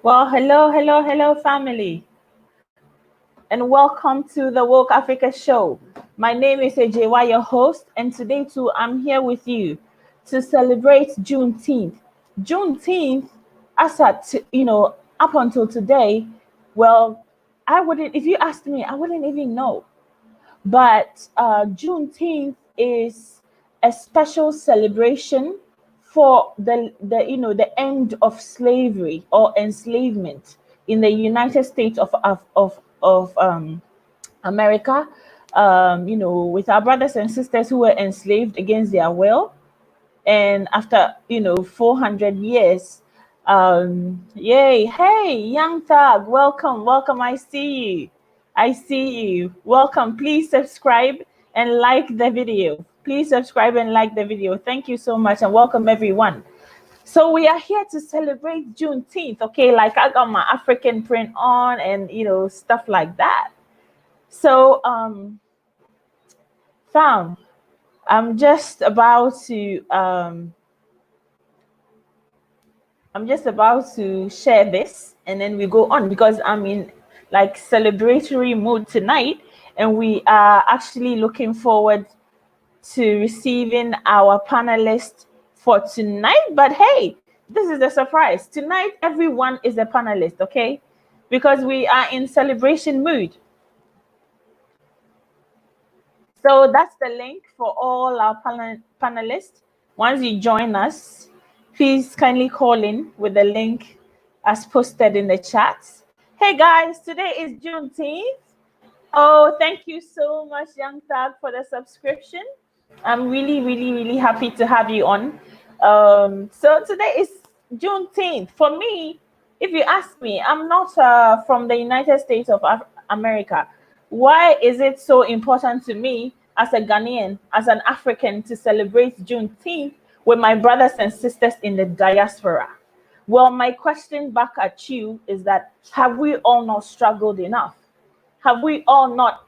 Well, hello, family, and welcome to the Woke Africa Show. My name is Ejewa, your host, and today too, I'm here with you to celebrate Juneteenth. Juneteenth, as at up until today, well, I wouldn't. If you asked me, I wouldn't even know. But Juneteenth is a special celebration for the end of slavery or enslavement in the United States of America. With our brothers and sisters who were enslaved against their will, and after 400 years, yay, hey, young thug, welcome, I see you, welcome. Please subscribe and like the video. Thank you so much, and welcome everyone. So we are here to celebrate Juneteenth. Okay, like I got my African print on, and stuff like that. So fam, i'm just about to um I'm just about to share this, and then we go on because I'm in like celebratory mood tonight, and we are actually looking forward to receiving our panelists for tonight. But hey, this is a surprise. Tonight, everyone is a panelist, okay? Because we are in celebration mood. So that's the link for all our panelists. Once you join us, please kindly call in with the link as posted in the chat. Hey guys, today is Juneteenth. Oh, thank you so much, Young Thug, for the subscription. I'm really happy to have you on. So today is Juneteenth. For me, if you ask me, I'm not from the United States of America. Why is it so important to me as a Ghanaian, as an African, to celebrate Juneteenth with my brothers and sisters in the diaspora? Well, my question back at you is that have we all not struggled enough? Have we all not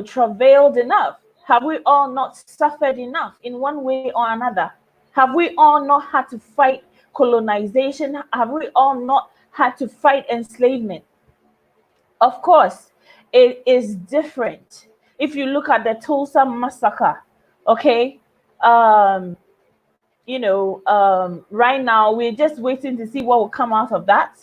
travailed enough? Have we all not suffered enough in one way or another? Have we all not had to fight colonization? Have we all not had to fight enslavement? Of course, it is different. If you look at the Tulsa massacre, okay, um, right now we're just waiting to see what will come out of that.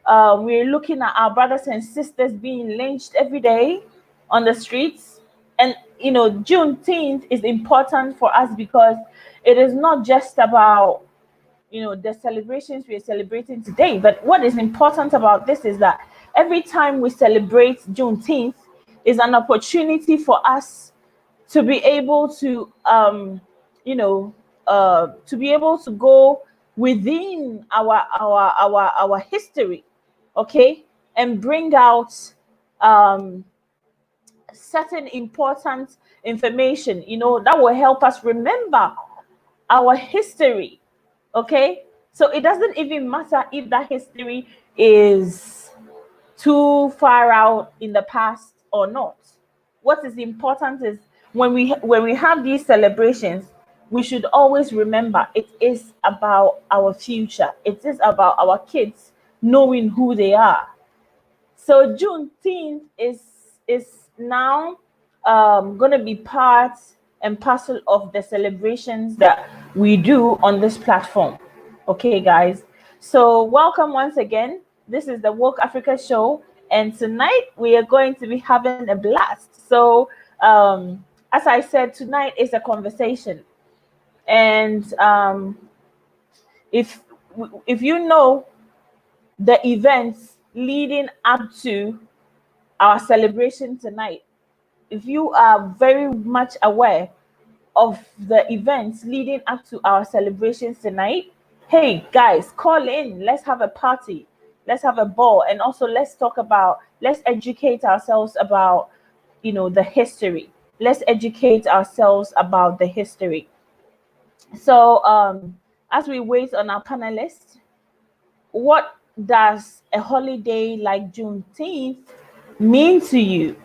We're looking at our brothers and sisters being lynched every day on the streets. And, Juneteenth is important for us because it is not just about, the celebrations we are celebrating today. But what is important about this is that every time we celebrate Juneteenth is an opportunity for us to be able to, to be able to go within our history, okay, and bring out certain important information, that will help us remember our history, okay? So it doesn't even matter if that history is too far out in the past or not. What is important is when we have these celebrations, we should always remember it is about our future. It is about our kids knowing who they are. So Juneteenth is now going to be part and parcel of the celebrations that we do on this platform. Okay, guys. So welcome once again. This is the Woke Africa Show, and tonight we are going to be having a blast. So, as I said, tonight is a conversation, and if if you know the events leading up to our celebration tonight, if you are very much aware of the events leading up to our celebrations tonight, hey guys, call in. Let's have a party. Let's have a ball. And also let's educate ourselves about, the history. Let's educate ourselves about the history. So as we wait on our panelists, what does a holiday like Juneteenth mean to you,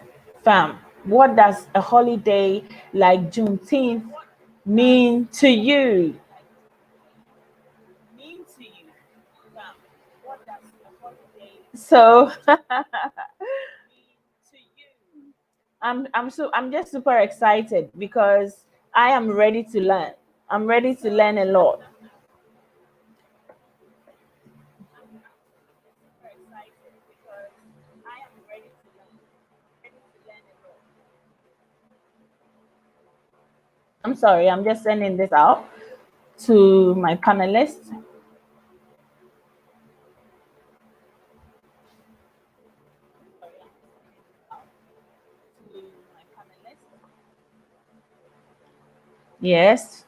fam? What does a holiday like Juneteenth mean to you? So I'm just super excited because I am ready to learn. I'm ready to learn a lot. I'm sorry, I'm just sending this out to my panelists. Yes.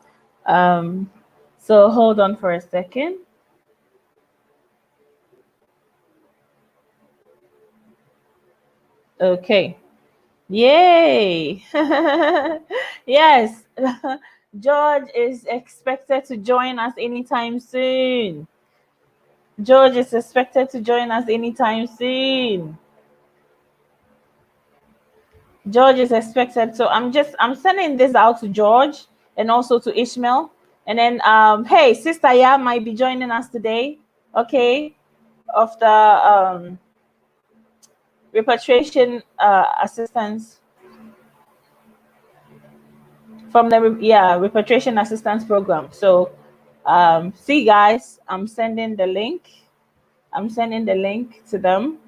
So hold on for a second. Okay. Yay. Yes. George is expected to join us anytime soon. George is expected to join us anytime soon. George is expected. So I'm sending this out to George and also to Ishmael. And then hey, Sister Ya might be joining us today. Okay. Of the repatriation assistance from the repatriation assistance program. So see guys, I'm sending the link. I'm sending the link to them.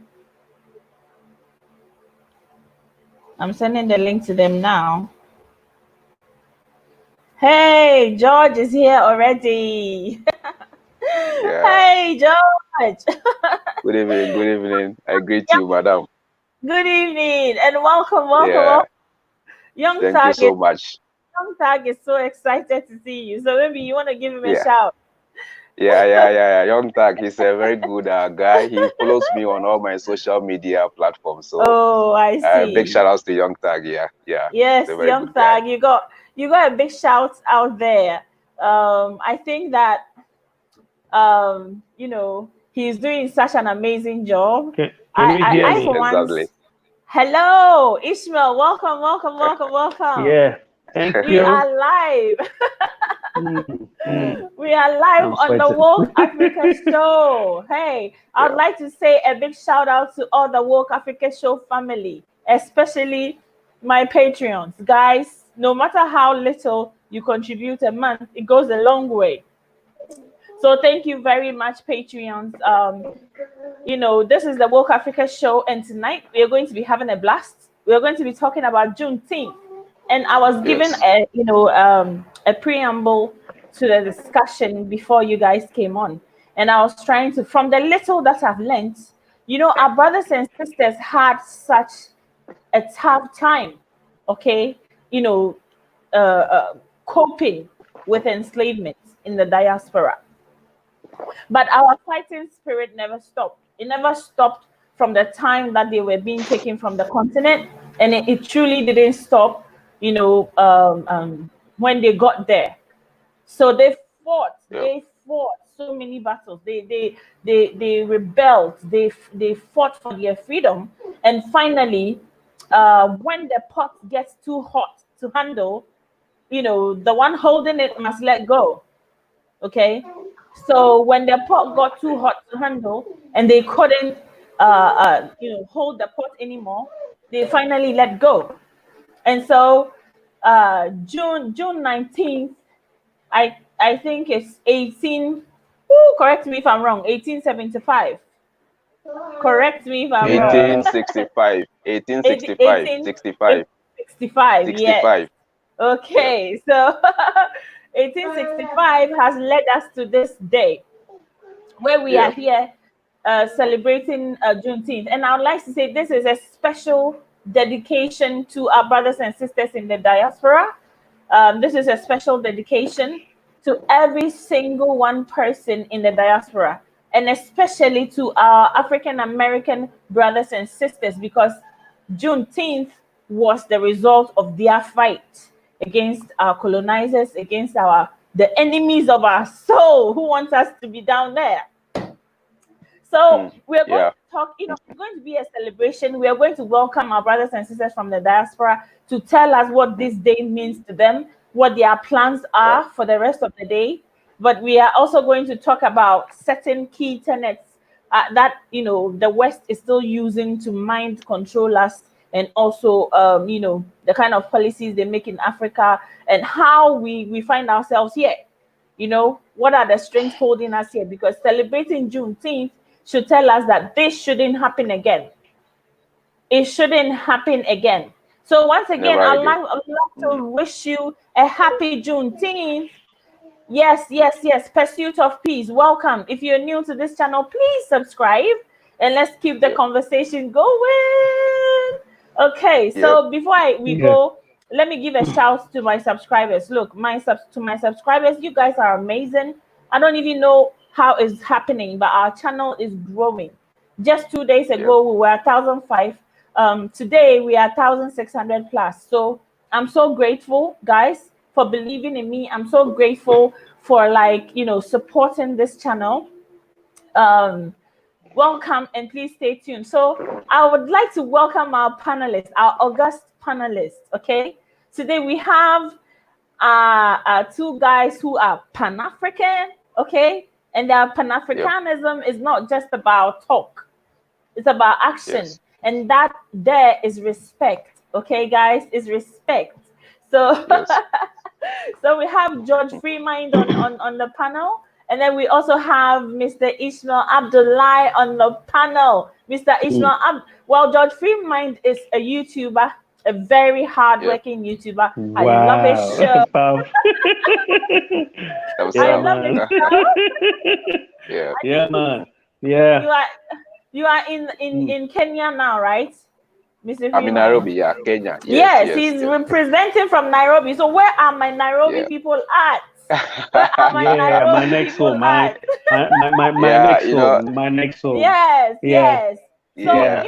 I'm sending the link to them now. Hey, George is here already. Yeah. Hey, George. Good evening. Good evening. I greet you, madam. Good evening and welcome, welcome, Yeah. welcome. Young Thank you so much. Tag is so excited to see you. So maybe you want to give him a Yeah. shout. Yeah. Young Tag, he's a very good guy. He follows me on all my social media platforms. So Oh, I big see. shout outs to Young Tag. Yeah. He's Yes, a very Young good guy. Thag, you got a big shout out there. I think that he's doing such an amazing job. Can you hear I me? for Exactly. once, hello Ishmael, welcome, welcome, welcome, welcome. Yeah. Thank We you. are live. Mm. We are live I'm on the sweating. Woke Africa Show. Hey, I'd Yeah. like to say a big shout out to all the Woke Africa Show family, especially my Patreons. Guys, no matter how little you contribute a month, it goes a long way. So thank you very much, Patreons. This is the Woke Africa Show, and tonight we are going to be having a blast. We are going to be talking about Juneteenth, and I was given Yes. a preamble to the discussion before you guys came on, and I was trying to, from the little that I've learned, our brothers and sisters had such a tough time, okay, you know, coping with enslavement in the diaspora. But our fighting spirit never stopped. It never stopped from the time that they were being taken from the continent, and it truly didn't stop, when they got there. So they fought. Yeah. They fought so many battles. They rebelled. They fought for their freedom, and finally, when the pot gets too hot to handle, the one holding it must let go. Okay, so when the pot got too hot to handle and they couldn't hold the pot anymore, they finally let go. And so June 19th, I think it's 18, correct me if I'm wrong, 1875. Correct me if I'm wrong. 1865. 1865. 18 65. 65, yes. 65. Yeah. Okay, so 1865 has led us to this day where we are Yeah. here celebrating Juneteenth. And I would like to say this is a special dedication to our brothers and sisters in the diaspora. This is a special dedication to every single one person in the diaspora, and especially to our African American brothers and sisters, because Juneteenth was the result of their fight against our colonizers, against the enemies of our soul who want us to be down there. So we're going Yeah. to talk, it's going to be a celebration. We are going to welcome our brothers and sisters from the diaspora to tell us what this day means to them, what their plans Yeah. are for the rest of the day. But we are also going to talk about certain key tenets that the West is still using to mind control us, and also the kind of policies they make in Africa, and how we find ourselves here. What are the strengths holding us here? Because celebrating Juneteenth should tell us that this shouldn't happen again. It shouldn't happen again. So once again, Never again. I'd love to wish you a happy Juneteenth. Yes, yes, yes. Pursuit of peace. Welcome. If you're new to this channel, please subscribe and let's keep the conversation going. Okay, so before we go, let me give a shout to my subscribers. Look, to my subscribers, you guys are amazing. I don't even know how it's happening, but our channel is growing. Just 2 days ago, we were 1,005. Today we are 1,600 plus. So I'm so grateful, guys, for believing in me. I'm so grateful for supporting this channel. Welcome, and please stay tuned. So I would like to welcome our panelists, our august panelists. Okay, today we have two guys who are Pan-African. Okay, and their Pan-Africanism is not just about talk, it's about action. And that there is respect. Okay, guys, is respect. So so we have George Freemind on the panel, and then we also have Mr. Ishmael Abdullahi on the panel. Mr. Ishmael well, George Freemind is a YouTuber, a very hardworking YouTuber. Wow. I love his show. I love his show. Yeah, man. Yeah. You are in Kenya now, right? Mr. I'm in Nairobi, Kenya. Yes, he's representing from Nairobi. So where are my Nairobi people at? Where are my Nairobi my next people home, at? my next home. Yes, yes. So I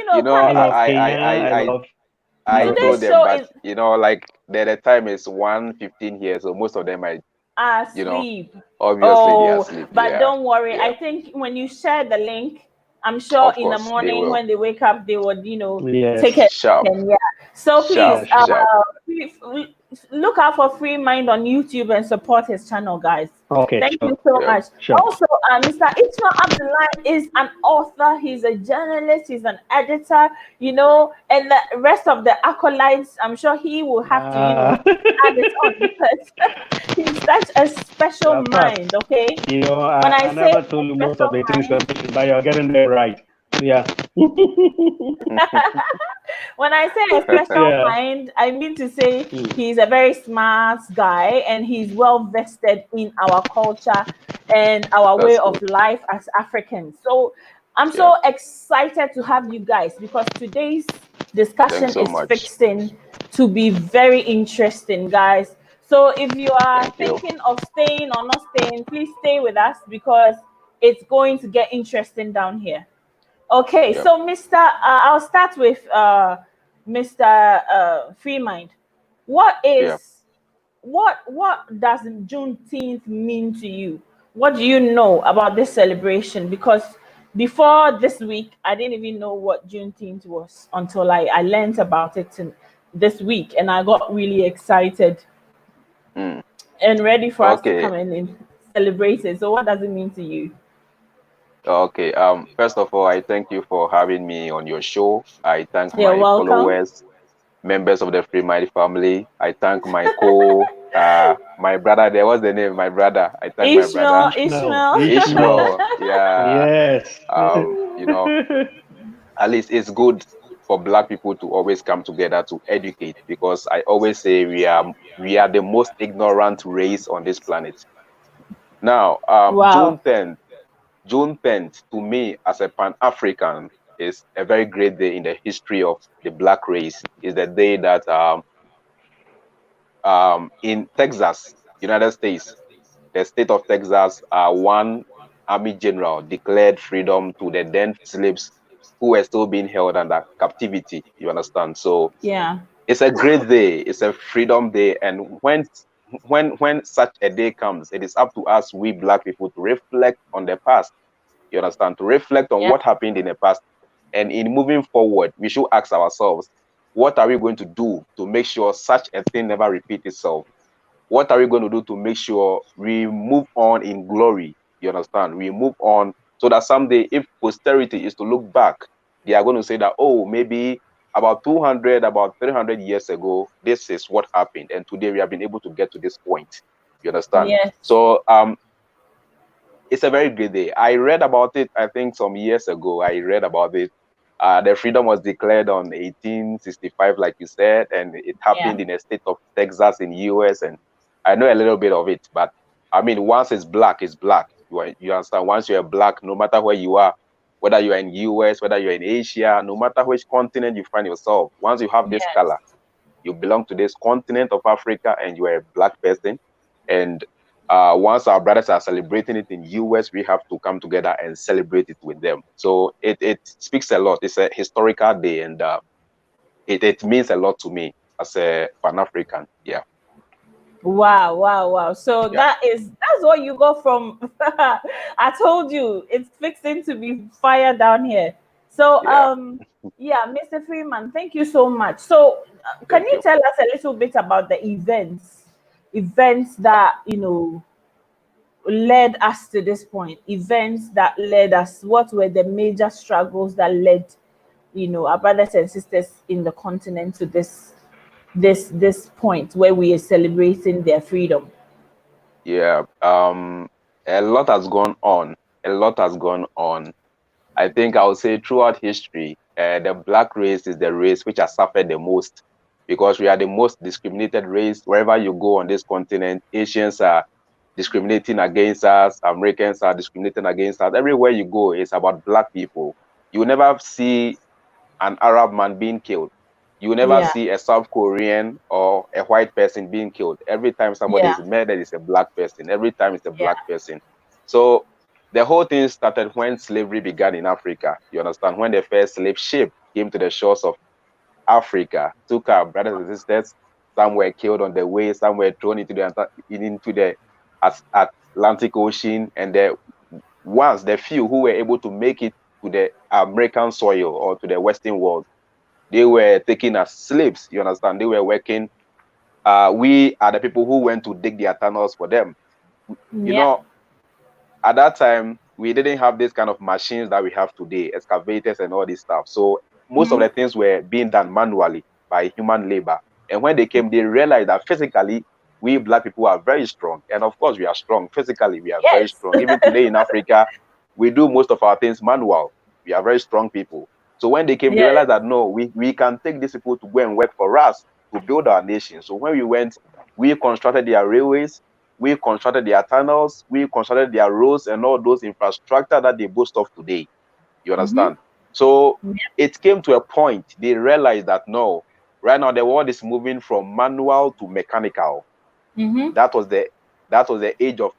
told them, but like the time is 1:15 here, so most of them are asleep. Obviously they are asleep. But don't worry. I think when you share the link, I'm sure in the morning when they wake up, they would, take it. And, so please, look out for Freemind on YouTube and support his channel, guys. Okay. Thank you so much. Also, Mr. Ishmael Abdullahi is an author. He's a journalist. He's an editor. And the rest of the acolytes, I'm sure he will have to, add it on because he's such a special mind. Okay. I never told you most of the things, but you're getting there right. Yeah. When I say a special mind, I mean to say he's a very smart guy and he's well vested in our culture and our way of life as Africans. So I'm so excited to have you guys because today's discussion is fixing to be very interesting, guys. So if you are thinking of staying or not staying, please stay with us because it's going to get interesting down here. Okay, so Mr. I'll start with Mr. Freemind. What does Juneteenth mean to you? What do you know about this celebration? Because before this week, I didn't even know what Juneteenth was until I learned about it this week, and I got really excited and ready for us to come in and celebrate it. So what does it mean to you? Okay. First of all, I thank you for having me on your show. I thank my followers, members of the Freemind family. I thank my my brother. There was the name, my brother. I thank my brother. Ishmael. Yeah. Yes. At least it's good for Black people to always come together to educate, because I always say we are the most ignorant race on this planet. Now, June 10th, to me, as a Pan-African, is a very great day in the history of the Black race. Is the day that in Texas, United States, the state of Texas, one army general declared freedom to the then slaves who were still being held under captivity. You understand? So it's a great day. It's a freedom day, and when such a day comes, it is up to us, we Black people, to reflect on the past. You understand? To reflect on what happened in the past, and in moving forward, we should ask ourselves, what are we going to do to make sure such a thing never repeats itself? What are we going to do to make sure we move on in glory? You understand? We move on so that someday, if posterity is to look back, they are going to say that, oh, maybe about 200, about 300 years ago, this is what happened, and today we have been able to get to this point. You understand? Yes. So it's a very great day. I read about it, I think some years ago. I read about it. The freedom was declared on 1865, like you said, and it happened in the state of Texas in US. And I know a little bit of it, but I mean, once it's black, it's black. You understand? Once you're black, no matter where you are, whether you're in US, whether you're in Asia, no matter which continent you find yourself, once you have this color, you belong to this continent of Africa, and you are a black person. And once our brothers are celebrating it in US, we have to come together and celebrate it with them. So it speaks a lot. It's a historical day, and it means a lot to me as a Pan-African. Yeah. Wow. So Yeah. that's what you got from I told you it's fixing to be fire down here. So Mr. Freeman, thank you so much. So can you tell us a little bit about the events that led us to this point, events that led us, what were the major struggles that led our brothers and sisters in the continent to this point where we are celebrating their freedom? Yeah. A lot has gone on. I think I would say throughout history, the black race is the race which has suffered the most, because we are the most discriminated race. Wherever you go on this continent, Asians are discriminating against us, Americans are discriminating against us. Everywhere you go, it's about black people. You will never see an Arab man being killed. You will never see a South Korean or a white person being killed. Every time somebody is murdered, it's a black person. Every time it's a black person. So the whole thing started when slavery began in Africa. You understand? When the first slave ship came to the shores of Africa, took our brothers and sisters. Some were killed on the way. Some were thrown into the Atlantic Ocean. And the few who were able to make it to the American soil or to the Western world, they were taken as slaves. You understand? They were working. We are the people who went to dig their tunnels for them. You know, at that time, we didn't have this kind of machines that we have today, excavators and all this stuff. So most of the things were being done manually by human labor. And when they came, they realized that physically, we black people are very strong. And of course, we are strong. Physically, we are very strong. Even today in Africa, we do most of our things manual. We are very strong people. So when they came, they realized that, no, we can take these people to go and work for us to build our nation. So when we went, we constructed their railways, we constructed their tunnels, we constructed their roads and all those infrastructure that they boast of today. You understand? So it came to a point, they realized that, no, right now the world is moving from manual to mechanical. That was the age of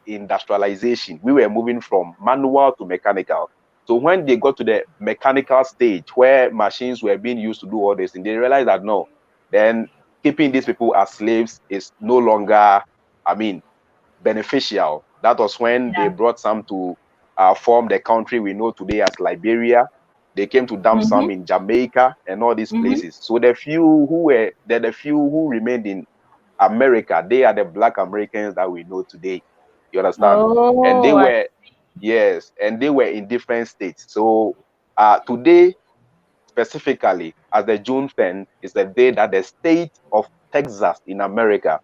industrialization. We were moving from manual to mechanical. So when they got to the mechanical stage where machines were being used to do all this, and they realized that, no, then keeping these people as slaves is no longer, beneficial. That was when they brought some to form the country we know today as Liberia. They came to dump some in Jamaica and all these places. So the few who remained in America, they are the black Americans that we know today. You understand? And they were in different states. So today, specifically, as the Juneteenth is the day that the state of Texas in America,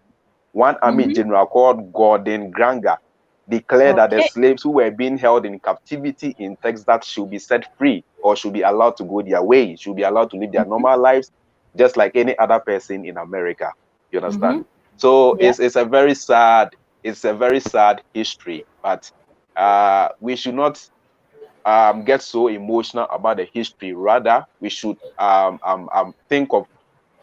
one army general called Gordon Granger declared that the slaves who were being held in captivity in Texas should be set free, or should be allowed to go their way, should be allowed to live their normal lives, just like any other person in America. You understand? So it's a very sad history, but we should not get so emotional about the history. Rather, we should think of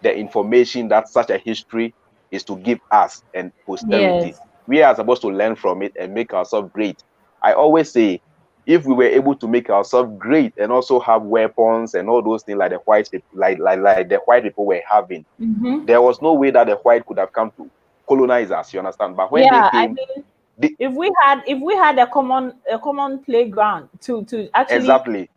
the information that such a history is to give us and posterity. We are supposed to learn from it and make ourselves great. I always say, if we were able to make ourselves great and also have weapons and all those things like the white people, like the white people were having, there was no way that the white could have come to colonize us. You understand? But when they came, if we had a common playground to actually exactly.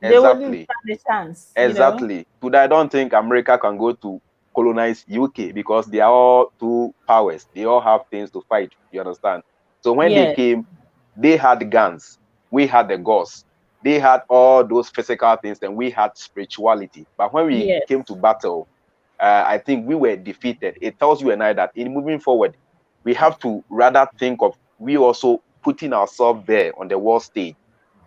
They wouldn't stand a chance. Exactly. Today, I don't think America can go to colonize UK because they are all two powers. They all have things to fight. You understand? So when they came, They had guns, we had the gauze. They had all those physical things, and we had spirituality. But when we Yes. came to battle, I think we were defeated. It tells you and I that in moving forward, we have to rather think of we also putting ourselves there on the world stage.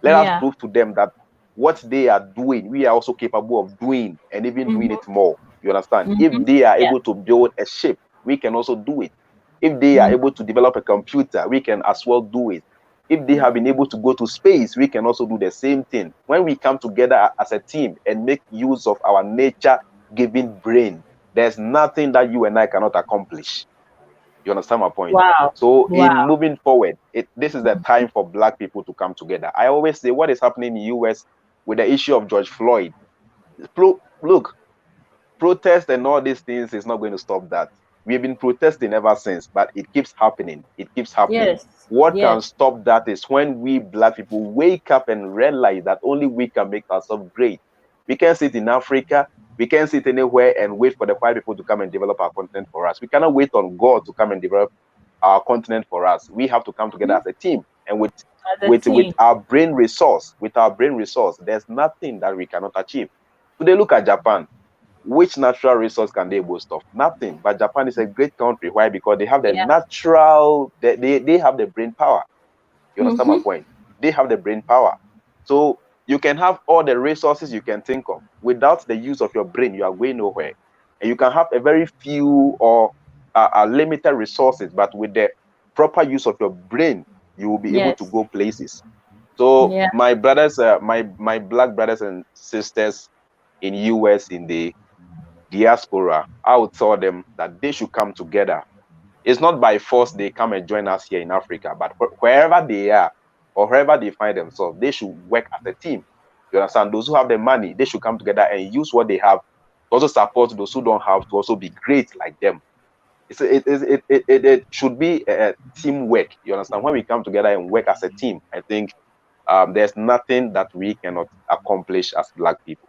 Let us prove to them that what they are doing, we are also capable of doing, and even doing it more. You understand? If they are able to build a ship, we can also do it. If they are able to develop a computer, we can as well do it. If they have been able to go to space, we can also do the same thing. When we come together as a team and make use of our nature-giving brain, there's nothing that you and I cannot accomplish. You understand my point? Wow. So in moving forward, this is the time for Black people to come together. I always say what is happening in the US with the issue of George Floyd. Look, protest and all these things is not going to stop that. We've been protesting ever since, but it keeps happening. It keeps happening. Yes. What can stop that is when we Black people wake up and realize that only we can make ourselves great. We can't sit in Africa. We can't sit anywhere and wait for the white people to come and develop our continent for us. We cannot wait on God to come and develop our continent for us. We have to come together as a team, and with our brain resource, there's nothing that we cannot achieve. Today, look at Japan. Which natural resource can they boast of? Nothing. But Japan is a great country. Why? Because they have the natural, they have the brain power. You understand my point? They have the brain power. So you can have all the resources you can think of. Without the use of your brain, you are going nowhere. And you can have a very few or limited resources, but with the proper use of your brain, you will be able to go places. So my brothers, my Black brothers and sisters in US, in the diaspora, I would tell them that they should come together. It's not by force they come and join us here in Africa, but wherever they are or wherever they find themselves, they should work as a team. You understand? Those who have the money, they should come together and use what they have to also support those who don't have, to also be great like them. It should be a teamwork. You understand? When we come together and work as a team, I think there's nothing that we cannot accomplish as Black people.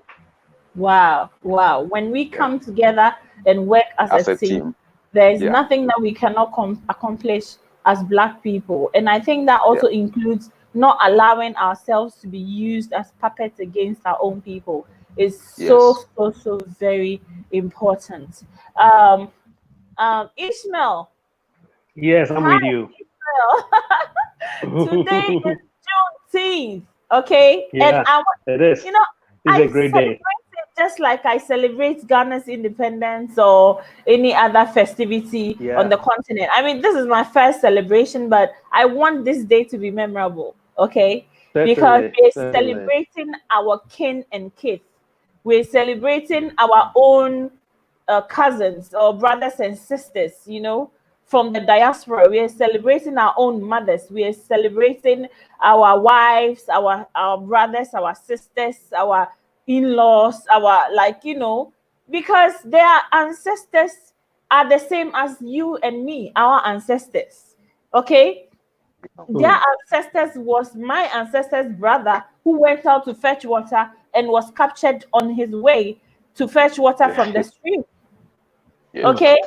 Wow. When we come together and work as a team, there is nothing that we cannot accomplish as Black people. And I think that also includes not allowing ourselves to be used as puppets against our own people. Is so very important. Ishmael. Yes, I'm with you. Today is Juneteenth. Okay. Yeah, and it is. It's a great day. Just like I celebrate Ghana's independence or any other festivity on the continent. I mean, this is my first celebration, but I want this day to be memorable, okay? Because we're celebrating our kin and kith. We're celebrating our own cousins or brothers and sisters, you know, from the diaspora. We are celebrating our own mothers. We are celebrating our wives, our brothers, our sisters, our in-laws, our, like, you know, because their ancestors are the same as you and me, our ancestors. Okay, their ancestors was my ancestor's brother who went out to fetch water and was captured on his way to fetch water from the stream. Okay,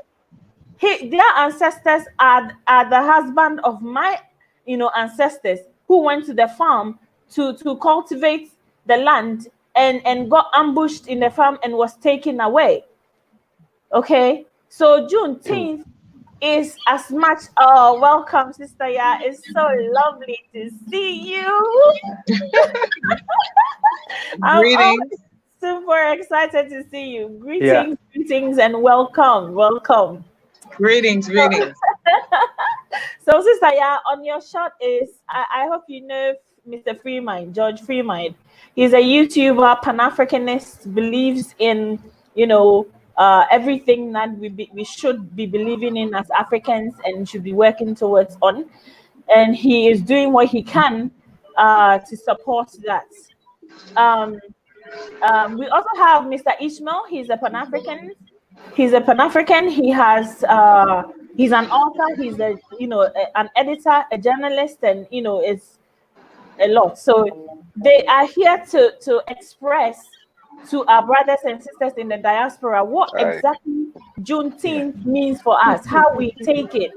their ancestors are the husband of my, you know, ancestors who went to the farm to cultivate the land and got ambushed in the farm and was taken away. Okay, so Juneteenth is as much welcome, sister. Yeah, it's so lovely to see you. I'm super excited to see you. Greetings and welcome. Greetings. So, sister, yeah, on your shot is I hope you know Mr. Freemind, George Freemind. He's a YouTuber, Pan-Africanist, believes in, you know, everything that we should be believing in as Africans and should be working towards on. And he is doing what he can to support that. We also have Mr. Ishmael. He's a Pan-African. He has he's an author. He's a, you know, an editor, a journalist, and, you know, it's a lot. So they are here to express to our brothers and sisters in the diaspora what exactly Juneteenth means for us, how we take it.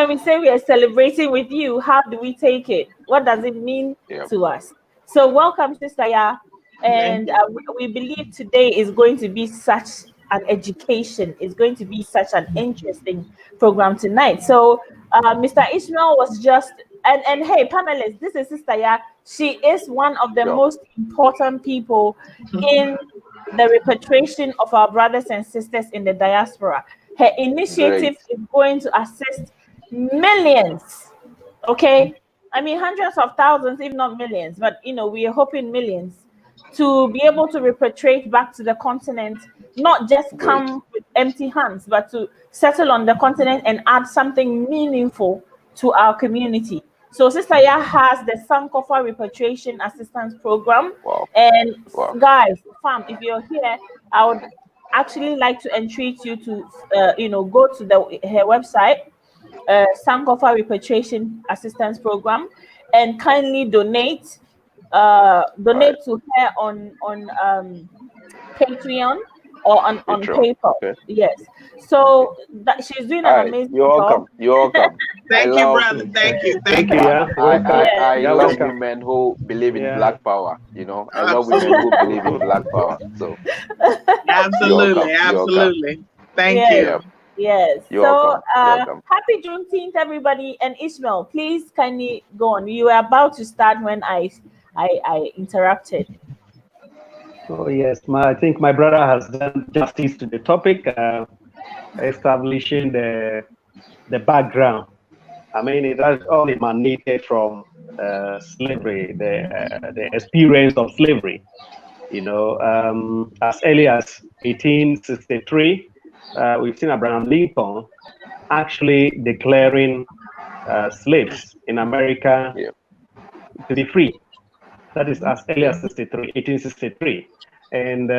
when we say we are celebrating with you, how do we take it? What does it mean to us? So welcome, Sister Ya. And we believe today is going to be such an education. It's going to be such an interesting program tonight. So Mr. Ishmael was just, and hey, panelists, this is Sister Ya. She is one of the most important people in the repatriation of our brothers and sisters in the diaspora. Her initiative is going to assist millions, okay? I mean, hundreds of thousands, if not millions, but we are hoping millions to be able to repatriate back to the continent, not just come with empty hands, but to settle on the continent and add something meaningful to our community. So Sister Ya has the Sankofa Repatriation Assistance Program. And guys, fam, if you're here, I would actually like to entreat you to, go to her website, Sankofa Repatriation Assistance Program, and kindly donate to her on Patreon or on PayPal. Okay. Yes. So she's doing an amazing job. You're welcome. Thank you, brother. Thank you. I love women who believe in Black Power. I love women who believe in Black Power. So absolutely. Thank you. Yes. So happy Juneteenth, everybody. And Ishmael, please kindly go on. You were about to start when I interrupted. Oh yes, I think my brother has done justice to the topic, establishing the background. I mean, it has all emanated from slavery, the experience of slavery. As early as 1863, we've seen Abraham Lincoln actually declaring slaves in America to be free. That is as early as 1863. And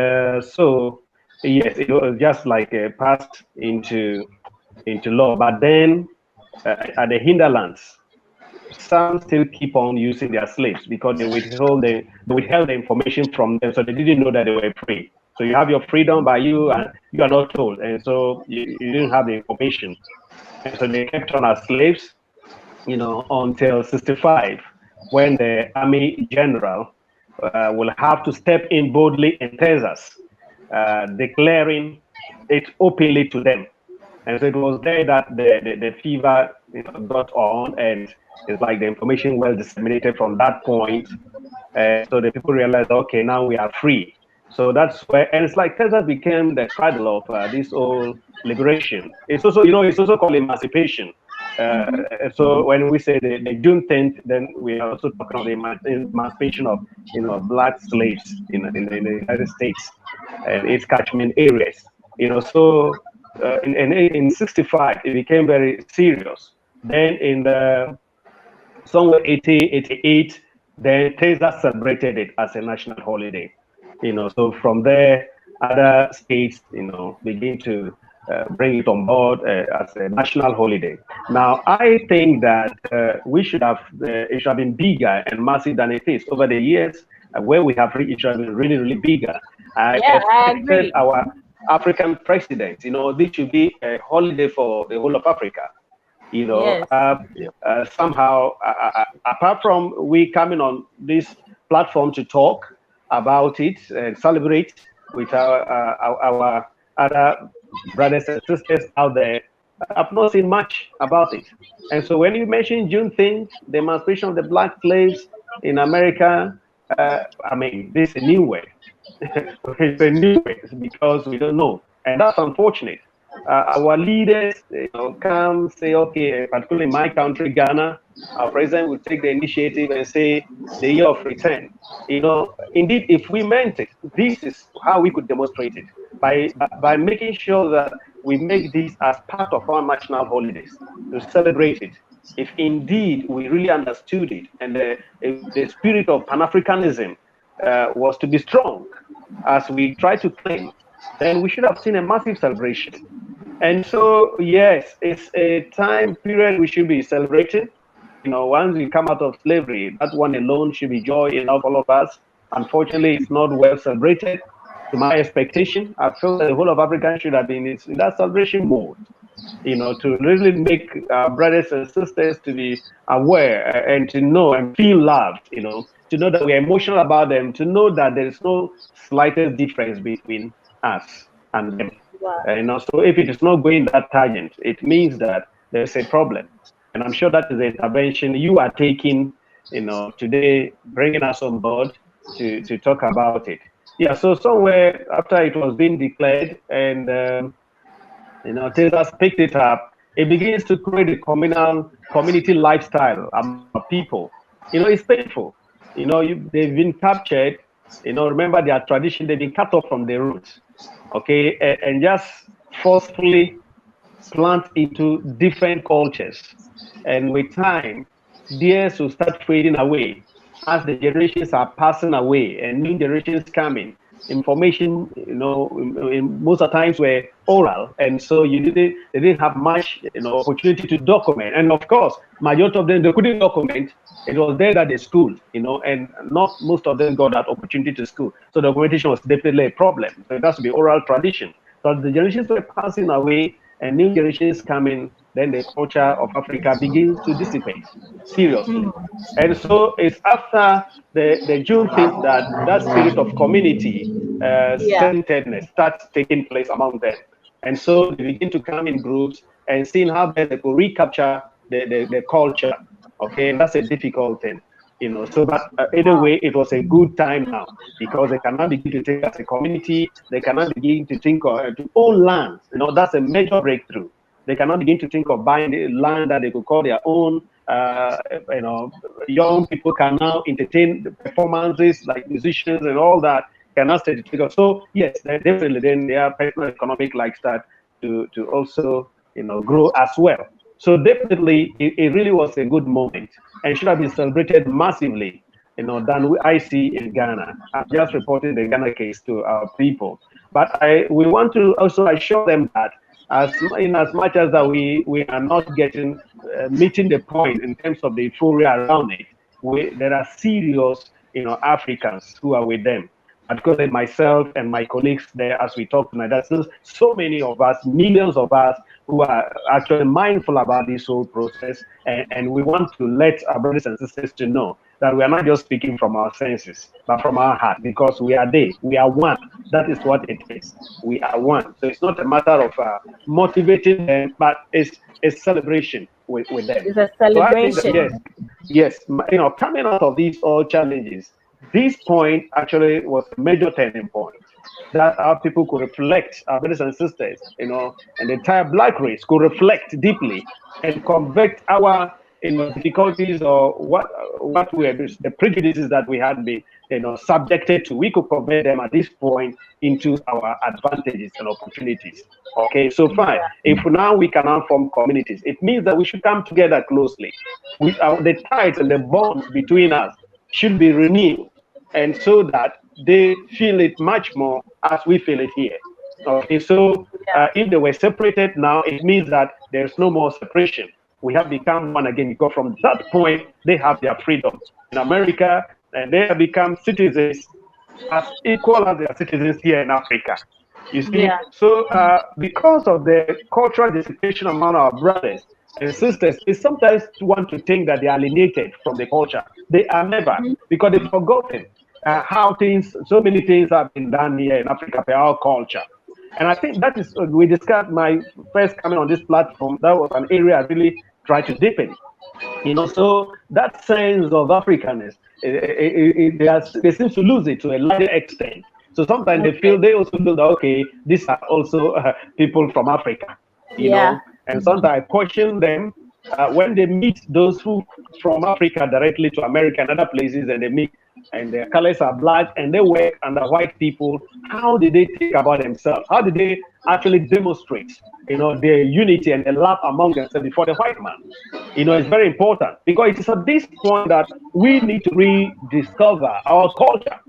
so, yes, it was just like passed into law. But then at the hinterlands, some still keep on using their slaves because they withheld the information from them, so they didn't know that they were free. So you have your freedom, but you are not told, and so you didn't have the information. And so they kept on as slaves, until 65, when the Army General will have to step in boldly in Texas, declaring it openly to them. And so it was there that the fever got on, and it's like the information well disseminated from that point. So the people realized, okay, now we are free. So that's where, and it's like Texas became the cradle of this whole liberation. It's also, it's also called emancipation. So when we say the Juneteenth, then we are also talking about the emancipation of Black slaves in the United States and its catchment areas. So in 65 it became very serious. Then in somewhere 88, then Texas celebrated it as a national holiday. So from there, other states begin to bring it on board as a national holiday. Now, I think that it should have been bigger and massive than it is over the years. Where we have reached, it should have been really, really bigger. I agree. Our African presidents, this should be a holiday for the whole of Africa. Somehow, apart from we coming on this platform to talk about it and celebrate with our other brothers and sisters out there, I've not seen much about it. And so when you mention Juneteenth, the emancipation of the Black slaves in America, I mean, this is a new way. It's a new way because we don't know. And that's unfortunate. Our leaders come say, okay, particularly in my country, Ghana, our president will take the initiative and say the year of return. Indeed, if we meant it, this is how we could demonstrate it, by making sure that we make this as part of our national holidays to celebrate it. If indeed we really understood it and the spirit of Pan-Africanism was to be strong, as we try to claim, then we should have seen a massive celebration. And so, yes, it's a time period we should be celebrating. Once we come out of slavery, that one alone should be joy enough for all of us. Unfortunately, it's not well celebrated to my expectation. I feel that the whole of Africa should have been in that celebration mode. to really make our brothers and sisters to be aware and to know and feel loved, to know that we're emotional about them, to know that there is no slightest difference between us and them. Wow. So if it is not going that tangent, it means that there's a problem. And I'm sure that is the intervention you are taking, today, bringing us on board to talk about it. Yeah, so somewhere after it was being declared and Texas picked it up, it begins to create a community lifestyle among people. It's painful. They've been captured. Remember their tradition, they've been cut off from their roots. Okay, and just forcefully plant into different cultures. And with time, theirs will start fading away as the generations are passing away and new generations coming. Information, in most of the times were oral, and so they didn't have much, opportunity to document. And of course, majority of them, they couldn't document. It was there that they schooled, and not most of them got that opportunity to school. So documentation was definitely a problem. So it has to be oral tradition. So the generations were passing away and new generations coming, then the culture of Africa begins to dissipate seriously. And so it's after the Juneteenth that spirit of community centeredness starts taking place among them. And so they begin to come in groups and seeing how they could recapture the culture. Okay, and that's a difficult thing. So but either way, it was a good time now because they cannot begin to think as a community. They cannot begin to think of to own land. That's a major breakthrough. They cannot begin to think of buying the land that they could call their own. Young people can now entertain the performances like musicians and all that. Cannot stay together. So yes, definitely then their personal economic lifestyle to also grow as well. So definitely, it really was a good moment and should have been celebrated massively, than I see in Ghana. I'm just reporting the Ghana case to our people. But we want to also assure them that as much as that we are not getting, meeting the point in terms of the euphoria around it, there are serious, Africans who are with them. Because myself and my colleagues there, as we talk tonight, there's so many of us, millions of us, who are actually mindful about this whole process, and we want to let our brothers and sisters to know that we are not just speaking from our senses, but from our heart, because we are there, we are one. That is what it is. We are one. So it's not a matter of motivating them, but it's a celebration with them. It's a celebration. So I think that, yes, coming out of these all challenges, this point actually was a major turning point that our people could reflect, our brothers and sisters, and the entire black race could reflect deeply and convert our difficulties or what we are, the prejudices that we had been subjected to. We could convert them at this point into our advantages and opportunities. Okay, so fine. If now we cannot form communities, it means that we should come together closely. The ties and the bonds between us should be renewed, and so that they feel it much more as we feel it here. Okay, so if they were separated now, it means that there's no more separation. We have become one again, because from that point, they have their freedom in America, and they have become citizens as equal as their citizens here in Africa. You see, so because of the cultural dissipation among our brothers and sisters, they sometimes want to think that they are alienated from the culture. They are never, because they've forgotten how so many things have been done here in Africa by our culture. And I think that is, we discussed my first coming on this platform, that was an area I really tried to deepen. So that sense of Africanness, they seem to lose it to a larger extent. So sometimes they also feel that, okay, these are also people from Africa, you know. And sometimes I question them when they meet those who from Africa directly to America and other places, and they meet and their colors are black and they work under white people. How did they think about themselves? How did they actually demonstrate, their unity and their love among themselves before the white man? It's very important, because it is at this point that we need to rediscover our culture.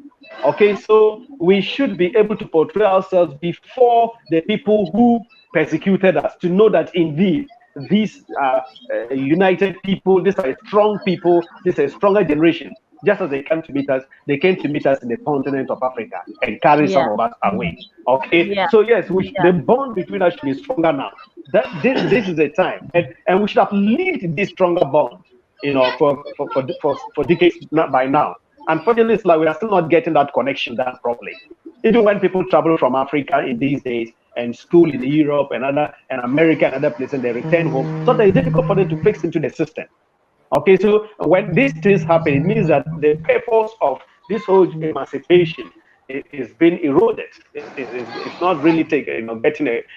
Okay, so we should be able to portray ourselves before the people who persecuted us, to know that indeed these are united people, these are strong people, this is a stronger generation. just as they came to meet us in the continent of Africa and carry some of us away. Okay, so yes, the bond between us should be stronger now. That this is a time, and we should have lived this stronger bond, for decades by now. Unfortunately, it's like we are still not getting that connection done properly. Even when people travel from Africa in these days and school in Europe and America and other places, and they return home, so it's difficult for them to fix into the system. Okay, so when these things happen, it means that the purpose of this whole emancipation is being eroded. It's not really getting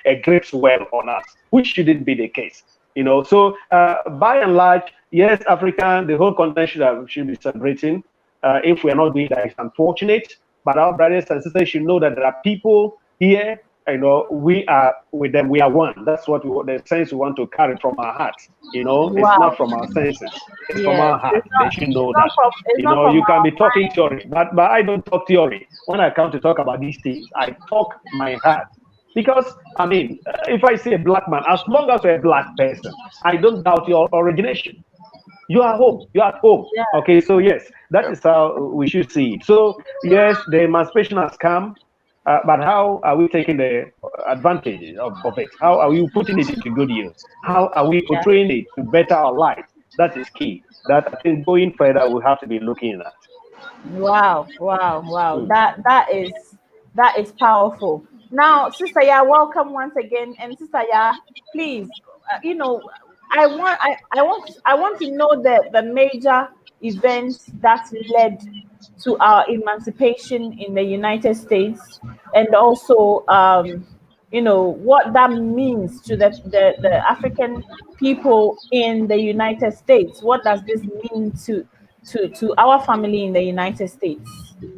a grips well on us, which shouldn't be the case. So by and large, yes, Africa, the whole continent should be celebrating. If we are not doing that, it's unfortunate. But our brothers and sisters should know that there are people here. We are with them. We are one. That's what the sense we want to carry from our hearts. It's not from our senses. It's from our heart. They should know that. You can be talking theory, but I don't talk theory. When I come to talk about these things, I talk my heart. Because if I see a black man, as long as you're a black person, I don't doubt your origination. You are home. You are at home. Yeah. Okay, so yes, that is how we should see it. So yes, the emancipation has come, but how are we taking the advantage of it? How are we putting it into good use? How are we portraying it to better our lives? That is key. That I think going further, we have to be looking at. Wow. That is powerful. Now, Sister Ya, welcome once again, and Sister Ya, please, I want to know the major events that led to our emancipation in the United States, and also what that means to the African people in the United States. What does this mean to our family in the United States?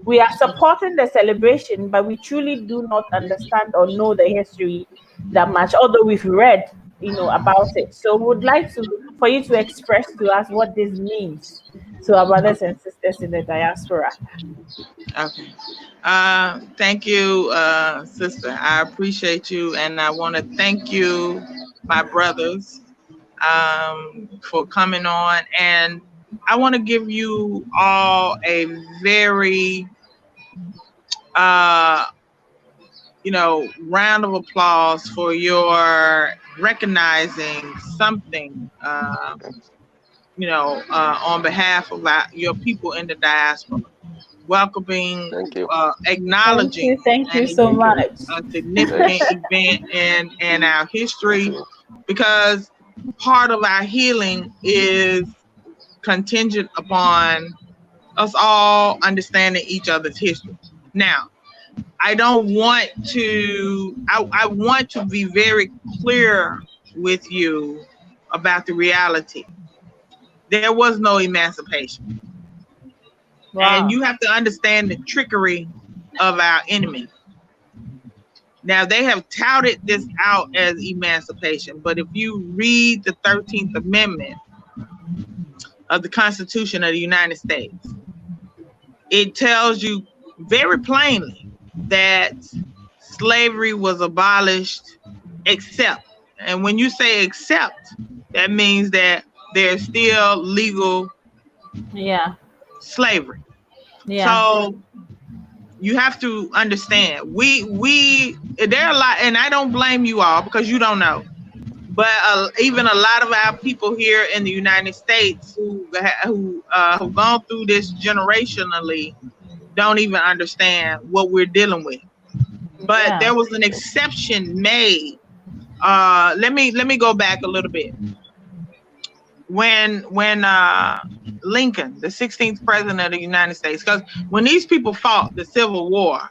We are supporting the celebration, but we truly do not understand or know the history that much, although we've read about it. So we would like for you to express to us what this means to our brothers and sisters in the diaspora. Okay. Thank you, sister. I appreciate you, and I want to thank you, my brothers, for coming on. And I want to give you all a very round of applause for your recognizing something, on behalf of your people in the diaspora, welcoming, acknowledging. Thank you so much. A significant event in our history, because part of our healing is contingent upon us all understanding each other's history. Now, I want to be very clear with you about the reality. There was no emancipation. Wow. And you have to understand the trickery of our enemy. Now, they have touted this out as emancipation, but if you read the 13th Amendment of the Constitution of the United States, it tells you very plainly that slavery was abolished, except, and when you say except, that means that there's still legal slavery. So you have to understand, there are a lot, and I don't blame you all because you don't know, but even a lot of our people here in the United States who have gone through this generationally don't even understand what we're dealing with. But there was an exception made. Let me go back a little bit. When Lincoln, the 16th president of the United States, because when these people fought the Civil War,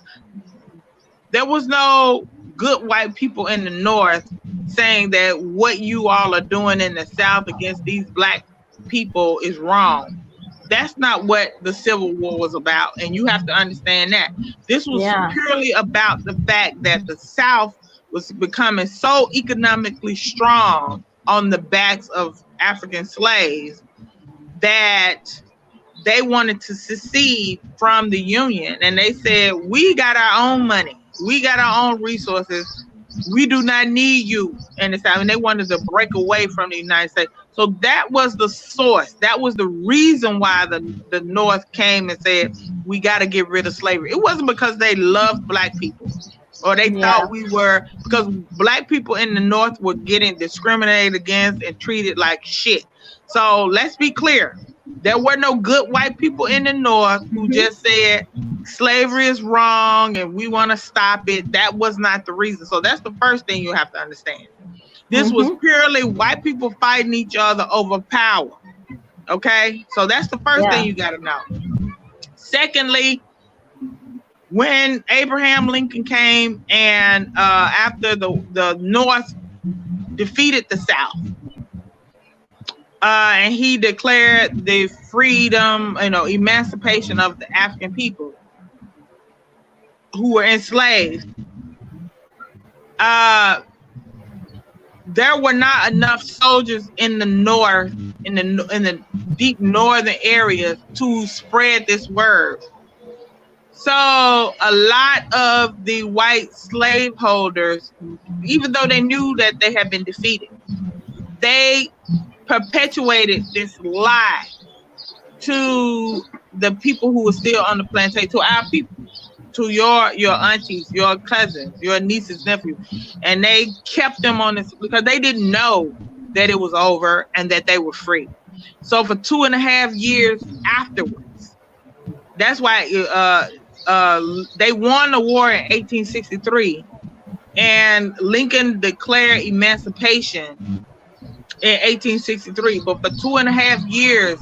there was no good white people in the North saying that what you all are doing in the South against these black people is wrong. That's not what the Civil War was about, and you have to understand that. This was purely about the fact that the South was becoming so economically strong on the backs of African slaves that they wanted to secede from the Union, and they said, we got our own money, we got our own resources, we do not need you in the South. And they wanted to break away from the United States. So that was the source. That was the reason why the North came and said, we got to get rid of slavery. It wasn't because they loved black people or they thought we were, because black people in the North were getting discriminated against and treated like shit. So let's be clear. There were no good white people in the North who just said slavery is wrong and we want to stop it. That was not the reason. So that's the first thing you have to understand. This was purely white people fighting each other over power. Okay? So that's the first thing you got to know. Secondly, when Abraham Lincoln came and after the North defeated the South, and he declared the freedom, emancipation of the African people who were enslaved. There were not enough soldiers in the North, in the deep northern areas, to spread this word. So a lot of the white slaveholders, even though they knew that they had been defeated, they perpetuated this lie to the people who were still on the plantation, to our people, to your aunties, your cousins, your nieces, nephews, and they kept them on this because they didn't know that it was over and that they were free. So for 2.5 years afterwards, that's why they won the war in 1863, and Lincoln declared emancipation in 1863. But for 2.5 years,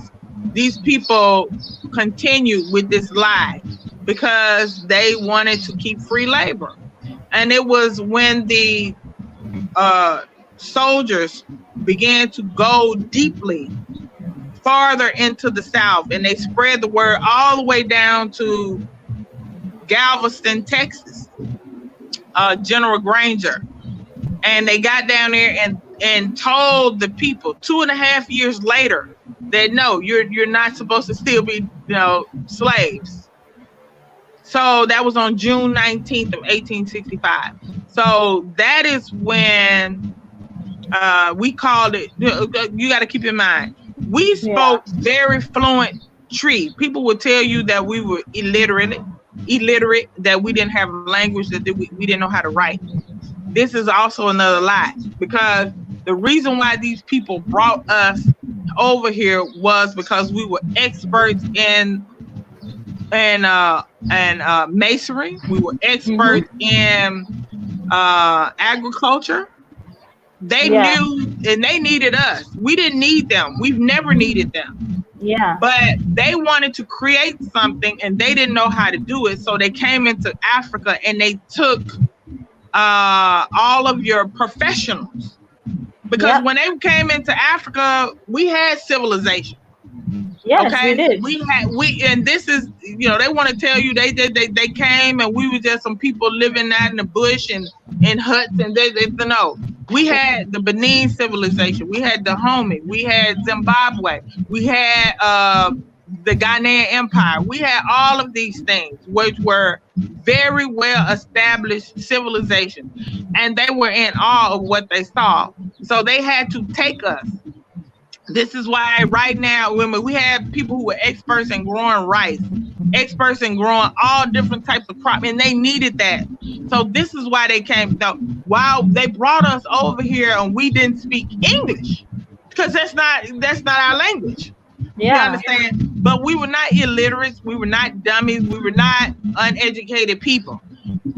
these people continued with this lie because they wanted to keep free labor. And it was when the soldiers began to go deeply farther into the South, and they spread the word all the way down to Galveston, Texas, General Granger. And they got down there and told the people 2.5 years later that no, you're not supposed to still be slaves. So that was on June 19th of 1865. So that is when we called it. You got to keep in mind, we spoke very fluent Tree. People would tell you that we were illiterate, that we didn't have language, that we didn't know how to write. This is also another lie, because the reason why these people brought us over here was because we were experts in masonry. We were experts in agriculture. They knew, and they needed us. We didn't need them. We've never needed them. Yeah. But they wanted to create something and they didn't know how to do it. So they came into Africa and they took all of your professionals. Because when they came into Africa, we had civilization. Yes, we did. And this is, they want to tell you they came and we were just some people living out in the bush and in huts, and they no. We had the Benin civilization, we had the Dahomey, we had Zimbabwe, we had the Ghanaian Empire. We had all of these things, which were very well established civilizations, and they were in awe of what they saw. So they had to take us. This is why right now, when we have people who were experts in growing rice, experts in growing all different types of crops, and they needed that. So this is why they came. So while they brought us over here and we didn't speak English, because that's not our language. Yeah. You understand? But we were not illiterates, we were not dummies, we were not uneducated people.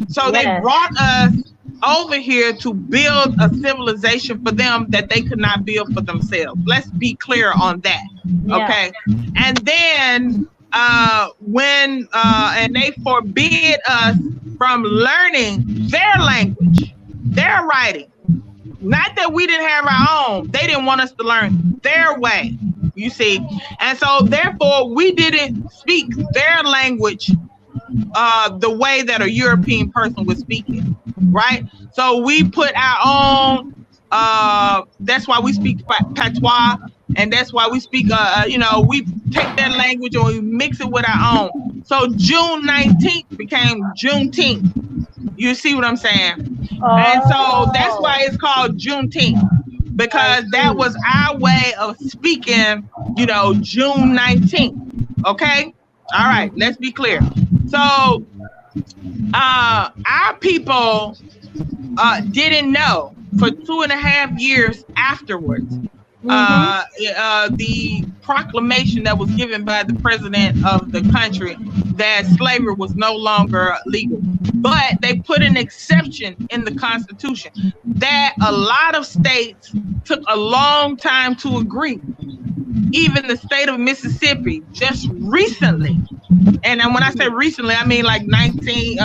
So they brought us over here to build a civilization for them that they could not build for themselves. Let's be clear on that. Okay. And then when they forbid us from learning their language, their writing. Not that we didn't have our own. They didn't want us to learn their way, you see. And so therefore we didn't speak their language the way that a European person would speak it, right? So we put our own, that's why we speak patois, and that's why we speak, we take that language and we mix it with our own. So June 19th became Juneteenth. You see what I'm saying? And so that's why it's called Juneteenth, because that was our way of speaking, you know, June 19th. Okay? All right, let's be clear. So our people didn't know for 2.5 years afterwards. The proclamation that was given by the president of the country that slavery was no longer legal. But they put an exception in the Constitution that a lot of states took a long time to agree. Even the state of Mississippi just recently, and when I say recently, I mean like 2019,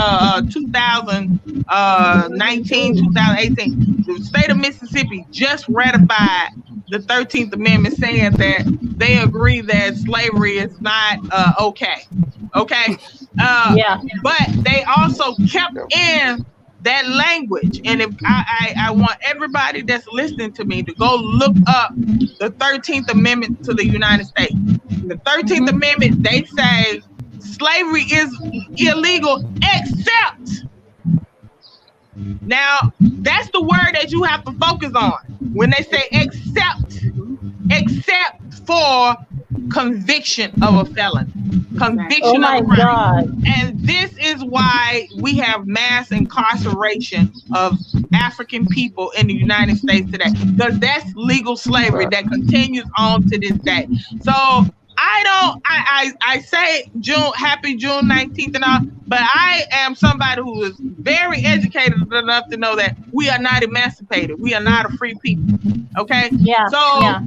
2018, the state of Mississippi just ratified the 13th Amendment, saying that they agree that slavery is not okay. Okay. But they also kept in that language. And if I want everybody that's listening to me to go look up the 13th Amendment to the United States. The 13th Amendment, they say slavery is illegal except. Now, that's the word that you have to focus on when they say except for conviction of a felon. Conviction of a crime. And this is why we have mass incarceration of African people in the United States today, because that's legal slavery that continues on to this day. So I say happy June 19th and all, but I am somebody who is very educated enough to know that we are not emancipated. We are not a free people. Okay? Yeah. So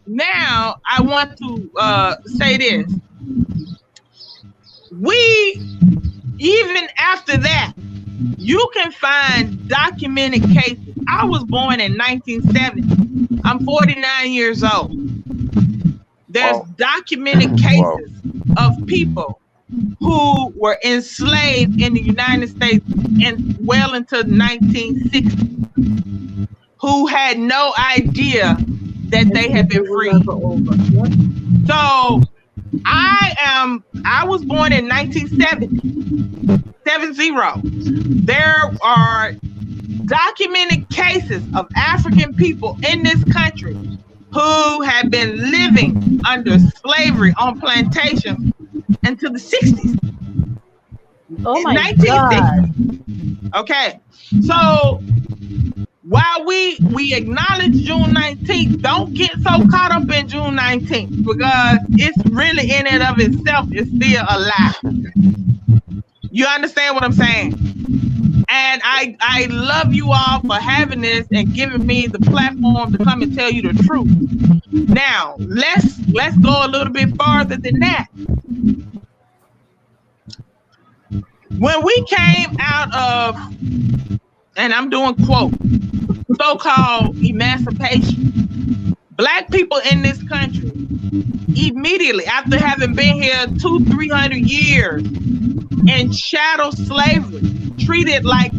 now I want to say this. Even after that, you can find documented cases. I was born in 1970. I'm 49 years old. There's documented cases of people who were enslaved in the United States and well into 1960, who had no idea that they had been freed. So I was born in 1970. There are documented cases of African people in this country who had been living under slavery on plantations until the 60s. Oh my 1960s. God. Okay. So while we acknowledge June 19th, don't get so caught up in June 19th, because it's really in and of itself is still a lie. You understand what I'm saying? And I love you all for having this and giving me the platform to come and tell you the truth. Now, let's go a little bit farther than that. When we came out of, and I'm doing quote, so-called emancipation, Black people in this country, immediately after having been here 200-300 years in chattel slavery, treated like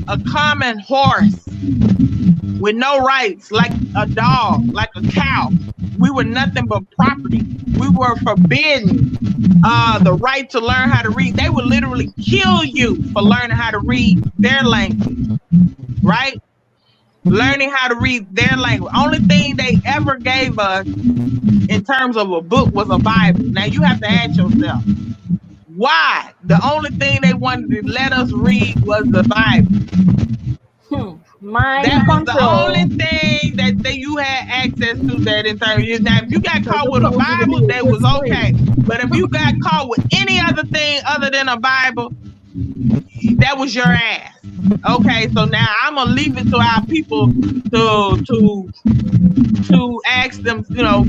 a common horse with no rights, like a dog, like a cow. We were nothing but property. We were forbidden the right to learn how to read. They would literally kill you for learning how to read their language, right? Learning how to read their language. Only thing they ever gave us in terms of a book was a Bible. Now you have to ask yourself, why? The only thing they wanted to let us read was the Bible. That was the only thing that you had access to that entire year. Now, if you got caught with a Bible, that was okay. But if you got caught with any other thing other than a Bible, that was your ass. Okay, so now I'm gonna leave it to our people to ask them,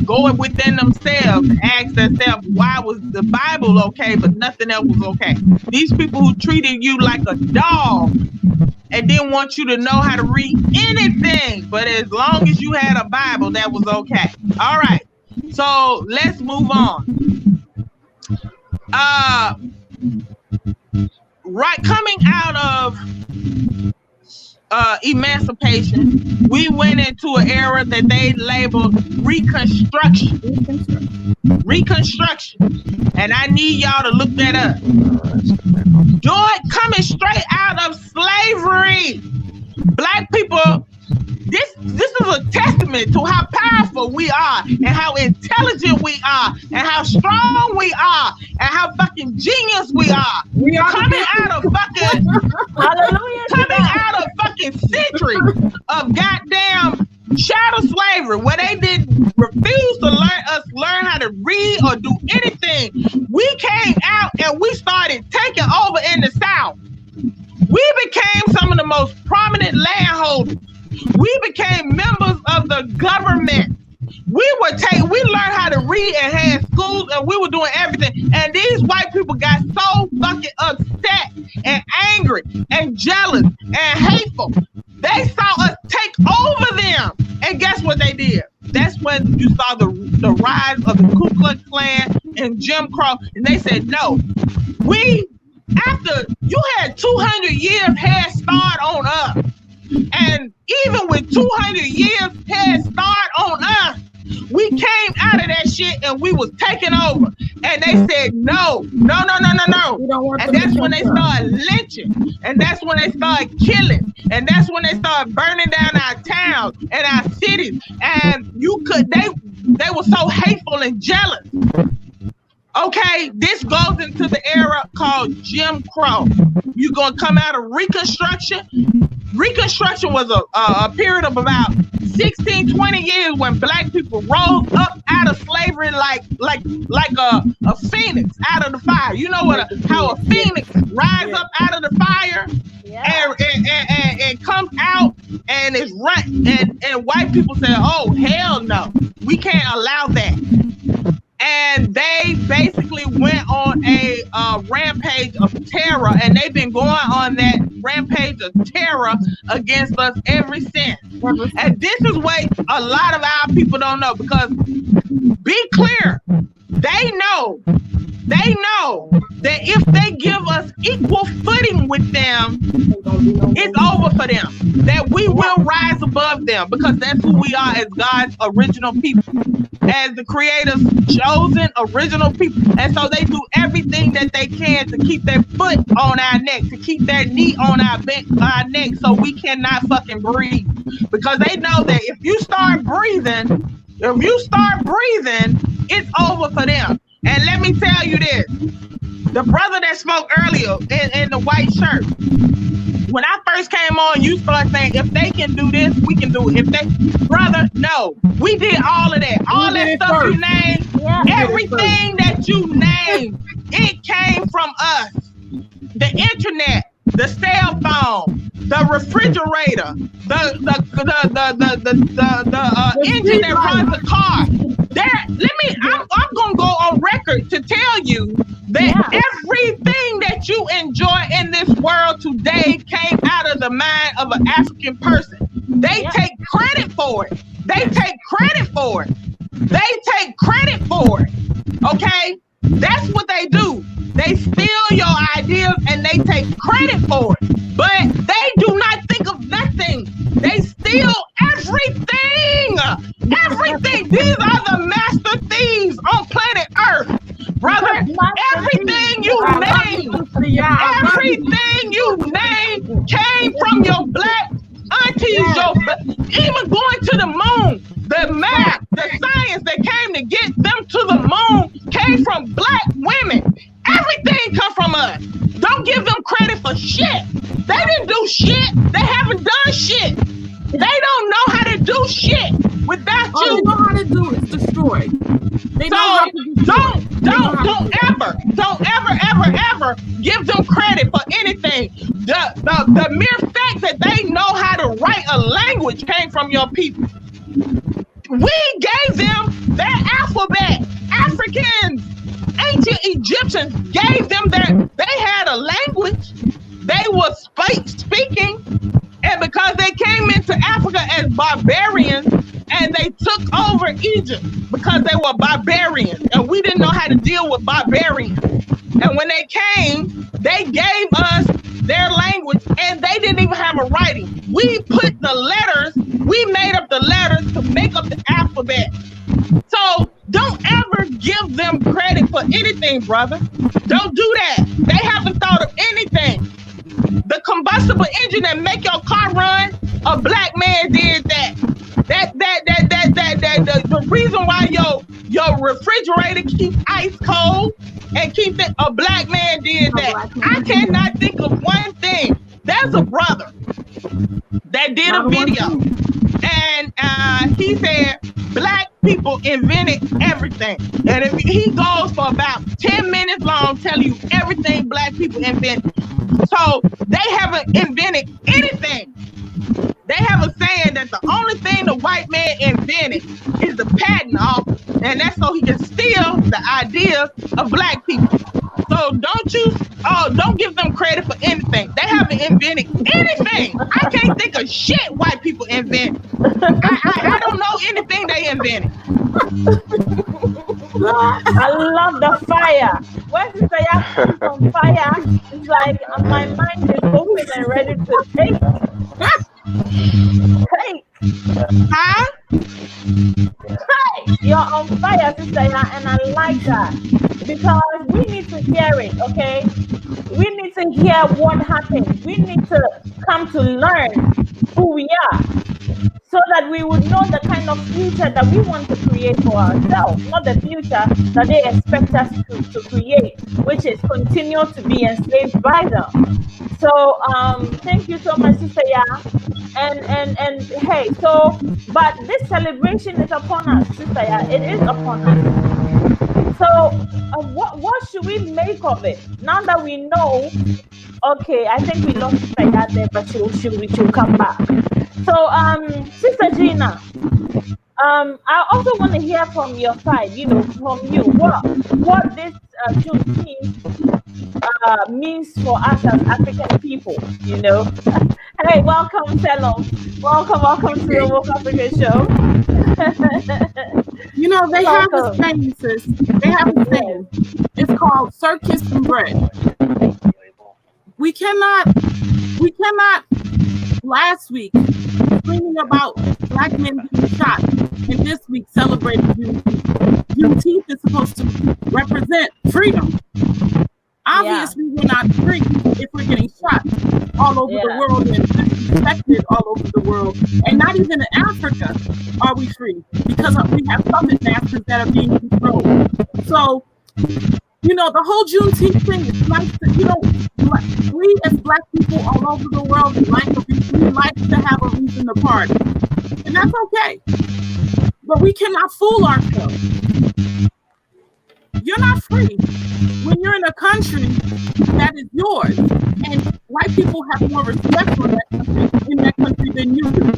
go within themselves, ask themselves, why was the Bible okay, but nothing else was okay? These people who treated you like a dog and didn't want you to know how to read anything, but as long as you had a Bible, that was okay. All right, so let's move on. Right, coming out of emancipation, we went into an era that they labeled Reconstruction. And I need y'all to look that up. Coming straight out of slavery. Black people, this is a testament to how powerful we are and how intelligent we are and how strong we are and how fucking genius we are. We are coming out of fucking centuries of goddamn shadow slavery, where they didn't refuse to learn how to read or do anything. We came out and we started taking over in the South. We became some of the most prominent landholders. We became members of the government. We learned how to read and had schools, and we were doing everything. And these white people got so fucking upset and angry and jealous and hateful. They saw us take over them. And guess what they did? That's when you saw the rise of the Ku Klux Klan and Jim Crow. And they said, no, after you had 200 years head start on us. And even with 200 years head start on us, we came out of that shit and we was taking over. And they said, no. And that's when they started lynching. And that's when they started killing. And that's when they started burning down our towns and our cities. And they were so hateful and jealous. Okay, this goes into the era called Jim Crow. You're going to come out of Reconstruction. Reconstruction was a period of about 16, 20 years when black people rose up out of slavery like a phoenix out of the fire. You know how a phoenix rises up out of the fire and comes out and is run. And white people say, oh, hell no, we can't allow that. And they basically went on a rampage of terror, and they've been going on that rampage of terror against us ever since. And this is what a lot of our people don't know, because be clear, they know that if they give us equal footing with them, it's over for them. That we will rise above them, because that's who we are as God's original people, as the Creator's chosen original people. And so they do everything that they can to keep their foot on our neck, to keep their knee on our neck, so we cannot fucking breathe. Because they know that if you start breathing, it's over for them. And let me tell you this, the brother that spoke earlier in the white shirt, when I first came on, you start saying, if they can do this, we can do it. Brother, no, we did all of that. All that stuff you named, everything that you named, it came from us. The internet, the cell phone, the refrigerator, the engine that runs the car. I'm gonna go on record to tell you that everything that you enjoy in this world today came out of the mind of an African person. They take credit for it. Okay? That's what they do. They steal your ideas and they take credit for it. But they do not think of nothing. They steal everything. These are the master thieves on planet Earth. Brother, everything you name came from your black aunties, even going to the moon. The math, the science that came to get them to the moon came from black women. Everything come from us. Don't give them credit for shit. They didn't do shit. They haven't done shit. They don't know how to do shit without you. All they know how to do is destroy. Don't ever give them credit for anything. The mere fact that they know how to write a language came from your people. We gave them their alphabet. Africans, ancient Egyptians gave them they had a language. They were speaking, and because they came into Africa as barbarians, and they took over Egypt because they were barbarians, and we didn't know how to deal with barbarians. And when they came, they gave us their language, and they didn't even have a writing. We put the letters, we made up the letters to make up the alphabet. So don't ever give them credit for anything, brother. Don't do that. They haven't thought of anything. The combustible engine that make your car run, a black man did that. The reason why your refrigerator keeps ice cold and keeps it, a black man did that. I cannot think of one thing. There's a brother that did a video, and he said black people invented everything. And if he goes for about 10 minutes long telling you everything black people invented. So they haven't invented anything. They have a saying that the only thing the white man invented is the patent office, and that's so he can steal the ideas of black people. So don't give them credit for anything. They haven't invented anything. I can't think of shit white people invent. I don't know anything they invented. I love the fire. When Sister Ya comes on fire, it's like my mind is open and ready to take. Hey! Huh? Hey! You're on fire, Sister Ya, and I like that because we need to hear it, okay? We need to hear what happened. We need to come to learn who we are so that we would know the kind of future that we want to create for ourselves, not the future that they expect us to create, which is continue to be enslaved by them. So thank you so much, Sister Ya. And hey, so but this celebration is upon us, Sister Ya. It is upon us. So what should we make of it now that we know? Okay, I think we lost Sister Ya there, but she'll come back. So Sister Gina, I also want to hear from your side, from you, what this Juneteenth means for us as African people, Hey, welcome, Selom. Welcome to the Woke Africa Show. They have a saying, sis. They have a saying. It's called circus and bread. We cannot last week screaming about black men being shot, and this week celebrating Juneteenth. Juneteenth is supposed to represent freedom. Obviously, we're not free if we're getting shot all over the world and disrespected all over the world. And not even in Africa are we free because we have puppet masters that are being controlled. So, the whole Juneteenth thing is nice to, we as black people all over the world, we like to have a reason to party. And that's okay. But we cannot fool ourselves. You're not free when you're in a country that is yours, and white people have more respect for in that country than you do.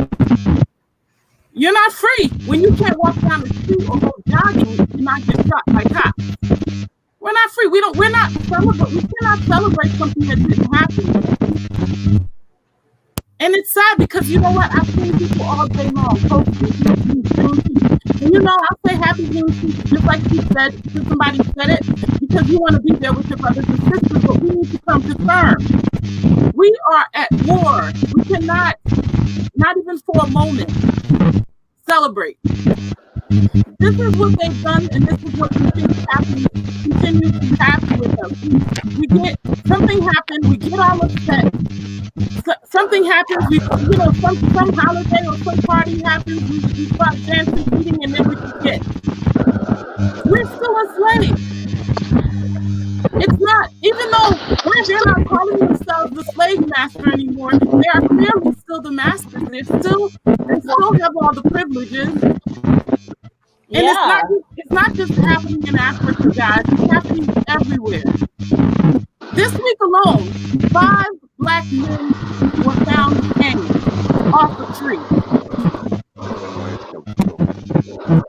You're not free when you can't walk down the street or go jogging and not get shot by cops. We're not free. We cannot celebrate something that didn't happen. And it's sad because you know what? I've seen people all day long posting Juneteenth. And I'll say happy Juneteenth, just like she said, because somebody said it, because you want to be there with your brothers and sisters, but we need to come to terms. We are at war. We cannot, not even for a moment, celebrate. This is what they've done, and this is what continues to happen with us. We get something happen, we get all upset. Something happens, some holiday or some party happens, we start dancing, eating, and then we forget. We're still enslaved. It's not, even though they're not calling themselves the slave master anymore, they are clearly still the masters. They still have all the privileges. And it's not just happening in Africa, guys. It's happening everywhere. This week alone, 5 black men were found hanging off a tree.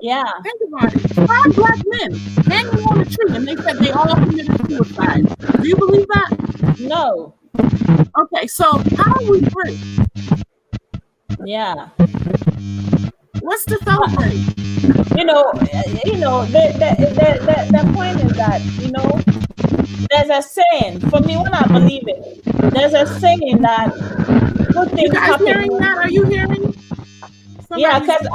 Yeah. Think about it. 5 black men hanging on a tree, and they said they all committed suicide. Do you believe that? No. Okay, so how are we free? Yeah. What's to celebrate? The point is that, there's a saying for me when I believe it. There's a saying that good You things guys happen. hearing that? Are you hearing? Yeah, because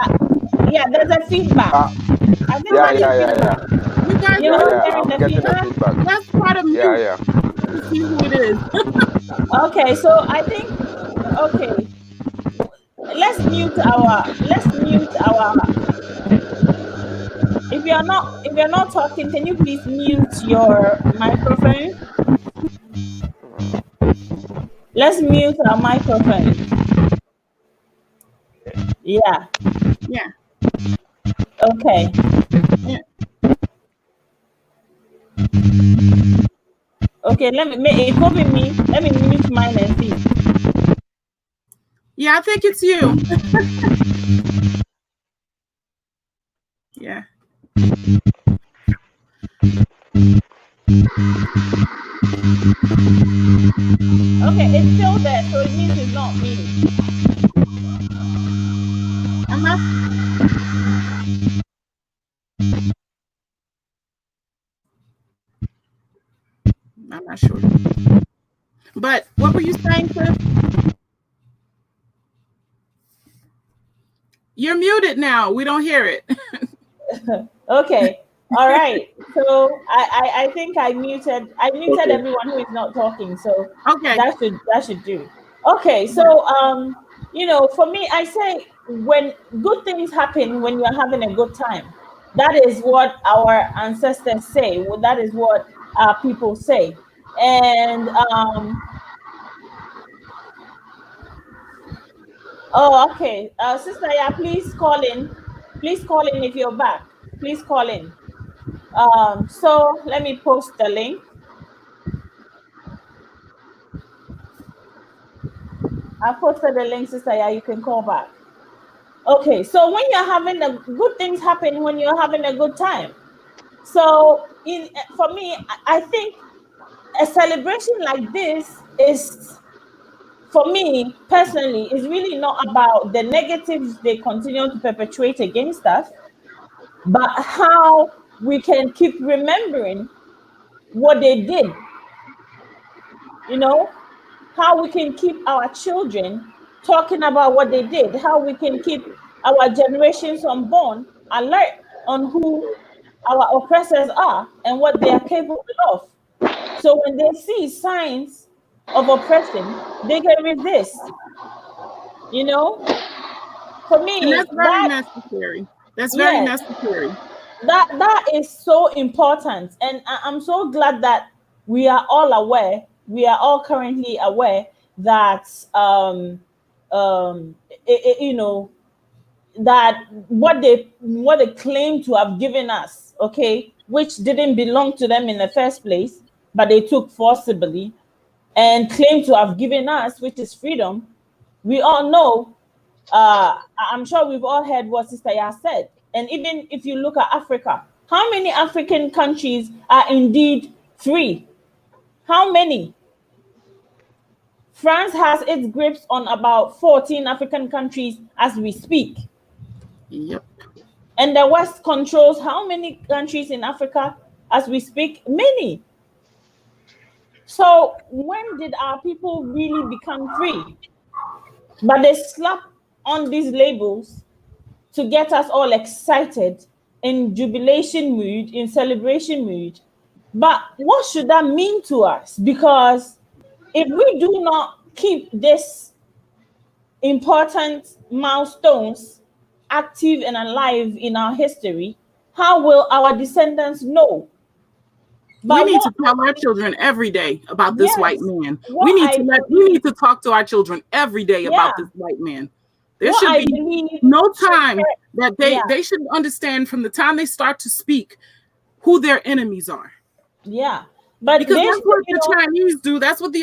there's a feedback. I think Yeah. there's a feedback. You guys You're not Yeah. hearing I'm the getting the feedback? feedback. Let's try to mute Yeah. to see who it is. Okay, so I think okay. Let's mute our. If you're not talking, can you please mute your microphone? Let's mute our microphone. Yeah. Yeah. Okay. Yeah. Okay, it could be me. Let me mute mine and see. Yeah, I think it's you. Yeah. Okay, it's still there, so it means it's not me. I'm not sure. But what were you saying, Chris? You're muted now. We don't hear it. Okay. All right. So I think I muted everyone who is not talking. So Okay. that should do. Okay. So for me, I say when good things happen when you're having a good time. That is what our ancestors say. Well, that is what people say. And oh, okay. Sister, yeah, please call in. Please call in if you're back. Please call in. So let me post the link. I posted the link, Sister. Yeah, you can call back. Okay, so when you're having good things happen when you're having a good time. So for me, I think a celebration like this is, for me personally, is really not about the negatives they continue to perpetuate against us, but how we can keep remembering what they did. How we can keep our children talking about what they did, how we can keep our generations unborn alert on who our oppressors are and what they are capable of. So when they see signs of oppression, they can resist. For me, and that's very necessary. That's very necessary. That is so important, and I'm so glad that we are all aware. We are all currently aware that that what they claim to have given us, okay, which didn't belong to them in the first place, but they took forcibly and claim to have given us, which is freedom. We all know. I'm sure we've all heard what Sister Ya said. And even if you look at Africa, how many African countries are indeed free? How many? France has its grips on about 14 African countries as we speak. Yep. And the West controls how many countries in Africa as we speak? Many. So when did our people really become free? But they slap on these labels to get us all excited, in jubilation mood, in celebration mood. But what should that mean to us? Because if we do not keep this important milestones active and alive in our history, how will our descendants know? We need to tell our children every day about this white man. We need to talk to our children every day about this white man. There should be no time that they should understand from the time they start to speak who their enemies are. Yeah. But because that's what the Chinese do. That's what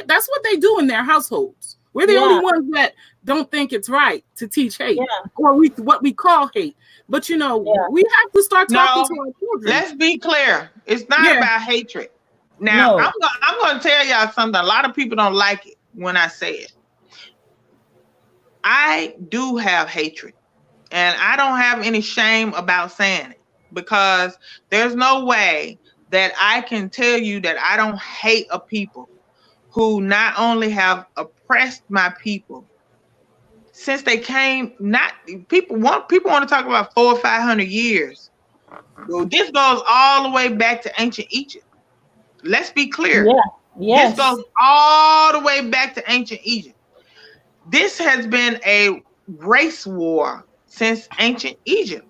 that's what they do in their households. We're the only ones that don't think it's right to teach hate or what we call hate. But we have to start talking to our children. Let's be clear. It's not about hatred. Now, I'm going to tell y'all something. A lot of people don't like it when I say it. I do have hatred, and I don't have any shame about saying it, because there's no way that I can tell you that I don't hate a people who not only have oppressed my people since they came. Not people want to talk about 400 or 500 years. Well, this goes all the way back to ancient Egypt. Let's be clear. Yeah. Yes. This goes all the way back to ancient Egypt. This has been a race war since ancient Egypt.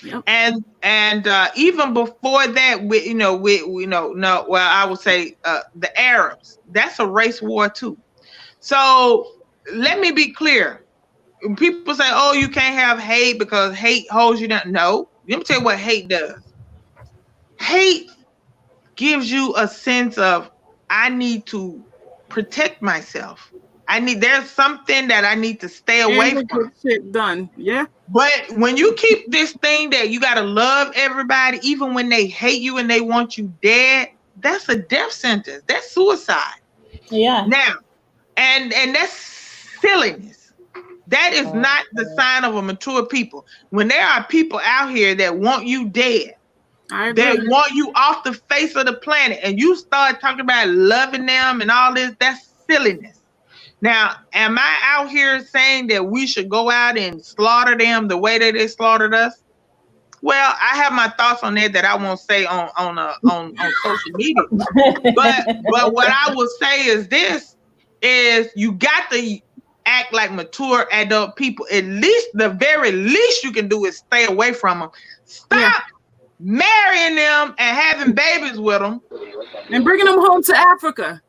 Yep. And even before that, I would say the Arabs. That's a race war too. So let me be clear. When people say, "Oh, you can't have hate because hate holds you down." No, let me tell you what hate does. Hate gives you a sense of, I need to protect myself. There's something that I need to stay away from. Get shit done. Yeah. But when you keep this thing that you gotta love everybody, even when they hate you and they want you dead, that's a death sentence. That's suicide. Yeah. Now, and that's silliness. That is not the sign of a mature people. When there are people out here that want you dead, that want you off the face of the planet, and you start talking about loving them and all this, that's silliness. Now, am I out here saying that we should go out and slaughter them the way that they slaughtered us? Well, I have my thoughts on that I won't say on social media. But what I will say is this: is you got to act like mature adult people. At least the very least you can do is stay away from them. Stop marrying them and having babies with them, and bringing them home to Africa.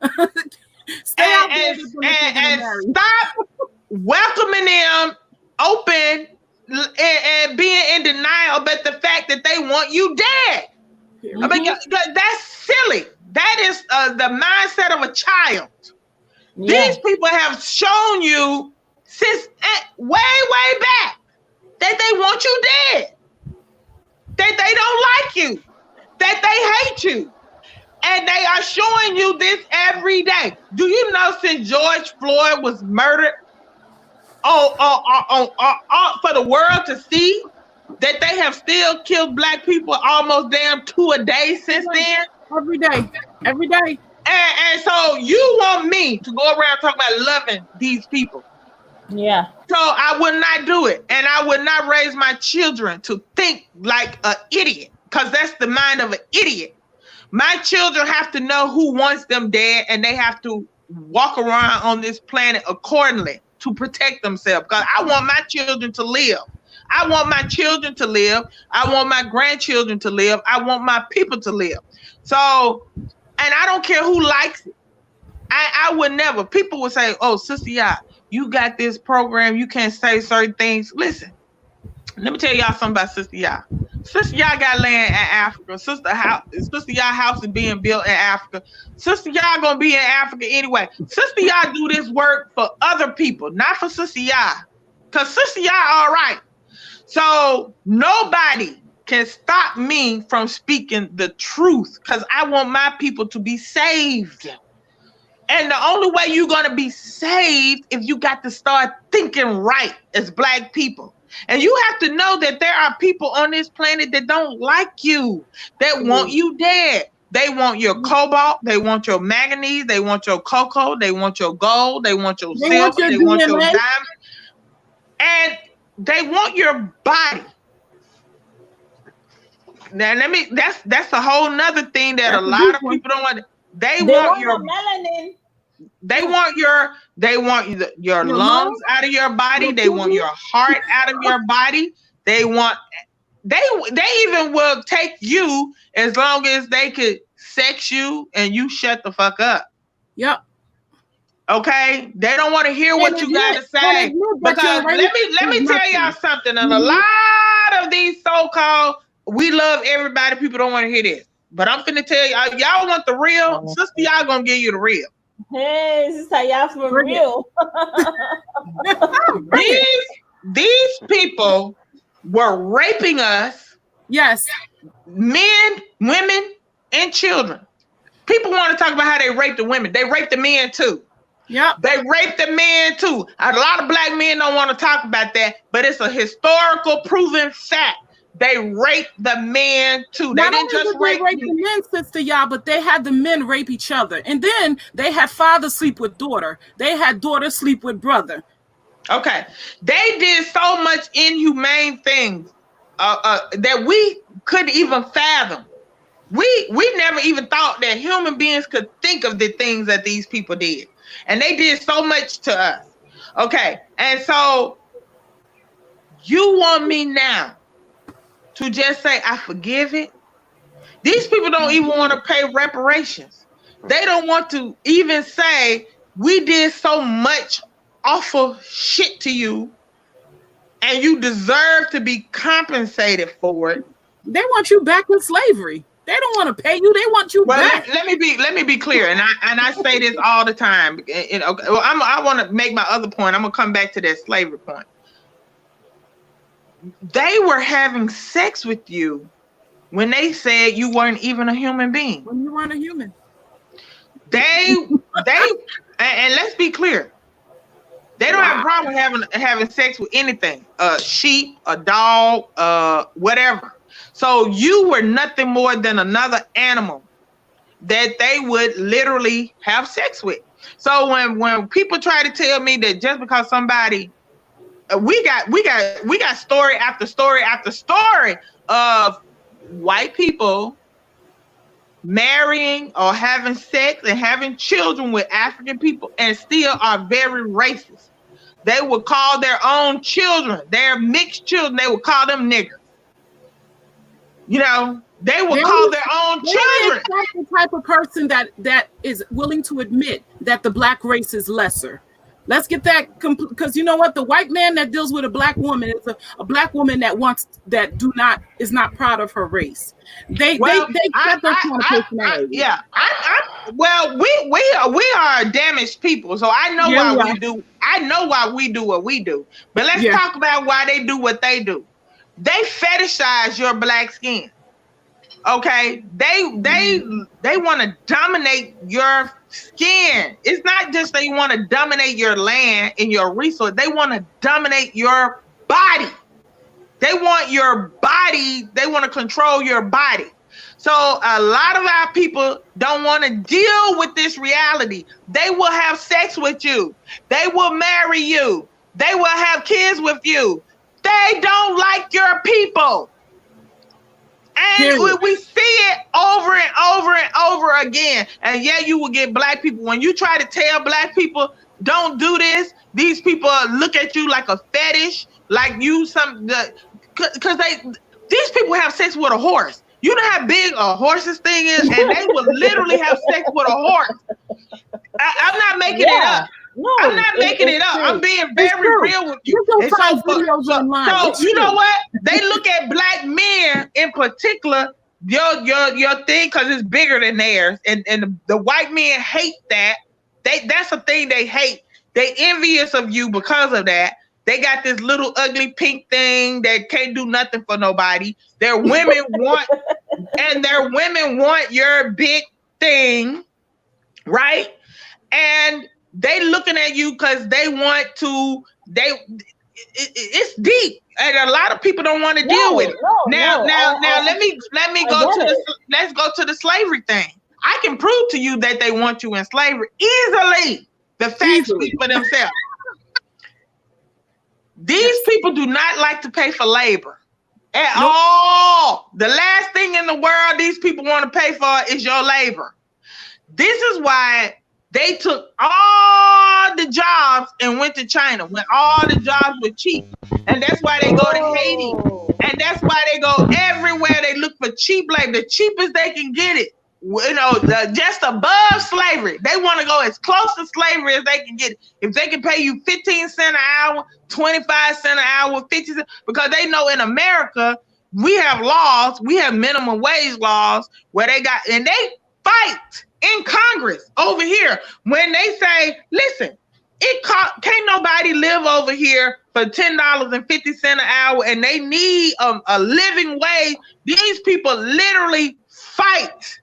Stay out there and stop welcoming them open and being in denial about the fact that they want you dead. Mm-hmm. I mean, that's silly. That is the mindset of a child. Yeah. These people have shown you since way back that they want you dead, that they don't like you, that they hate you. And they are showing you this every day. Do you know since George Floyd was murdered for the world to see, that they have still killed black people almost damn 2 a day since then? Every day. And so you want me to go around talking about loving these people. Yeah. So I would not do it. And I would not raise my children to think like an idiot, because that's the mind of an idiot. My children have to know who wants them dead, and they have to walk around on this planet accordingly to protect themselves. Because I want my children to live. I want my children to live. I want my grandchildren to live. I want my people to live. So, and I don't care who likes it. I would never. People would say, "Oh, Sister Ya, you got this program. You can't say certain things." Listen, let me tell y'all something about Sister Ya. Sister Ya got land in Africa. Sister Ya house is being built in Africa. Sister Ya gonna be in Africa anyway. Sister Ya do this work for other people, not for Sister Ya. Cause Sister Ya all right. So nobody can stop me from speaking the truth, because I want my people to be saved. And the only way you're gonna be saved if you got to start thinking right as black people. And you have to know that there are people on this planet that don't like you, that want you dead. They want your cobalt, they want your manganese, they want your cocoa, they want your gold, they want your silver, they want your diamond, and they want your body. Now that's a whole nother thing that a lot of people don't want. They want your melanin. They want your lungs out of your body. They want your heart out of your body. They even will take you as long as they could sex you and you shut the fuck up. Yep. Okay? They don't want to hear what you got to say. Because let me tell y'all something. And a lot of these so-called, we love everybody, people don't want to hear this. But I'm finna tell y'all want the real, Sister Ya gonna give you the real. Hey, Sister Ya for real. These people were raping us. Yes. Men, women, and children. People want to talk about how they raped the women. They raped the men too. Yep. They raped the men too. A lot of black men don't want to talk about that, but it's a historical proven fact they raped the men too. They didn't just rape the men, Sister Y'all, but they had the men rape each other. And then they had father sleep with daughter. They had daughter sleep with brother. Okay. They did so much inhumane things that we couldn't even fathom. We never even thought that human beings could think of the things that these people did. And they did so much to us. Okay. And so you want me now to just say, I forgive it? These people don't even want to pay reparations. They don't want to even say, we did so much awful shit to you and you deserve to be compensated for it. They want you back in slavery. They don't want to pay you. They want you back. Let me be clear, and I say this all the time. I want to make my other point. I'm gonna come back to that slavery point. They were having sex with you when they said you weren't even a human being. When you weren't a human. They and let's be clear. They don't have a problem having sex with anything. A sheep, a dog, whatever. So you were nothing more than another animal that they would literally have sex with. So when people try to tell me that just because somebody, we got story after story after story of white people marrying or having sex and having children with African people and still are very racist. They would call their own children, their mixed children, they would call them niggers. You know, they will call their own children. They're the type of person that is willing to admit that the black race is lesser. Let's get that, because you know what? The white man that deals with a black woman is a black woman that is not proud of her race. They set their kind of personality. Well, we are damaged people, so I know why we do. I know why we do what we do. But let's talk about why they do what they do. They fetishize your black skin. Okay, they want to dominate your skin. It's not just they want to dominate your land and your resource. They want to dominate your body. They want your body. They want to control your body. So a lot of our people don't want to deal with this reality. They will have sex with you. They will marry you. They will have kids with you. They don't like your people. And we see it over and over and over again. And you will get black people. When you try to tell black people, don't do this, these people look at you like a fetish, like you because these people have sex with a horse. You know how big a horse's thing is? And they will literally have sex with a horse. I'm not making it up. No, I'm not making it up. True. I'm being very real with you. So you know what? They look at black men in particular, your thing, because it's bigger than theirs, and the white men hate that. That's a thing they hate. They envious of you because of that. They got this little ugly pink thing that can't do nothing for nobody. Their women want your big thing, right? And they looking at you because they want to. It's deep, and a lot of people don't want to deal with it. Now, let's go to the slavery thing. I can prove to you that they want you in slavery easily. The facts speak for themselves. These people do not like to pay for labor at all. The last thing in the world these people want to pay for is your labor. This is why they took all the jobs and went to China when all the jobs were cheap. And that's why they go to Haiti. And that's why they go everywhere. They look for cheap labor, the cheapest they can get it. You know, just above slavery. They want to go as close to slavery as they can get it. If they can pay you 15 cents an hour, 25 cents an hour, 50 cents, because they know in America, we have laws, we have minimum wage laws where they fight in Congress over here when they say, listen, can't nobody live over here for $10.50 an hour and they need a living wage. These people literally fight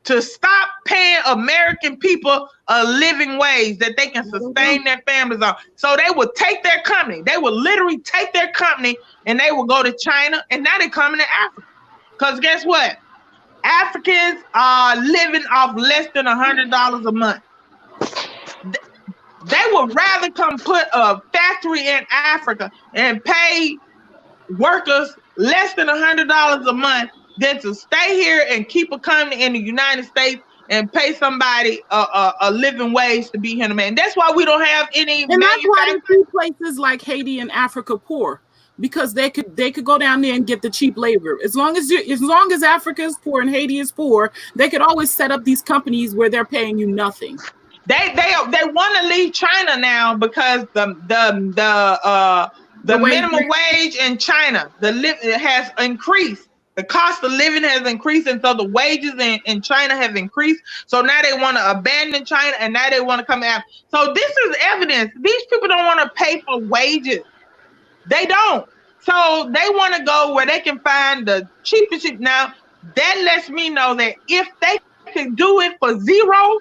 to stop paying American people a living wage that they can sustain their families on. So they would take their company. They would literally take their company and they would go to China, and now they're coming to Africa. Because guess what? Africans are living off less than $100 a month. They would rather come put a factory in Africa and pay workers less than $100 a month than to stay here and keep a company in the United States and pay somebody a living wage to be here. Man, that's why we don't have any. And that's why they see places like Haiti and Africa poor, because they could go down there and get the cheap labor. As long as Africa is poor and Haiti is poor, they could always set up these companies where they're paying you nothing. They want to leave China now because the minimum wage in China has increased. The cost of living has increased, and so the wages in China have increased. So now they want to abandon China, and now they want to come out. So this is evidence. These people don't want to pay for wages. They don't. So they want to go where they can find the cheapest. Now, that lets me know that if they can do it for zero,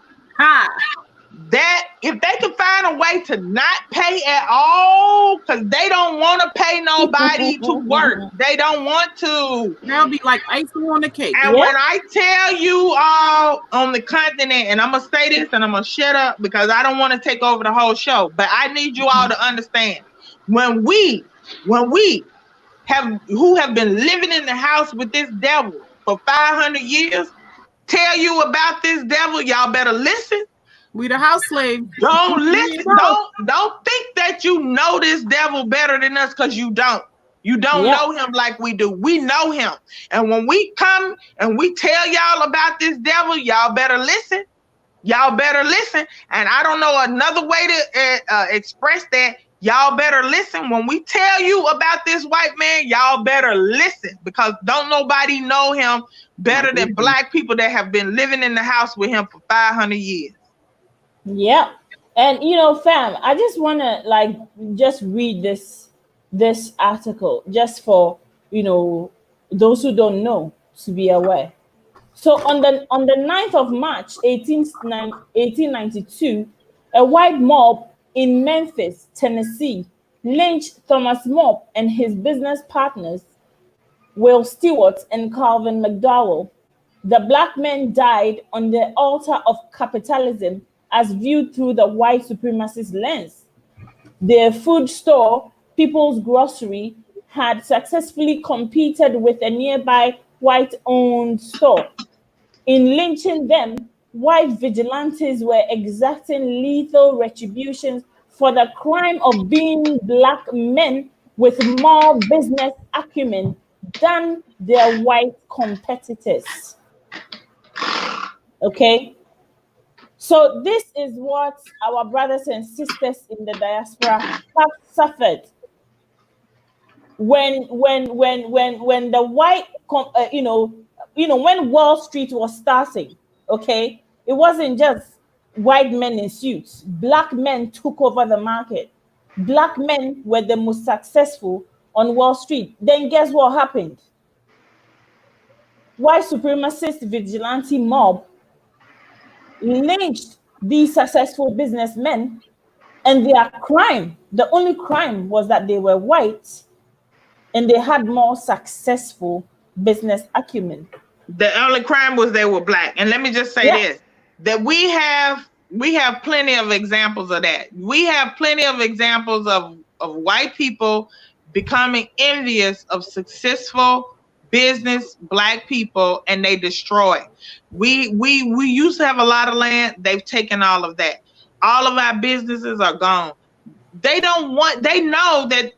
that if they can find a way to not pay at all, because they don't want to pay nobody to work. They don't want to. That'll be like icing on the cake. And when I tell you all on the continent, and I'm going to say this and I'm going to shut up because I don't want to take over the whole show, but I need you all to understand, when we who have been living in the house with this devil for 500 years tell you about this devil, y'all better listen. We the house slaves. Don't listen. Don't think that you know this devil better than us, because you don't. You don't know him like we do. We know him. And when we come and we tell y'all about this devil, y'all better listen. Y'all better listen. And I don't know another way to express that. Y'all better listen. When we tell you about this white man, y'all better listen, because don't nobody know him better than black people that have been living in the house with him for 500 years. Yeah. And fam, I just want to just read this article just for those who don't know to be aware. So on the 9th of March 1892, a white mob in Memphis, Tennessee, lynched Thomas Mob and his business partners, Will Stewart and Calvin McDowell. The black men died on the altar of capitalism as viewed through the white supremacist lens. Their food store, People's Grocery, had successfully competed with a nearby white-owned store. In lynching them, white vigilantes were exacting lethal retributions for the crime of being black men with more business acumen than their white competitors. Okay? So this is what our brothers and sisters in the diaspora have suffered when the white, when Wall Street was starting. Okay, it wasn't just white men in suits. Black men took over the market. Black men were the most successful on Wall Street. Then guess what happened? White supremacist vigilante mob lynched these successful businessmen, and their crime, the only crime, was that they were white and they had more successful business acumen. The only crime was they were black. And let me just say this, that we have plenty of examples of that. We have plenty of examples of white people becoming envious of successful business black people, and they destroy. We used to have a lot of land. They've taken all of that. All of our businesses are gone. They know that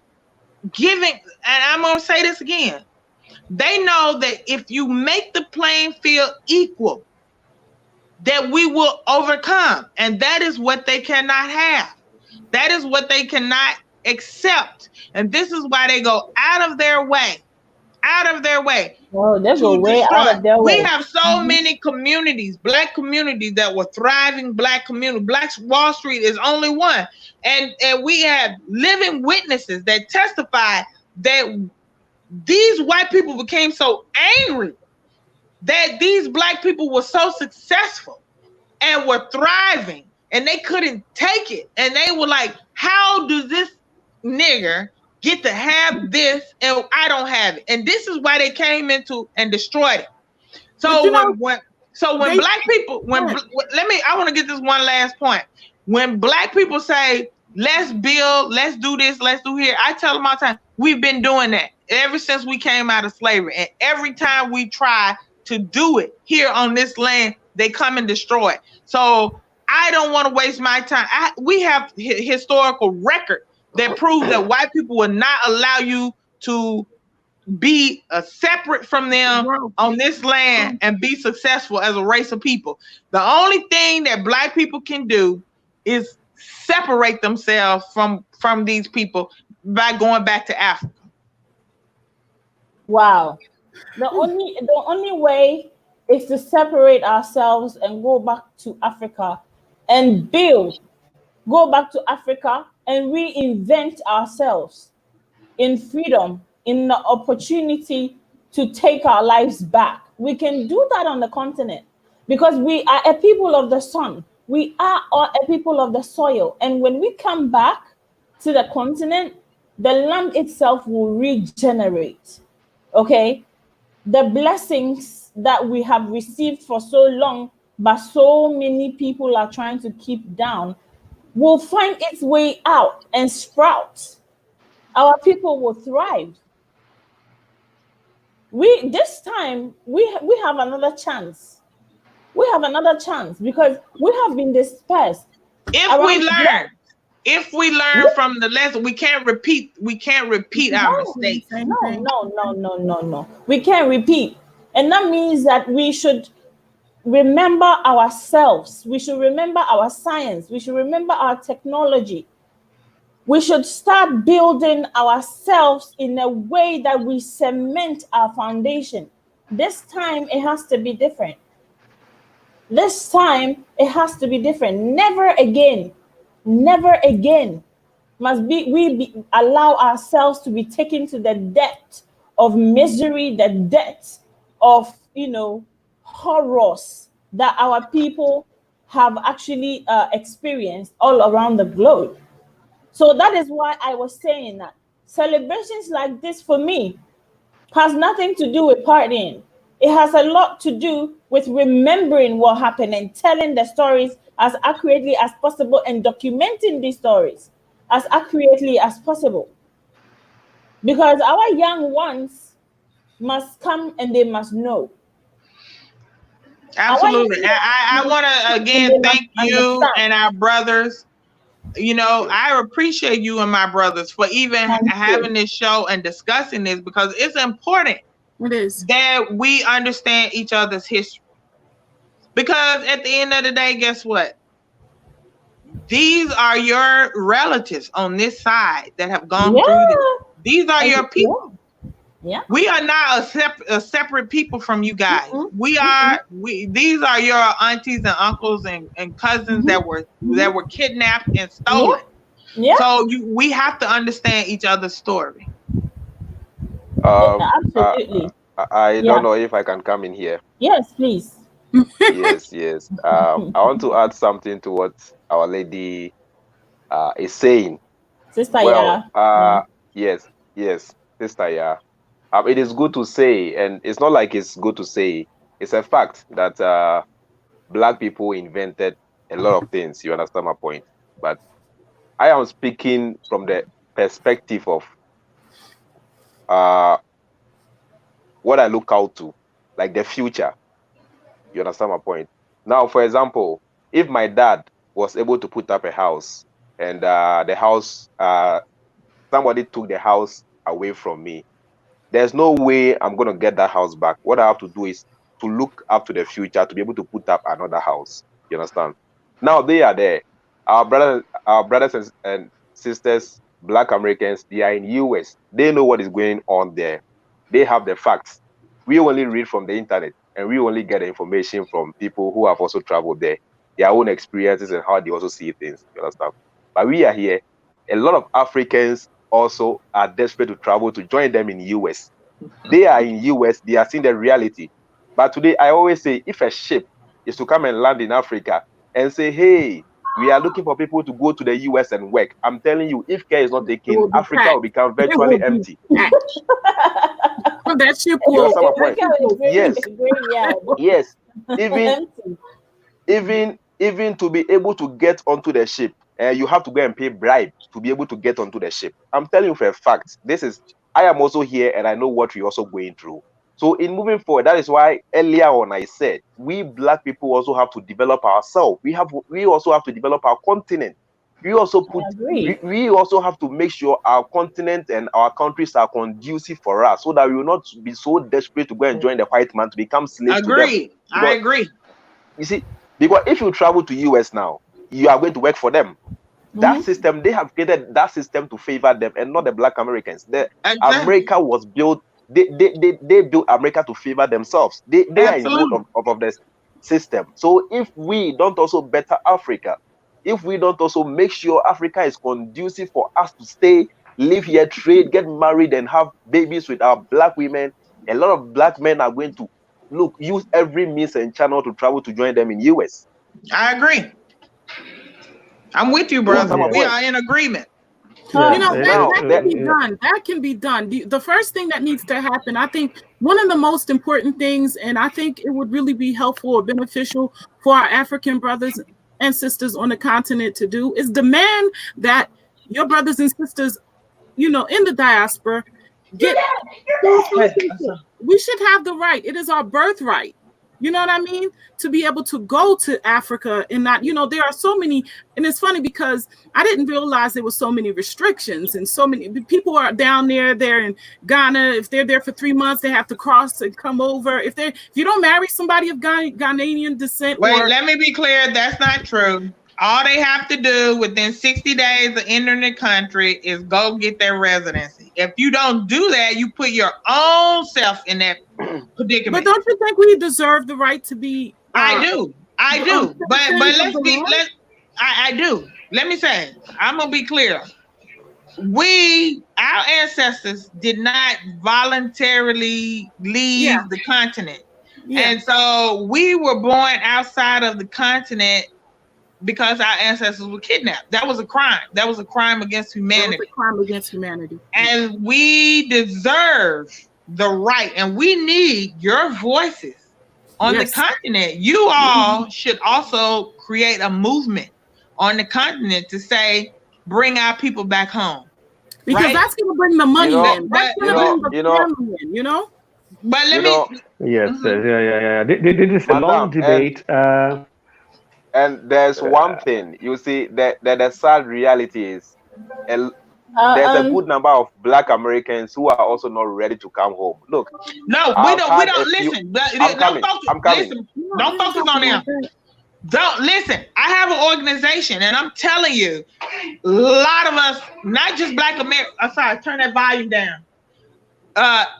giving, and I'm going to say this again, they know that if you make the playing field equal, that we will overcome. And that is what they cannot have. That is what they cannot accept. And this is why they go out of their way. Oh, they go way out of their way. We have so many communities, black communities that were thriving, black community. Black Wall Street is only one. And we have living witnesses that testify that these white people became so angry that these black people were so successful and were thriving, and they couldn't take it. And they were like, how does this nigger get to have this and I don't have it? And this is why they came into and destroyed it. So when black people, I want to get this one last point. When black people say, let's build, let's do this, let's do here, I tell them all the time, we've been doing that ever since we came out of slavery. And every time we try to do it here on this land, they come and destroy it. So I don't want to waste my time. We have historical record that proves that white people will not allow you to be separate from them on this land and be successful as a race of people. The only thing that black people can do is separate themselves from these people by going back to Africa. Wow. The only way is to separate ourselves and go back to Africa and go back to Africa and reinvent ourselves in freedom, in the opportunity to take our lives back. We can do that on the continent because we are a people of the sun. We are a people of the soil. And when we come back to the continent, the land itself will regenerate. Okay? The blessings that we have received for so long, but so many people are trying to keep down, will find its way out and sprout. Our people will thrive. This time we have another chance. We have another chance because we have been dispersed. If we learn from the lesson, we can't repeat our mistakes. No. We can't repeat. And that means that we should remember ourselves. We should remember our science. We should remember our technology. We should start building ourselves in a way that we cement our foundation. This time it has to be different. This time it has to be different. Never again must we allow ourselves to be taken to the depth of misery, the depth of horrors that our people have actually experienced all around the globe. So that is why I was saying that celebrations like this for me has nothing to do with partying. It has a lot to do with remembering what happened and telling the stories as accurately as possible and documenting these stories as accurately as possible. Because our young ones must come and they must know. Absolutely. I want to again thank you and our brothers. I appreciate you and my brothers for even having this show and discussing this because it's important. It is that we understand each other's history. Because at the end of the day, guess what? These are your relatives on this side that have gone through this. These are your people. Yeah. We are not a separate people from you guys. These are your aunties and uncles and cousins that were kidnapped and stolen. Yeah. So we have to understand each other's story. Absolutely. I don't know if I can come in here. Yes, please. Yes. I want to add something to what our lady is saying. Sister Yes, Sister Ya. It is good to say, and it's not like it's good to say. It's a fact that Black people invented a lot of things. You understand my point? But I am speaking from the perspective of what I look out to, like the future. You understand my point? Now, for example, if my dad was able to put up a house and the house, somebody took the house away from me, there's no way I'm going to get that house back. What I have to do is to look up to the future to be able to put up another house. You understand? Now they are there. Our brothers and sisters, Black Americans, they are in US. They know what is going on there. They have the facts. We only read from the internet and we only get the information from people who have also traveled there, their own experiences and how they also see things. You understand? But we are here. A lot of Africans also are desperate to travel to join them in US. They are in US. They are seeing the reality. But today, I always say, if a ship is to come and land in Africa and say, hey, we are looking for people to go to the US and work, I'm telling you, if care is not taken, Africa will become virtually empty. That ship You will. understand my point? Yes. Even to be able to get onto the ship, you have to go and pay bribe to be able to get onto the ship. I'm telling you for a fact. I am also here, and I know what we're also going through. So in moving forward, that is why earlier on I said we Black people also have to develop ourselves. We also have to develop our continent. We also we also have to make sure our continent and our countries are conducive for us, so that we will not be so desperate to go and join the white man to become slaves to them. I agree. You see, because if you travel to US now, you are going to work for them. That system, they have created that system to favor them and not the Black Americans. America was built. They built America to favor themselves. They are in control of the system. So if we don't also better Africa, if we don't also make sure Africa is conducive for us to stay, live here, trade, get married, and have babies with our Black women, a lot of Black men are going to use every means and channel to travel to join them in US. I agree. I'm with you, brother. We are in agreement. That can be done. That can be done. The first thing that needs to happen, I think, one of the most important things, and I think it would really be helpful or beneficial for our African brothers and sisters on the continent to do, is demand that your brothers and sisters, in the diaspora, get. We should have the right. It is our birthright. You know what I mean? To be able to go to Africa and not, there are so many, and it's funny because I didn't realize there were so many restrictions and so many people are down there. They're in Ghana. If they're there for 3 months, they have to cross and come over. If you don't marry somebody of Ghanaian descent. Wait, let me be clear. That's not true. All they have to do within 60 days of entering the country is go get their residency. If you don't do that, you put your own self in that predicament. But don't you think we deserve the right to be? I do. But I do. Let me say, I'm gonna be clear. Our ancestors did not voluntarily leave the continent, and so we were born outside of the continent. Because our ancestors were kidnapped. That was a crime. That was a crime against humanity. That was a crime against humanity. And we deserve the right. And we need your voices on the continent. You all should also create a movement on the continent to say, bring our people back home. Because that's going to bring the money in. That's going to bring the family in, But let me... Yes, yeah. This is a long debate. And there's one thing, you see, that the sad reality is there's a good number of Black Americans who are also not ready to come home. Look. No, we don't listen. I'm coming. Listen, don't focus on them. Don't listen. I have an organization and I'm telling you, a lot of us, not just Black Americans, turn that volume down.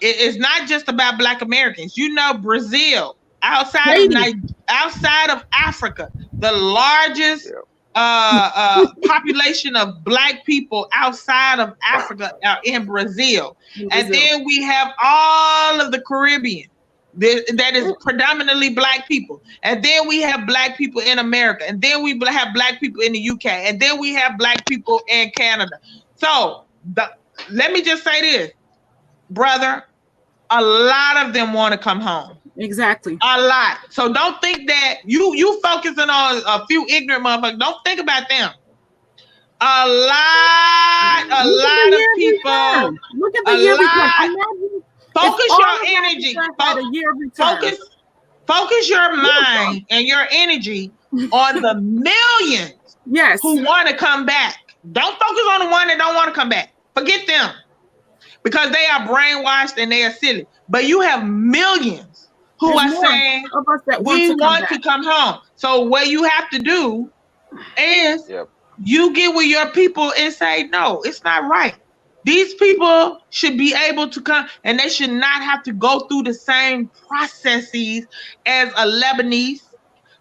It's not just about Black Americans. Brazil, outside of Africa, the largest population of Black people outside of Africa are in Brazil. And then we have all of the Caribbean that is predominantly Black people. And then we have Black people in America. And then we have Black people in the UK. And then we have Black people in Canada. So let me just say this, brother, a lot of them want to come home. Exactly. A lot. So don't think that you focusing on a few ignorant motherfuckers. Don't think about them. A lot of people. Look at the year return. Focus your energy. Focus your mind and your energy on the millions who want to come back. Don't focus on the one that don't want to come back. Forget them. Because they are brainwashed and they are silly. But you have millions who are saying we want to come home. So what you have to do is you get with your people and say, no, it's not right. These people should be able to come and they should not have to go through the same processes as a Lebanese.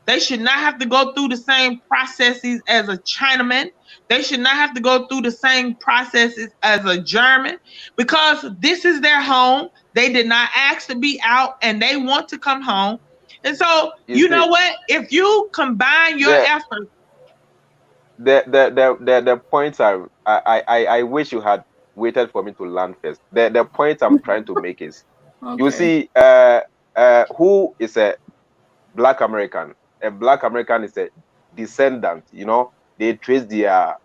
They should not have to go through the same processes as a Chinaman. They should not have to go through the same processes as a German, because this is their home. They did not ask to be out, and they want to come home. And so, you know what? If you combine your efforts, the points I wish you had waited for me to land first. The point I'm trying to make is, you see, who is a Black American? A Black American is a descendant. You know, they trace their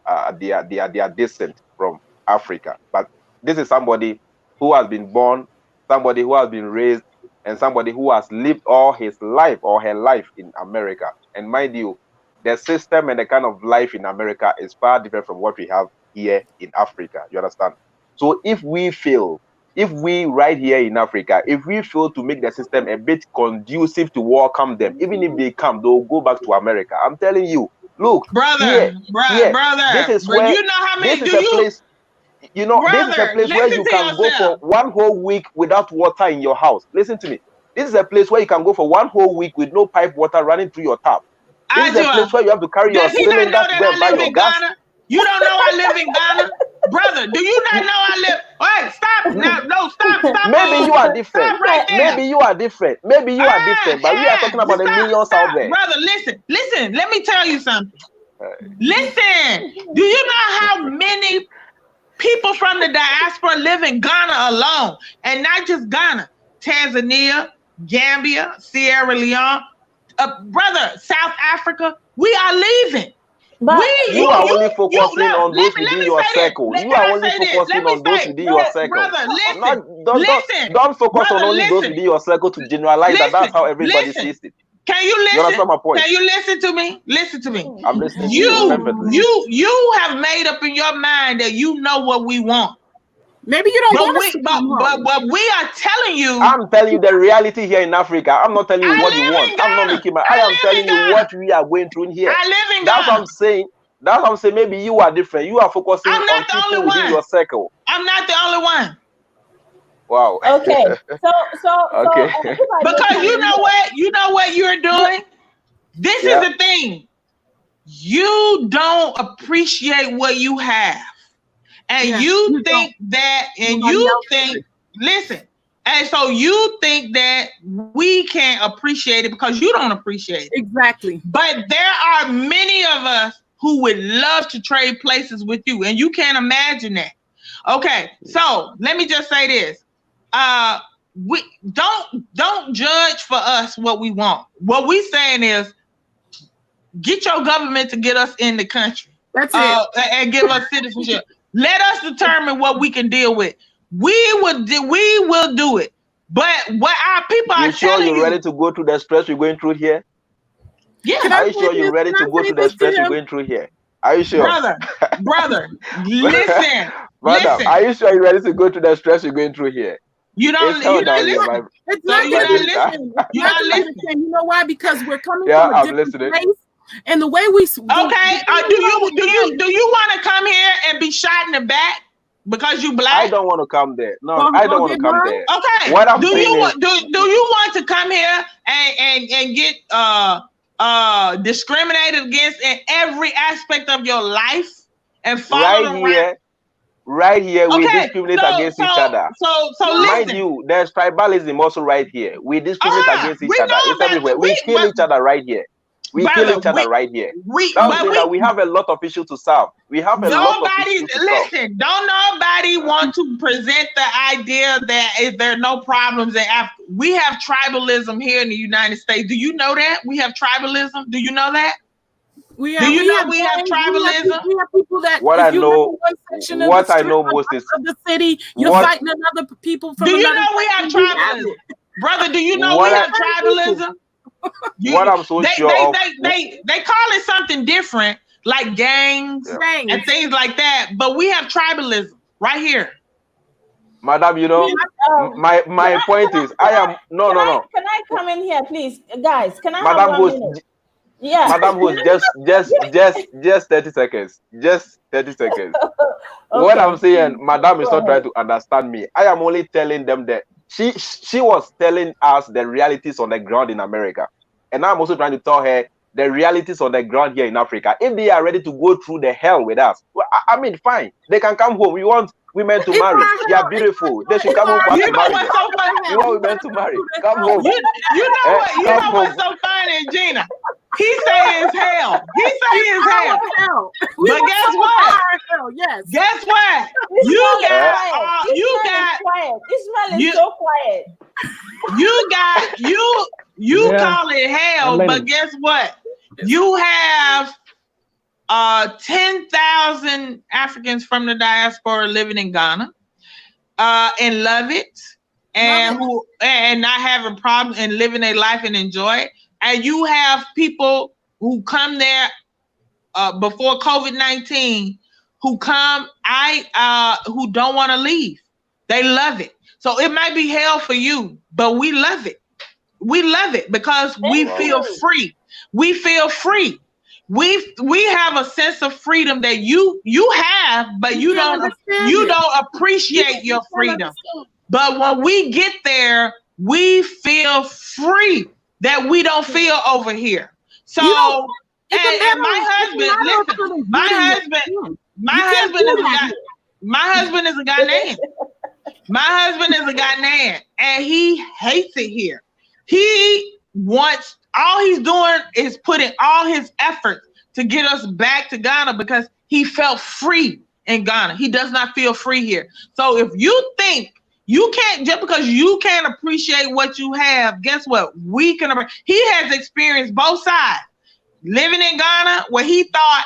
descent from Africa. But this is somebody who has been born, somebody who has been raised, and somebody who has lived all his life or her life in America. And mind you, the system and the kind of life in America is far different from what we have here in Africa. You understand? So if we fail, if we right here in Africa, if we fail to make the system a bit conducive to welcome them, even if they come, they'll go back to America. I'm telling you, look, brother, this is where, you know how many, this is a place, you know, brother, this is a place where you can go for 1 whole week without water in your house. Listen to me. This is a place where you can go for 1 whole week with no pipe water running through your tap. This is a place where you have to carry your cylinder to go and buy your gas. You don't know I live in Ghana? Brother, do you not know I live? Hey, stop now. No, stop. Maybe you are different. Right, maybe you are different. Maybe you are different. But we are talking about the millions out there. Brother, listen. Let me tell you something. Listen. Do you know how many people from the diaspora live in Ghana alone? And not just Ghana. Tanzania, Gambia, Sierra Leone. Brother, South Africa. We are leaving. But you are only focusing on those within your circle. You are only focusing on those within your circle. Brother, listen. Don't focus on only those within your circle to generalize that. That's how everybody sees it. Can you listen? You understand my point? Can you listen to me? Listen to me. I'm listening to you. You have made up in your mind that you know what we want. Maybe you don't want us to come home. But we are telling you. I'm telling you the reality here in Africa. I'm not telling you what you want. I'm not making my. I am telling you what we are going through here. I live in Ghana. That's what I'm saying. That's what I'm saying. Maybe you are different. You are focusing on people within your circle. I'm not the only one. Wow. Okay. So okay. Because you know what you're doing? This is the thing. You don't appreciate what you have. And you think that, and you think, listen, and so you think that we can't appreciate it because you don't appreciate it. Exactly. But there are many of us who would love to trade places with you, and you can't imagine that. Okay, so let me just say this. We don't judge for us what we want. What we saying is get your government to get us in the country. That's it. And give us citizenship. Let us determine what we can deal with. We will do it. But what our people are telling you. You're ready to go through the stress we're going through here? Yeah. Are you sure you're ready to go through the stress you're going through here? Are you sure? Brother, listen. Brother, are you sure you're ready to go through the stress you're going through here? You don't listen. You're not listening. You know why? Because we're coming from a different place. And the way we do you want to come here and be shot in the back because you black? I don't want to come there. No, I don't want to come there. Okay. What I'm do saying you want to come here and get discriminated against in every aspect of your life and follow right here we discriminate against each other. So mind you, there's tribalism also right here. We discriminate against each other. It's everywhere. We kill each other right here. We kill each other right here. We have a lot of issues to solve. We have a lot of issues to solve. Listen, don't nobody want to present the idea that if there are no problems in Africa. We have tribalism here in the United States. Do you know that? We have tribalism. Do you know that? We have tribalism? We have people that what I know most is of the city, you're fighting another people from. Do you know we have tribalism? Brother, do you know we have tribalism? What I'm so sure of, they call it something different, like gangs and things like that. But we have tribalism right here, Madam. You know, my point is, I am no. Can I come in here, please, guys? Can I? Madam host, yeah. Madam host, just 30 seconds. Just 30 seconds. Okay. What I'm saying, Madam is not trying to understand me. I am only telling them that. She was telling us the realities on the ground in America. And I'm also trying to tell her the realities on the ground here in Africa. If they are ready to go through the hell with us, well, I mean, fine. They can come home. We want women to marry. They are beautiful. They should come home for us to marry them. So funny? We want women to marry. Come home. You know what? You know what's so funny, Gina? He say it's hell. He say it's hell. But guess what? Yes. Guess what? You got quiet. Ismail is so quiet. You call it hell, but guess what? You have 10,000 Africans from the diaspora living in Ghana and love it and not having problems and living their life and enjoy it. And you have people who come there before COVID-19 who come who don't want to leave. They love it. So it might be hell for you, but we love it. We love it because we feel free. We feel free. We have a sense of freedom that you have, but you don't appreciate your freedom. But when we get there, we feel free that we don't feel over here. So and my husband, listen, my husband is a Ghanaian. My husband is a Ghanaian, and he hates it here. He wants, all he's doing is putting all his efforts to get us back to Ghana because he felt free in Ghana. He does not feel free here. So if you think you can't, just because you can't appreciate what you have, guess what? We can. He has experienced both sides. Living in Ghana, where he thought,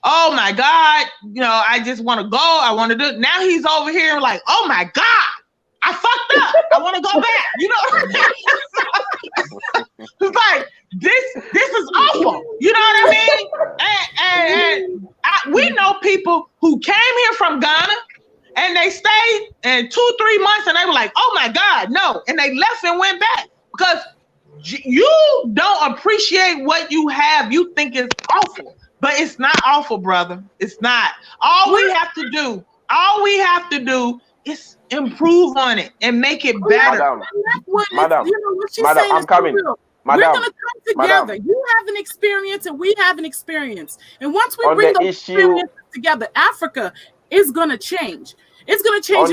oh my God, I just want to go. I want to do it. Now he's over here like, oh my God, I fucked up. I want to go back. It's like, this is awful. You know what I mean? And we know people who came here from Ghana and they stayed in 2-3 months and they were like, oh my God, no. And they left and went back because you don't appreciate what you have. You think it's awful, but it's not awful, brother. It's not. All we have to do is improve on it and make it better. Madam, I'm coming. We're going to come together. You have an experience and we have an experience. And once we bring those experiences together, Africa is going to change. It's going to change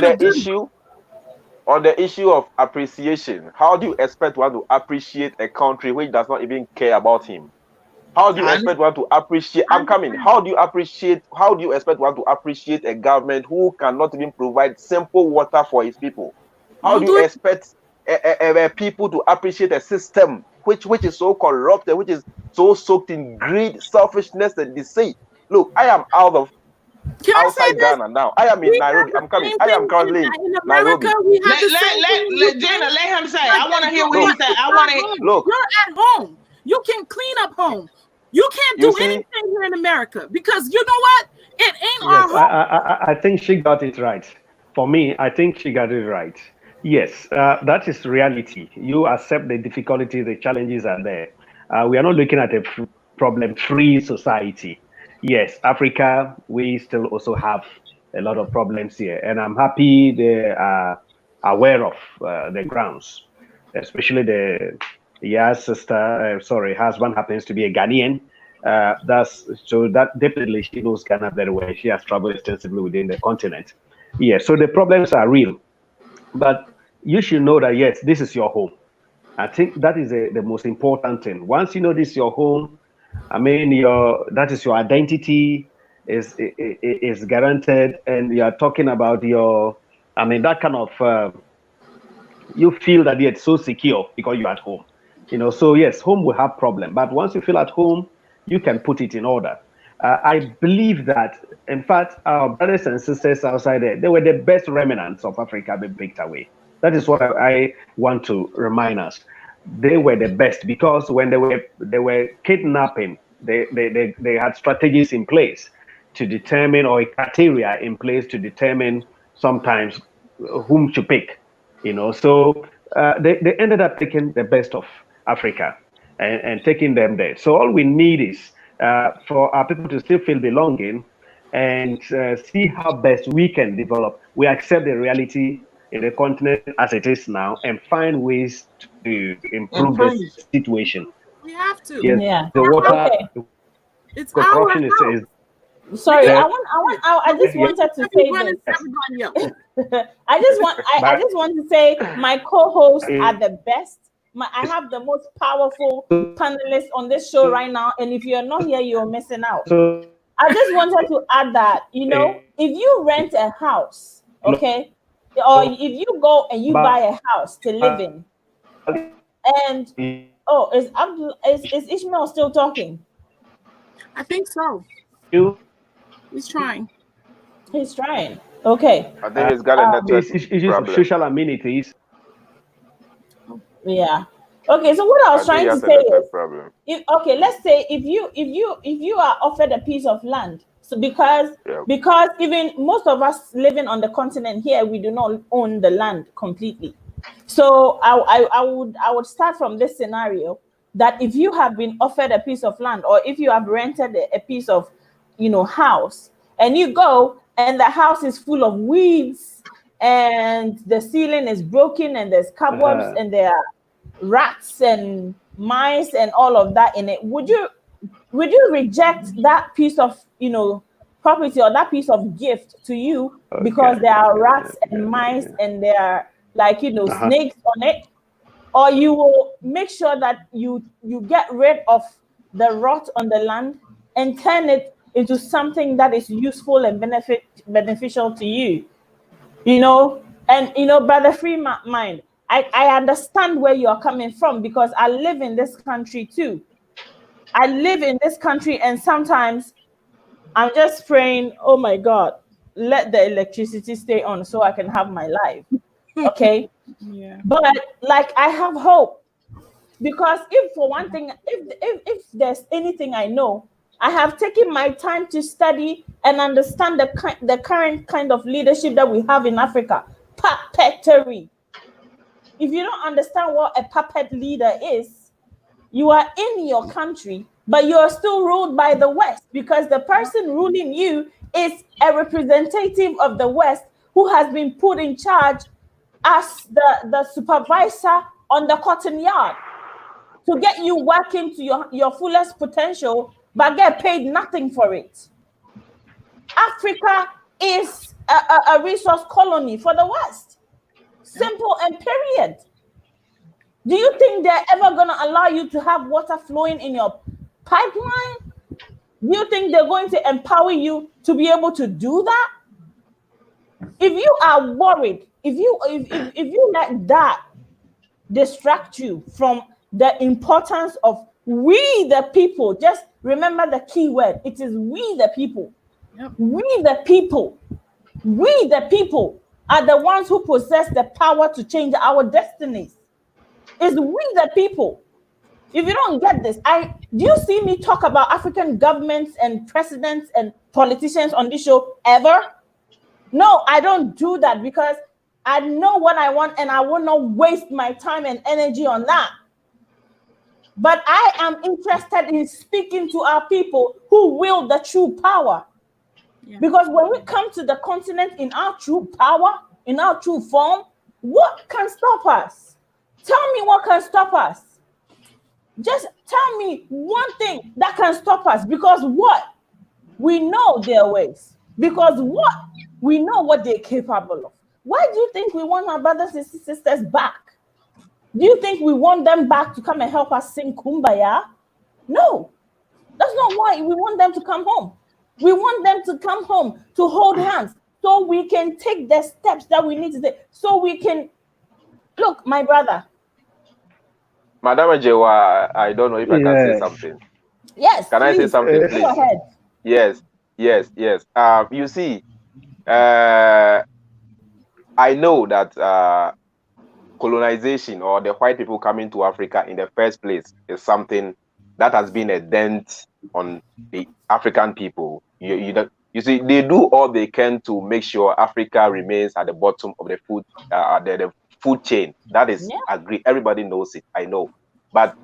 on the issue of appreciation. How do you expect one to appreciate a country which does not even care about him? How do you expect one to appreciate? I'm coming. How do you expect one to appreciate a government who cannot even provide simple water for his people? How do you expect people to appreciate a system which is so corrupted, which is so soaked in greed, selfishness, and deceit? Look, I am outside Ghana now. I am in Nairobi. I'm coming. I am currently in Nairobi. Let him say. I want to hear what he said. I want to look. You're at home. You can clean up home. You can't do anything here in America because you know what? It ain't our home. I think she got it right. For me, I think she got it right. Yes, that is reality. You accept the difficulties, the challenges are there. We are not looking at a problem-free society. Yes, Africa, we still also have a lot of problems here. And I'm happy they are aware of the grounds, especially husband happens to be a Ghanaian. That definitely she knows Ghana very well. She has traveled extensively within the continent. Yeah, so the problems are real. But you should know that, yes, this is your home. I think that is the most important thing. Once you know this is your home, I mean, that is your identity is guaranteed, and you are talking about that kind of, you feel that it's so secure because you're at home. So yes, home will have problem, but once you feel at home, you can put it in order. I believe that, in fact, our brothers and sisters outside there, they were the best remnants of Africa being picked away. That is what I want to remind us. They were the best because when they were kidnapping, they had strategies in place to determine, or a criteria in place to determine sometimes whom to pick. So they ended up picking the best of Africa and taking them there. So all we need is for our people to still feel belonging and see how best we can develop. We accept the reality in the continent as it is now and find ways to improve the situation. We have to. Yes, Yeah. the water. Okay. It's Corruption our is Sorry, Yeah. I just wanted to say this. everybody else. I just want to say my co-hosts are the best. I have the most powerful panelists on this show right now, and if you're not here, you're missing out. So, I just wanted to add that, you know, if you rent a house, okay, or if you go and you buy a house to live in, and is Ishmael still talking? I think so. you He's trying. He's trying. Okay. I think he's got a network it's just problem. social amenities. Yeah. Okay. So what I was trying to say is, problem. Let's say if you are offered a piece of land, so because even most of us living on the continent here, we do not own the land completely. So I would start from this scenario that if you have been offered a piece of land, or if you have rented a piece of, house, and you go and the house is full of weeds and the ceiling is broken and there's cobwebs and there are rats and mice and all of that in it, would you reject that piece of property or that piece of gift to you because there are rats and mice and there are snakes on it? Or you will make sure that you get rid of the rot on the land and turn it into something that is useful and beneficial to you? Brother Free Mind, I understand where you are coming from, because I live in this country too. I live in this country, and sometimes I'm just praying, oh my God, let the electricity stay on so I can have my life. Okay. Yeah. But I have hope, because if for one thing, if there's anything I know, I have taken my time to study and understand the current kind of leadership that we have in Africa. Puppetry. If you don't understand what a puppet leader is, you are in your country, but you are still ruled by the West, because the person ruling you is a representative of the West who has been put in charge as the supervisor on the cotton yard to get you working to your fullest potential, but get paid nothing for it. Africa is a resource colony for the West. Simple and period. Do you think they're ever going to allow you to have water flowing in your pipeline? Do you think they're going to empower you to be able to do that? If you are worried, if you let that distract you from the importance of we the people, just remember the key word. It is we the people. Yep. We the people are the ones who possess the power to change our destinies. It's we the people. If you don't get this, do you see me talk about African governments and presidents and politicians on this show ever? No, I don't do that, because I know what I want and I will not waste my time and energy on that. But I am interested in speaking to our people who wield the true power. Yeah. Because when we come to the continent in our true power, in our true form, what can stop us? Tell me what can stop us. Just tell me one thing that can stop us. Because what? We know their ways. Because what? We know what they're capable of. Why do you think we want our brothers and sisters back? Do you think we want them back to come and help us sing Kumbaya? No, that's not why we want them to come home. We want them to come home to hold hands so we can take the steps that we need to take. So we can, look, my brother. Madam Ajewa, I don't know if I can say something. Yes. Can I say something, please? Go ahead. Yes. You see, I know that colonization, or the white people coming to Africa in the first place, is something that has been a dent on the African people. You see, they do all they can to make sure Africa remains at the bottom of the food chain. That is agreed. Everybody knows it. I know. But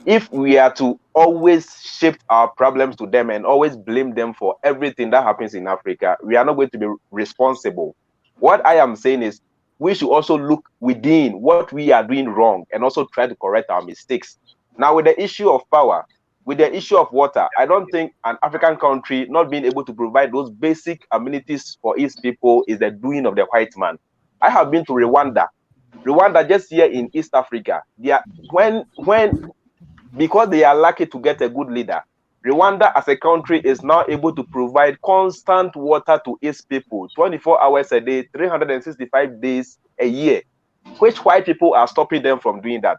if we are to always shift our problems to them and always blame them for everything that happens in Africa, we are not going to be responsible. What I am saying is, we should also look within what we are doing wrong and also try to correct our mistakes. Now, with the issue of power, with the issue of water, I don't think an African country not being able to provide those basic amenities for its people is the doing of the white man. I have been to Rwanda. Rwanda, just here in East Africa, they are, because they are lucky to get a good leader, Rwanda as a country is now able to provide constant water to its people 24 hours a day, 365 days a year, which white people are stopping them from doing that.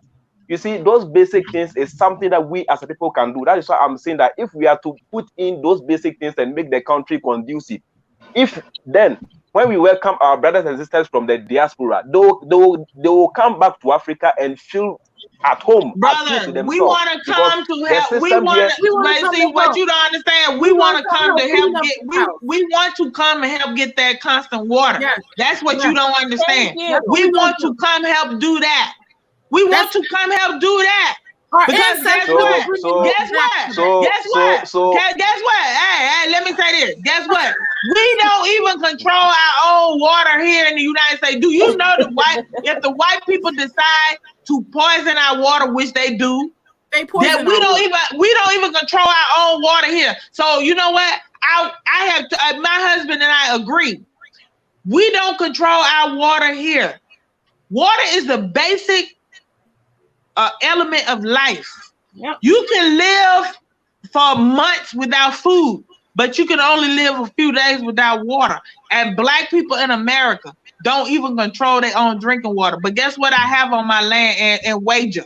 You see, those basic things is something that we as a people can do. That is why I'm saying that if we are to put in those basic things and make the country conducive, if then when we welcome our brothers and sisters from the diaspora, they will come back to Africa and feel at home. Brother, we want to come to help. We want to see what you don't understand. We want to come to help get. We want to come and help get that constant water. Yes. That's what you don't understand. We want to come help do that. We want to come help do that. Because guess what? Hey, let me say this. Guess what? We don't even control our own water here in the United States. Do you know if the white people decide to poison our water, which they do, we don't even control our own water here. So you know what? My husband and I agree. We don't control our water here. Water is the basic element of life. Yep. You can live for months without food, but you can only live a few days without water. And black people in America don't even control their own drinking water. But guess what I have on my land in Wager?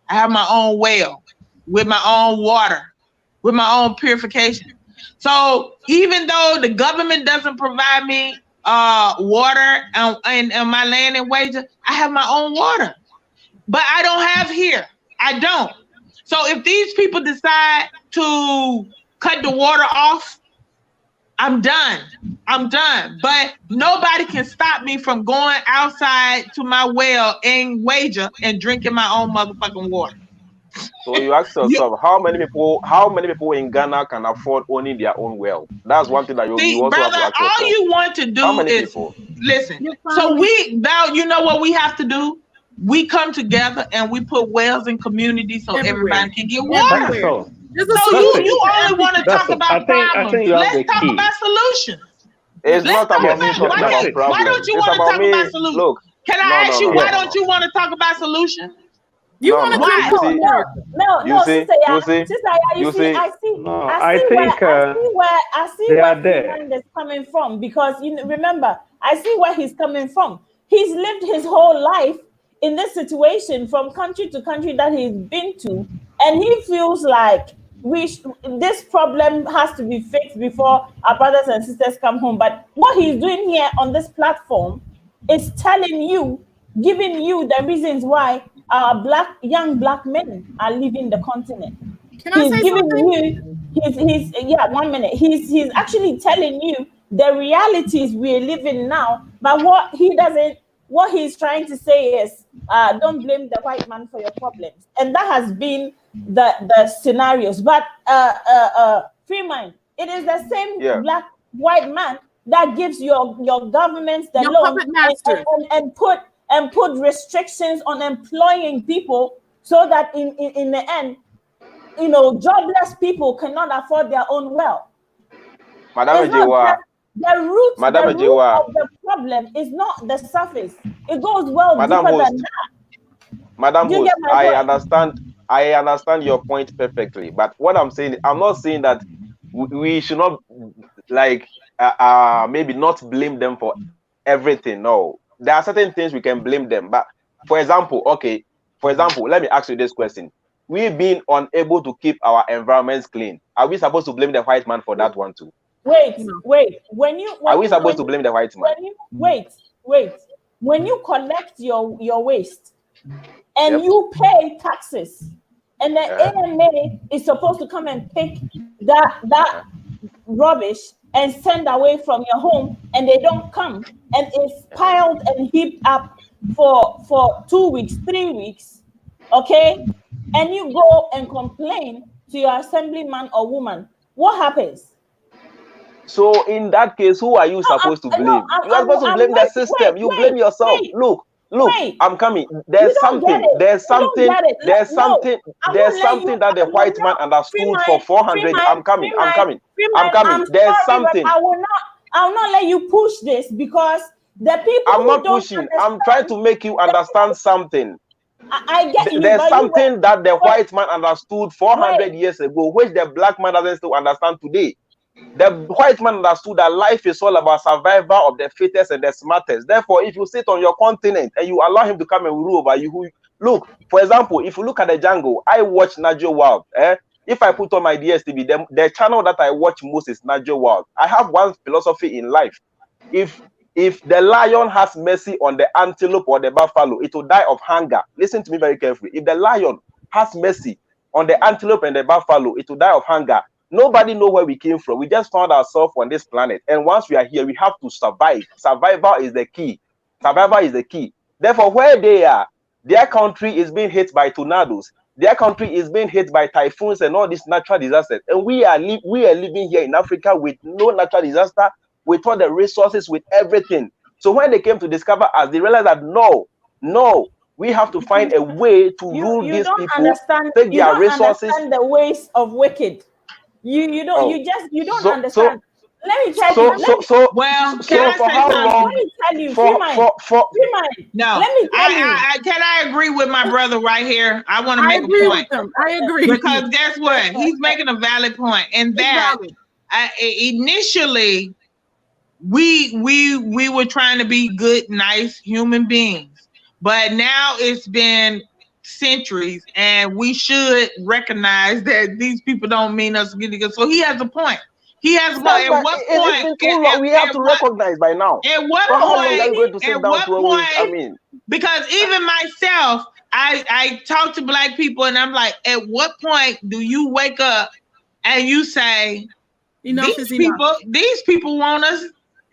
I have my own well with my own water, with my own purification. So even though the government doesn't provide me water in my land in Wager, I have my own water. But I don't have here. I don't. So if these people decide to cut the water off, I'm done. I'm done. But nobody can stop me from going outside to my well in Wager and drinking my own motherfucking water. So you ask yourself, how many people in Ghana can afford owning their own well? That's one thing that you also have to ask yourself. All you want to do is listen. So you know what we have to do? We come together and we put wells in communities so everybody can get water. So you only want to talk about problems. Let's talk about solutions. It's not about me talking about problems. Why don't you want to talk about solutions? Look, can I ask you why don't you want to talk about solutions? You want to talk No, sister, you see, I see where Freeman is coming from, because remember, I see where he's coming from. He's lived his whole life in this situation from country to country that he's been to, and he feels like this problem has to be fixed before our brothers and sisters come home. But what he's doing here on this platform is telling you, giving you the reasons why our young black men are leaving the continent. Can I say something? He's actually telling you the realities we're living now, but what he's trying to say is, don't blame the white man for your problems. And that has been the scenarios. But Freeman, it is the same white man that gives your governments the loan and put restrictions on employing people so that in the end, jobless people cannot afford their own wealth. The root of the problem is not the surface. It goes deeper than that. Madam Host, I understand your point perfectly. But what I'm saying, I'm not saying that we should not maybe not blame them for everything. No, there are certain things we can blame them. But for example, let me ask you this question: we've been unable to keep our environments clean. Are we supposed to blame the white man for that one too? Wait. Are we supposed to blame the white man? When you collect your waste and you pay taxes, and the AMA is supposed to come and pick that rubbish and send away from your home, and they don't come, and it's piled and heaped up for 2 weeks, 3 weeks, okay? And you go and complain to your assemblyman or woman, what happens? So in that case, who are you supposed to blame? You are supposed to blame the system. You blame yourself. Look, Look, Wait. I'm coming. There's something that the white man understood for 400. I'm coming. There's something. I will not let you push this because the people. I'm not pushing. I'm trying to make you understand something. I get you. There's something that the white man understood 400 years ago, which the black man doesn't still understand today. The white man understood that life is all about survival of the fittest and the smartest. Therefore, if you sit on your continent and you allow him to come and rule over you, look, for example, if you look at the jungle, I watch Najo Wild. If I put on my DSTV, the channel that I watch most is Najo Wild. I have one philosophy in life. If the lion has mercy on the antelope or the buffalo, it will die of hunger. Listen to me very carefully. If the lion has mercy on the antelope and the buffalo, it will die of hunger. Nobody knows where we came from. We just found ourselves on this planet. And once we are here, we have to survive. Survival is the key. Survival is the key. Therefore, where they are, their country is being hit by tornadoes. Their country is being hit by typhoons and all these natural disasters. And we are living here in Africa with no natural disaster, with all the resources, with everything. So when they came to discover us, they realized that no, we have to find a way to rule these people, take their resources. Understand the ways of wicked. You don't understand. Let me tell you. Can I agree with my brother right here? I want to make a point. I agree. Because guess what? He's making a valid point. And that initially we were trying to be good, nice human beings. But now it's been centuries, and we should recognize that these people don't mean us good. So he has a point. He has a point. At what point? We have to recognize by now. At what point? Because even myself, I talk to black people, and I'm like, at what point do you wake up and you say, these people want us?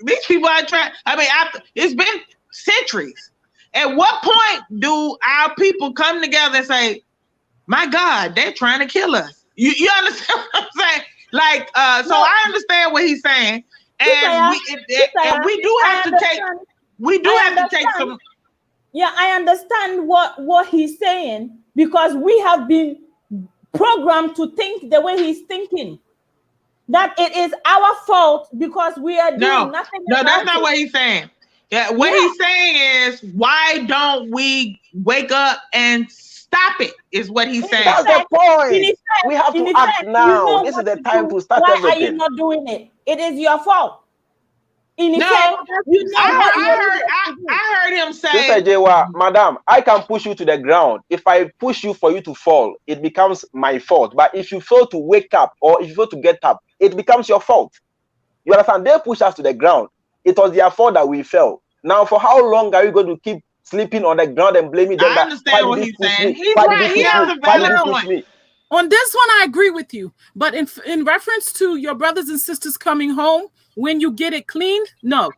These people are trying. I mean, it's been centuries. At what point do our people come together and say, my God, they're trying to kill us? You understand what I'm saying? Like, so I understand what he's saying. And we do have to take some. Yeah, I understand what he's saying, because we have been programmed to think the way he's thinking. That it is our fault because we are doing nothing. No, that's not what he's saying. Yeah, what he's saying is, why don't we wake up and stop it? Is what he's saying. That's the point. We have to act now. This is the time to start everything. Why are you not doing it? It is your fault. I heard him say, Sister Jewa, Madam, I can push you to the ground. If I push you for you to fall, it becomes my fault. But if you fail to wake up, or if you fail to get up, it becomes your fault. You understand? They push us to the ground. It was their fault that we fell. Now, for how long are you going to keep sleeping on the ground and blaming them? I understand what he's saying. He's right. He has a valid point. On this one, I agree with you. But in reference to your brothers and sisters coming home, when you get it cleaned, no.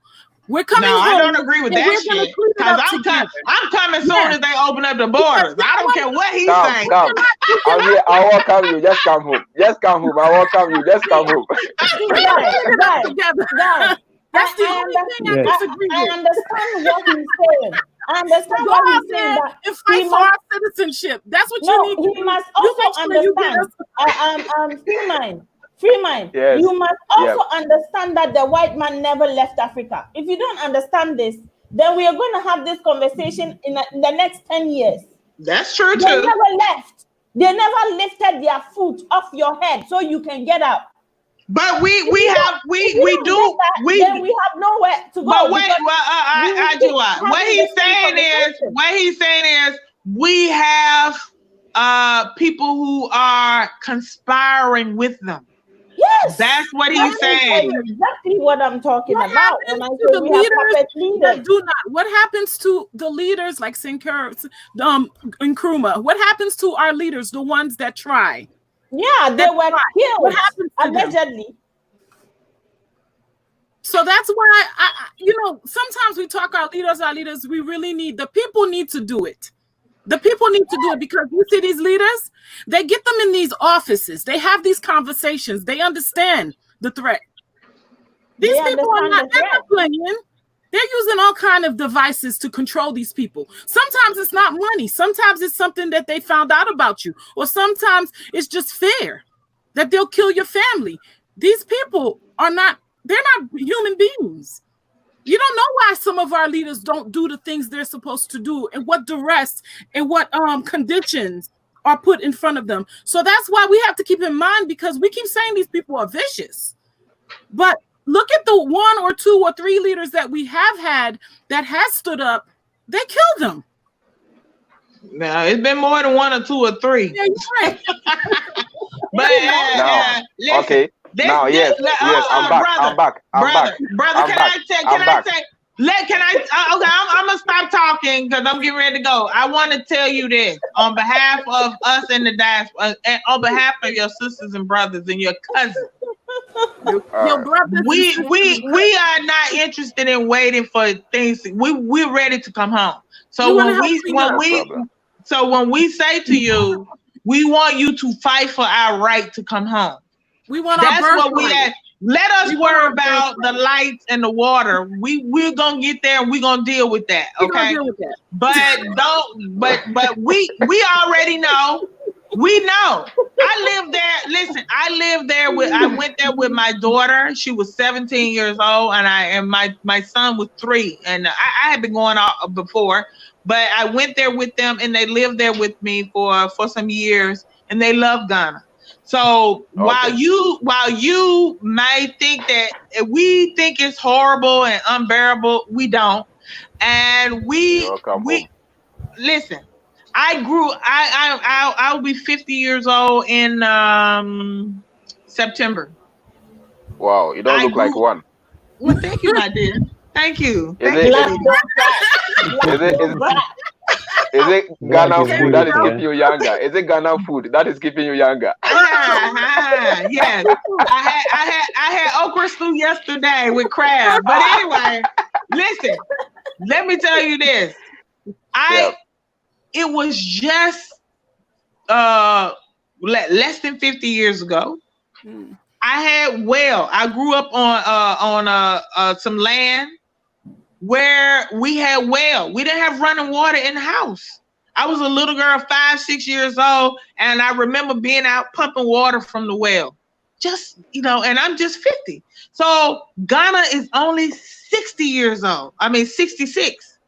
We're coming home. I don't agree with that shit. Because I'm coming soon as they open up the borders. I don't care what he's saying. Come. I'm here. I welcome you. Just come home. Just come home. I welcome you. Just come home. That's the only thing I disagree with. I understand what he's saying. I understand what he's saying. And fight for our citizenship. That's what you need. He must also understand. Free mind. Yes. You must also understand that the white man never left Africa. If you don't understand this, then we are going to have this conversation in the next 10 years. That's true too. They never left. They never lifted their foot off your head so you can get up. But we have nowhere to go. But wait, what he's saying is we have people who are conspiring with them. Yes, that's what he's saying. Exactly what I'm talking about. And I say we have leaders. What happens to the leaders like Sinclair, Nkrumah? What happens to our leaders, the ones that try? Yeah, they were killed. What happened allegedly? So that's why sometimes we talk our leaders. We really need the people need to do it. The people need to do it, because you see these leaders, they get them in these offices. They have these conversations. They understand the threat. These people are not playing. They're using all kind of devices to control these people. Sometimes it's not money. Sometimes it's something that they found out about you. Or sometimes it's just fear that they'll kill your family. These people they're not human beings. You don't know why some of our leaders don't do the things they're supposed to do and what duress and what conditions are put in front of them. So that's why we have to keep in mind, because we keep saying these people are vicious. But look at the 1 or 2 or 3 leaders that we have had that has stood up. They killed them. Now, it's been more than 1 or 2 or 3. Yeah, you're right. But listen, okay. Yes, I'm back. Brother, can I say? I'm gonna stop talking because I'm getting ready to go. I want to tell you this on behalf of us in the diaspora, and on behalf of your sisters and brothers and your cousins. Your brothers. We are not interested in waiting for things. We're ready to come home. So when we say to you, we want you to fight for our right to come home. We want That's our what we at. Let us worry about the lights and the water. We're gonna get there and we're gonna deal with that. Okay. But we already know. We know. I lived there. Listen, I went there with my daughter. She was 17 years old, and my son was 3. And I had been going out before, but I went there with them, and they lived there with me for some years, and they love Ghana. So while you might think that we think it's horrible and unbearable, we don't. And we listen. I'll be 50 years old in September. Wow, you don't look like one. Well, thank you, my dear. Thank you. Is it Ghana food that is keeping you younger? Is it Ghana food that is keeping you younger? Yes. I had okra stew yesterday with crab. But anyway, listen. Let me tell you this. It was just less than 50 years ago. I grew up on some land where we had well. We didn't have running water in the house. I was a little girl, 5, 6 years old, and I remember being out pumping water from the well. And I'm just 50. So Ghana is only 60 years old. 66.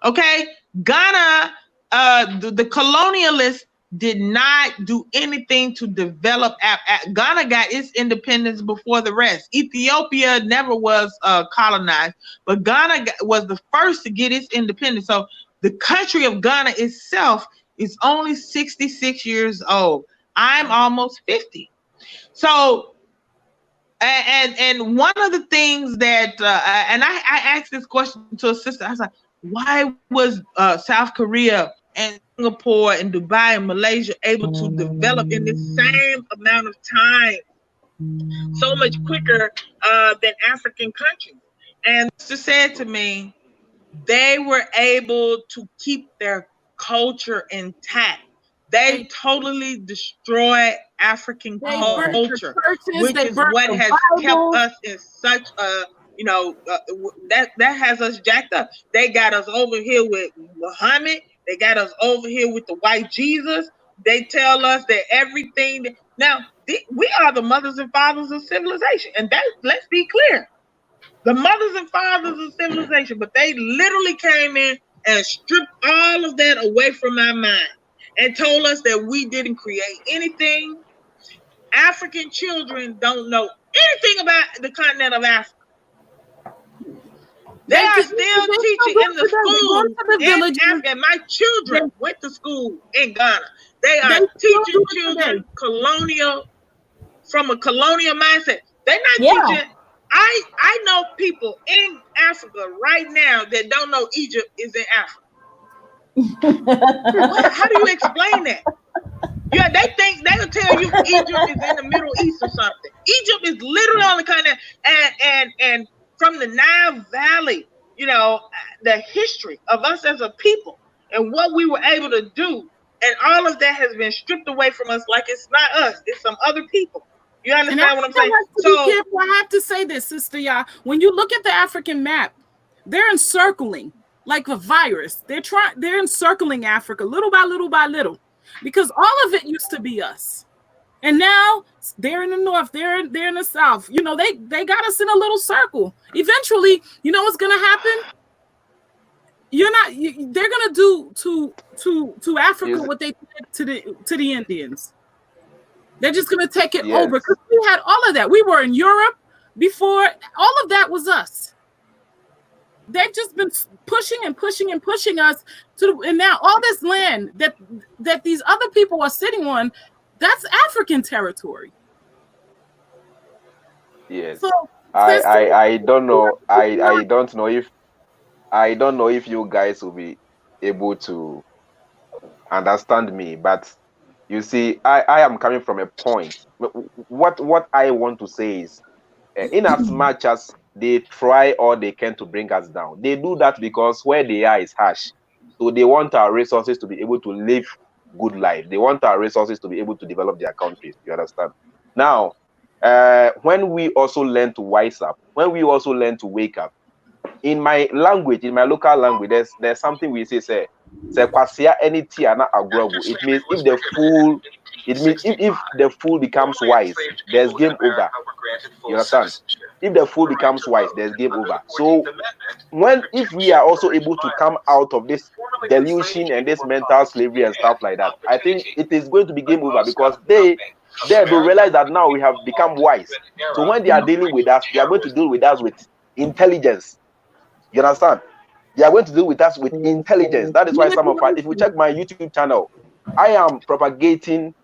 Okay? Ghana, the colonialists did not do anything to develop. Ghana got its independence before the rest. Ethiopia never was colonized, but Ghana was the first to get its independence. So the country of Ghana itself is only 66 years old. I'm almost 50. So, and one of the things that, and I asked this question to a sister, I was like, why was South Korea and Singapore and Dubai and Malaysia able to develop in the same amount of time, so much quicker than African countries? And she said to me, they were able to keep their culture intact. They totally destroyed African culture, which is what has kept us in such a, that has us jacked up. They got us over here with Muhammad. They got us over here with the white Jesus. They tell us that everything. Now, we are the mothers and fathers of civilization. And let's be clear. The mothers and fathers of civilization. But they literally came in and stripped all of that away from our mind and told us that we didn't create anything. African children don't know anything about the continent of Africa. They are still teaching in the schools in Africa. My children went to school in Ghana. They are teaching children from a colonial mindset. They're not teaching. I know people in Africa right now that don't know Egypt is in Africa. How do you explain that? Yeah, they think they'll tell you Egypt is in the Middle East or something. Egypt is literally on the continent, and from the Nile Valley, the history of us as a people and what we were able to do, and all of that has been stripped away from us like it's not us, it's some other people. You understand what I'm saying? So I have to say this, Sister Ya. When you look at the African map, They're encircling like a virus. They're encircling Africa little by little by little, because all of it used to be us. And now they're in the north, they're in the south. You know, they got us in a little circle. Eventually, you know what's gonna happen? They're gonna do to Africa what they did to the Indians. They're just gonna take it over, because we had all of that. We were in Europe before. All of that was us. They've just been pushing and pushing and pushing us and now all this land that these other people are sitting on, that's African territory. Yes. So I don't know. I don't know if you guys will be able to understand me, but you see, I am coming from a point. What I want to say is, in as much as they try all they can to bring us down, they do that because where they are is harsh. So they want our resources to be able to live good life. They want our resources to be able to develop their countries. You understand? Now, when we also learn to wise up, when we also learn to wake up, in my language, in my local language, there's something we say kwasia any tiana agrogu. It means if the fool becomes wise, there's game over. You understand? If the fool becomes wise, there's game over. So if we are also able to come out of this delusion and this mental slavery and stuff like that, I think it is going to be game over, because they will realize that now we have become wise. So when they are dealing with us, they are going to deal with us with intelligence. You understand? They are going to deal with us with intelligence. That is why some of us, if we check my YouTube channel, I am propagating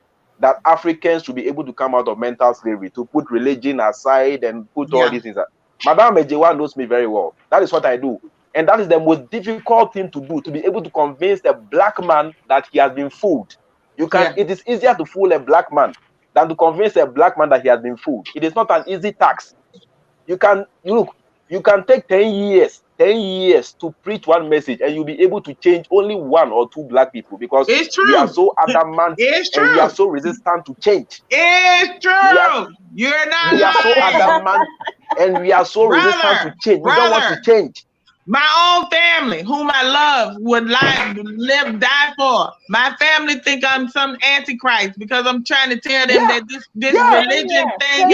that Africans should be able to come out of mental slavery, to put religion aside and put all these things. Madame Ejewa knows me very well. That is what I do. And that is the most difficult thing to do, to be able to convince a black man that he has been fooled. It is easier to fool a black man than to convince a black man that he has been fooled. It is not an easy task. You can take 10 years to preach one message, and you'll be able to change only 1 or 2 black people, because we are so adamant and we are so resistant to change. It's true. You're not lying. We are so adamant and we are so resistant to change. We don't want to change. My own family, whom I love, would die for. My family think I'm some antichrist because I'm trying to tell them that this religion thing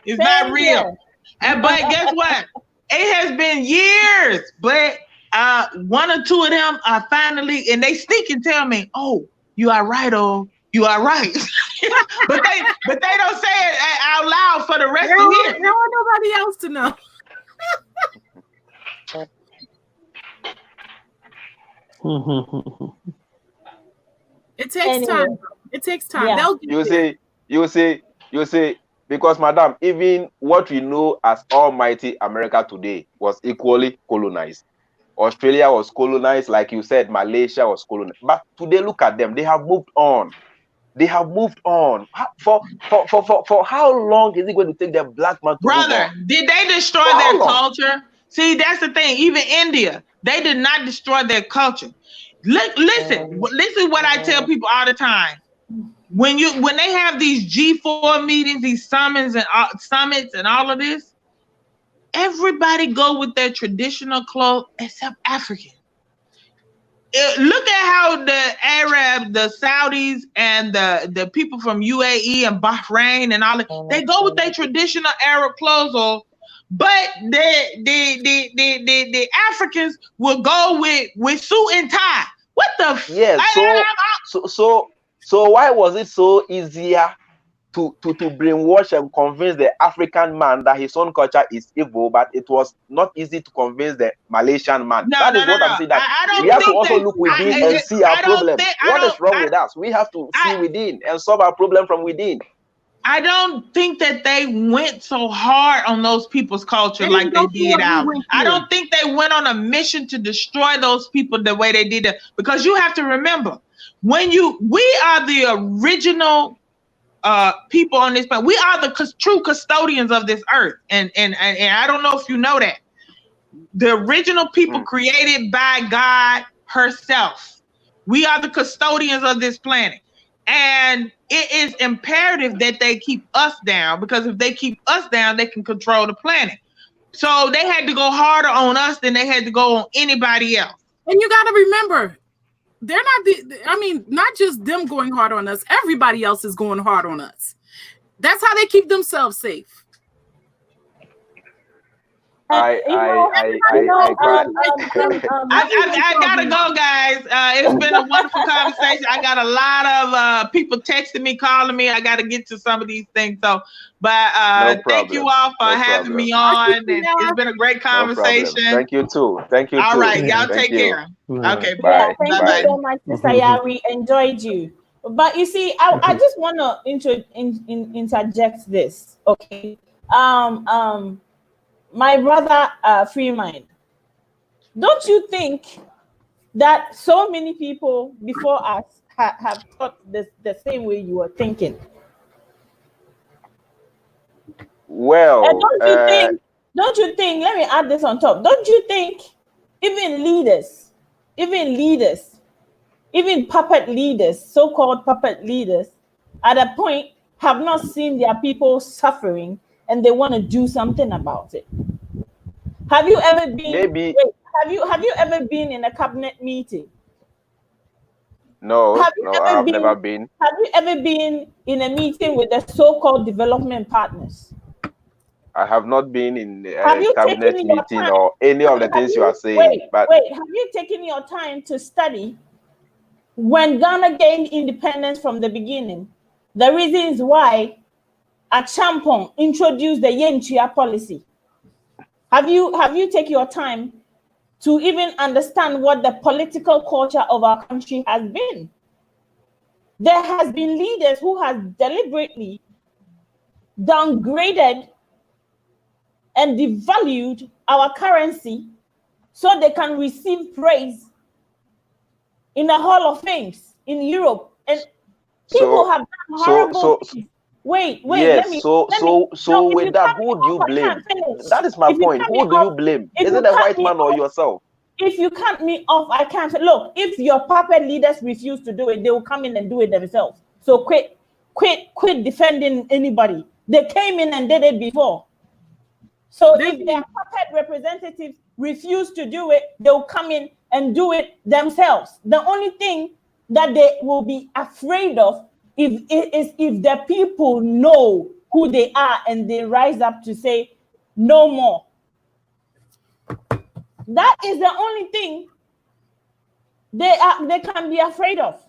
is not real. But guess what? It has been years, but 1 or 2 of them are finally, and they sneak and tell me, "Oh, you are right, you are right." but they don't say it out loud for the rest of the year. They don't want nobody else to know. It takes time. It takes time. Yeah. You say, because madam, even what we know as almighty America today was equally colonized. Australia was colonized, like you said, Malaysia was colonized. But today, look at them. They have moved on. They have moved on. For how long is it going to take the black man to move on? Did they destroy their culture? See, that's the thing. Even India, they did not destroy their culture. Listen what I tell people all the time. When they have these G4 meetings, these summits and all of this, everybody go with their traditional clothes except African. Look at how the Arabs, the Saudis, and the people from UAE and Bahrain and all that, they go with their traditional Arab clothes on, but the Africans will go with suit and tie. What the? Yeah. So why was it so easier to brainwash and convince the African man that his own culture is evil, but it was not easy to convince the Malaysian man? That is what I'm saying. That we have to also look within and see our problem. What is wrong with us? We have to see within and solve our problem from within. I don't think that they went so hard on those people's culture like they did out. I don't think they went on a mission to destroy those people the way they did it. Because you have to remember, we are the original people on this planet. We are the true custodians of this earth. And I don't know if you know that. The original people created by God herself. We are the custodians of this planet. And it is imperative that they keep us down, because if they keep us down, they can control the planet. So they had to go harder on us than they had to go on anybody else. And you got to remember, they're not not just them going hard on us. Everybody else is going hard on us. That's how they keep themselves safe. I gotta go, guys. It's been a wonderful conversation. I got a lot of people texting me, calling me. I got to get to some of these things. So, but thank you all for having me on. And it's been a great conversation. Thank you too. Thank you. All right, y'all take care. Okay, bye. Thank you so much, Sister Ya. We enjoyed you. But you see, I just want to interject this. Okay. My brother Freeman, don't you think that so many people before us have thought the same way you were thinking? Well, and don't you think, let me add this on top, don't you think even leaders, even puppet leaders, so-called puppet leaders, at a point have not seen their people suffering and they want to do something about it? Have you ever been? Maybe. Wait, have you ever been in a cabinet meeting? No, I've never been. Have you ever been in a meeting with the so-called development partners? I have not been in a cabinet meeting or any of the things you are saying. Wait, have you taken your time to study when Ghana gained independence from the beginning? The reasons why Achampong introduced the Yenchia policy. Have you taken your time to even understand what the political culture of our country has been? There has been leaders who have deliberately downgraded and devalued our currency so they can receive praise in the Hall of Fame in Europe. And people have done horrible things. Wait. Yes, let me, with that, who do you blame? That is my point. Who do you blame? Is it the white man or yourself? If you cut me off, I can't. Look, if your puppet leaders refuse to do it, they will come in and do it themselves. So quit defending anybody. They came in and did it before. So if their puppet representatives refuse to do it, they'll come in and do it themselves. The only thing that they will be afraid of is if the people know who they are and they rise up to say no more. That is the only thing they can be afraid of,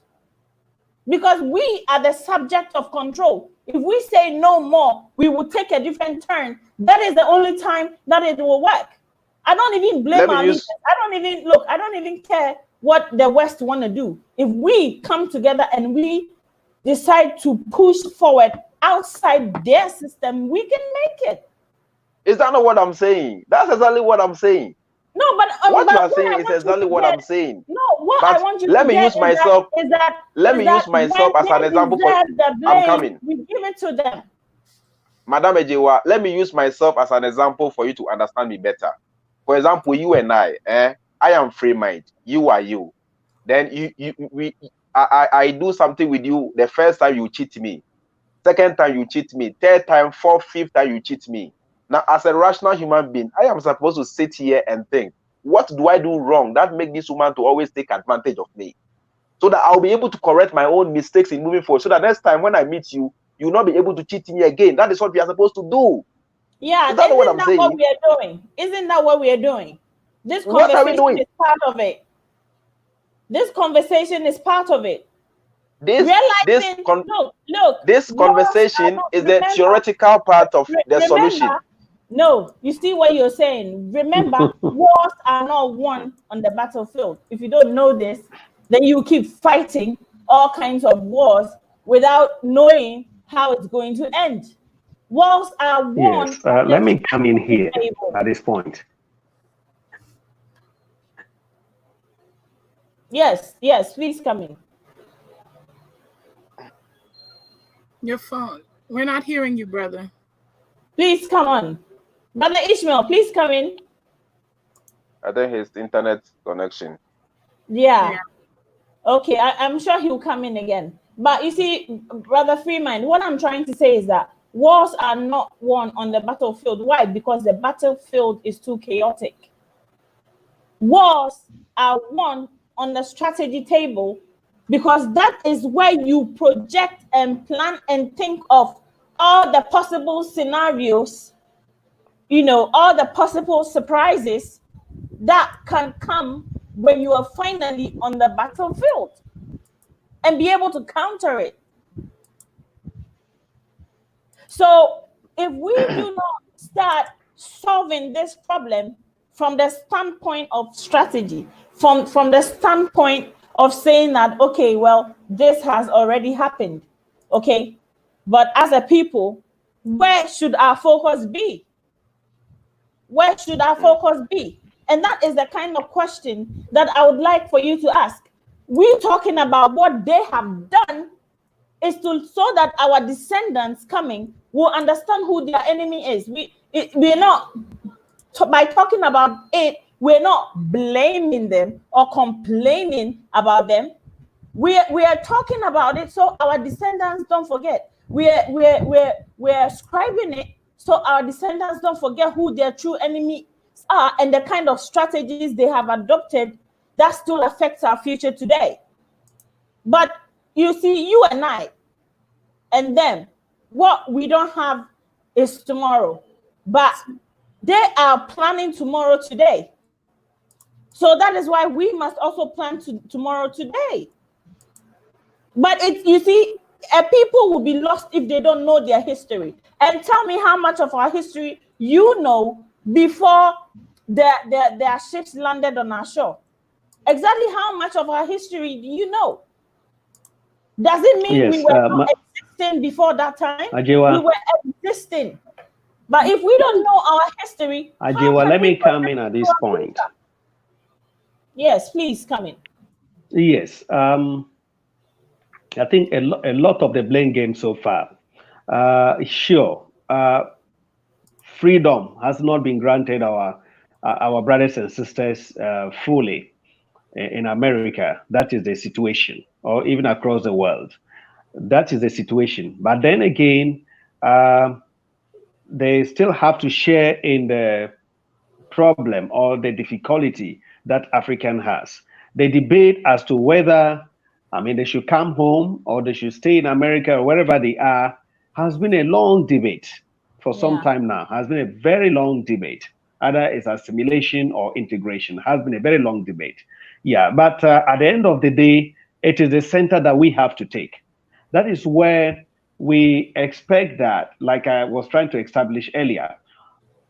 because we are the subject of control. If we say no more, we will take a different turn. That is the only time that it will work. I don't even blame our leaders. I don't even care what the West want to do. If we come together and we decide to push forward outside their system, we can make it. Is that not what I'm saying? That's exactly what I'm saying. No, but what you are saying is exactly what I'm saying. No, what I want you to use myself. Let me use myself as an example for. I'm coming. We give it to them. Madam Ejewa, let me use myself as an example for you to understand me better. For example, you and I am free mind. You are you. Then I do something with you. The first time you cheat me, second time you cheat me, third time, fourth, fifth time you cheat me. Now, as a rational human being, I am supposed to sit here and think, what do I do wrong that make this woman to always take advantage of me? So that I'll be able to correct my own mistakes in moving forward. So that next time when I meet you, you'll not be able to cheat me again. That is what we are supposed to do. Yeah, isn't that what we are doing? Isn't that what we are doing? This conversation is part of it. This conversation is part of it. This conversation is the theoretical part of the solution. No, you see what you're saying. Remember, wars are not won on the battlefield. If you don't know this, then you keep fighting all kinds of wars without knowing how it's going to end. Wars are won. Yes, let me come in here at this point. Yes, please come in. Your phone. We're not hearing you, brother. Please come on. Brother Ishmael, please come in. I think his internet connection. Yeah. Okay, I'm sure he'll come in again. But you see, Brother Freeman, what I'm trying to say is that Wars are not won on the battlefield. Why? Because the battlefield is too chaotic. Wars are won on the strategy table because that is where you project and plan and think of all the possible scenarios, you know, all the possible surprises that can come when you are finally on the battlefield and be able to counter it. So if we do not start solving this problem from the standpoint of strategy, from the standpoint of saying that, okay, well, this has already happened, okay, but as a people, where should our focus be? Where should our focus be? And that is the kind of question that I would like for you to ask. We're talking about what they have done is to so that our descendants coming will understand who their enemy is. We're not, by talking about it, we're not blaming them or complaining about them. We are talking about it so our descendants don't forget. We're scribing it so our descendants don't forget who their true enemies are and the kind of strategies they have adopted that still affects our future today. But you see, you and I and them, what we don't have is tomorrow. But they are planning tomorrow today. So that is why we must also plan tomorrow today. But you see, people will be lost if they don't know their history. And tell me how much of our history you know before their ships landed on our shore. Exactly how much of our history do you know? Does it mean we were not existing before that time? Ajewa, we were existing. But if we don't know our history, Ajewa, let me come in at this point. Yes, please come in. Yes. I think a lot of the blame game so far. Sure, freedom has not been granted our brothers and sisters fully in America. That is the situation, or even across the world. That is the situation. But then again, they still have to share in the problem or the difficulty that African has. They debate as to whether, I mean, they should come home or they should stay in America or wherever they are, has been a long debate for some time now, has been a very long debate. Either it's assimilation or integration, has been a very long debate. Yeah, but at the end of the day, it is the center that we have to take. That is where we expect that, like I was trying to establish earlier,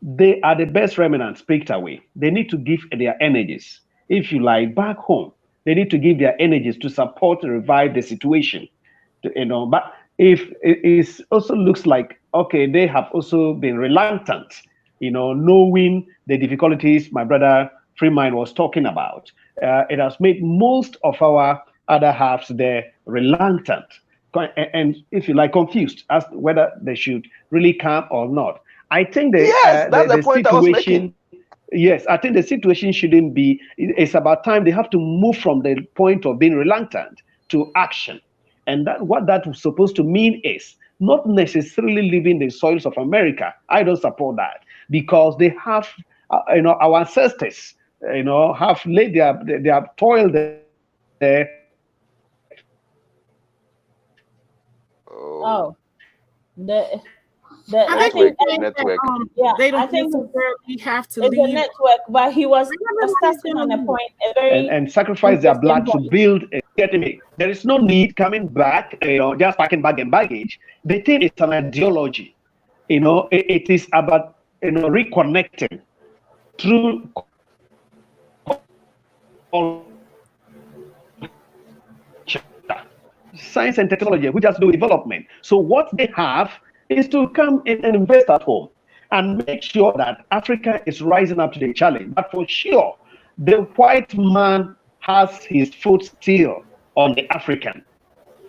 they are the best remnants picked away. They need to give their energies, if you like, back home. They need to give their energies to support and revive the situation. But if it also looks like, okay, they have also been reluctant, knowing the difficulties my brother Freeman was talking about. It has made most of our other halves there reluctant and, if you like, confused as to whether they should really come or not. I think the point I was making. Yes, I think the situation shouldn't be, it's about time they have to move from the point of being reluctant to action. And what that was supposed to mean is not necessarily leaving the soils of America. I don't support that because they have, our ancestors, have laid they have toiled there. I think network. They don't necessarily have to leave. It's a network, but he was starting on a point, and sacrifice their blood to build a academy. There is no need coming back, just packing bag and baggage. The thing is an ideology. It is about reconnecting through science and technology, which has to do with development. So what they have is to come in and invest at home and make sure that Africa is rising up to the challenge. But for sure, the white man has his foot still on the African,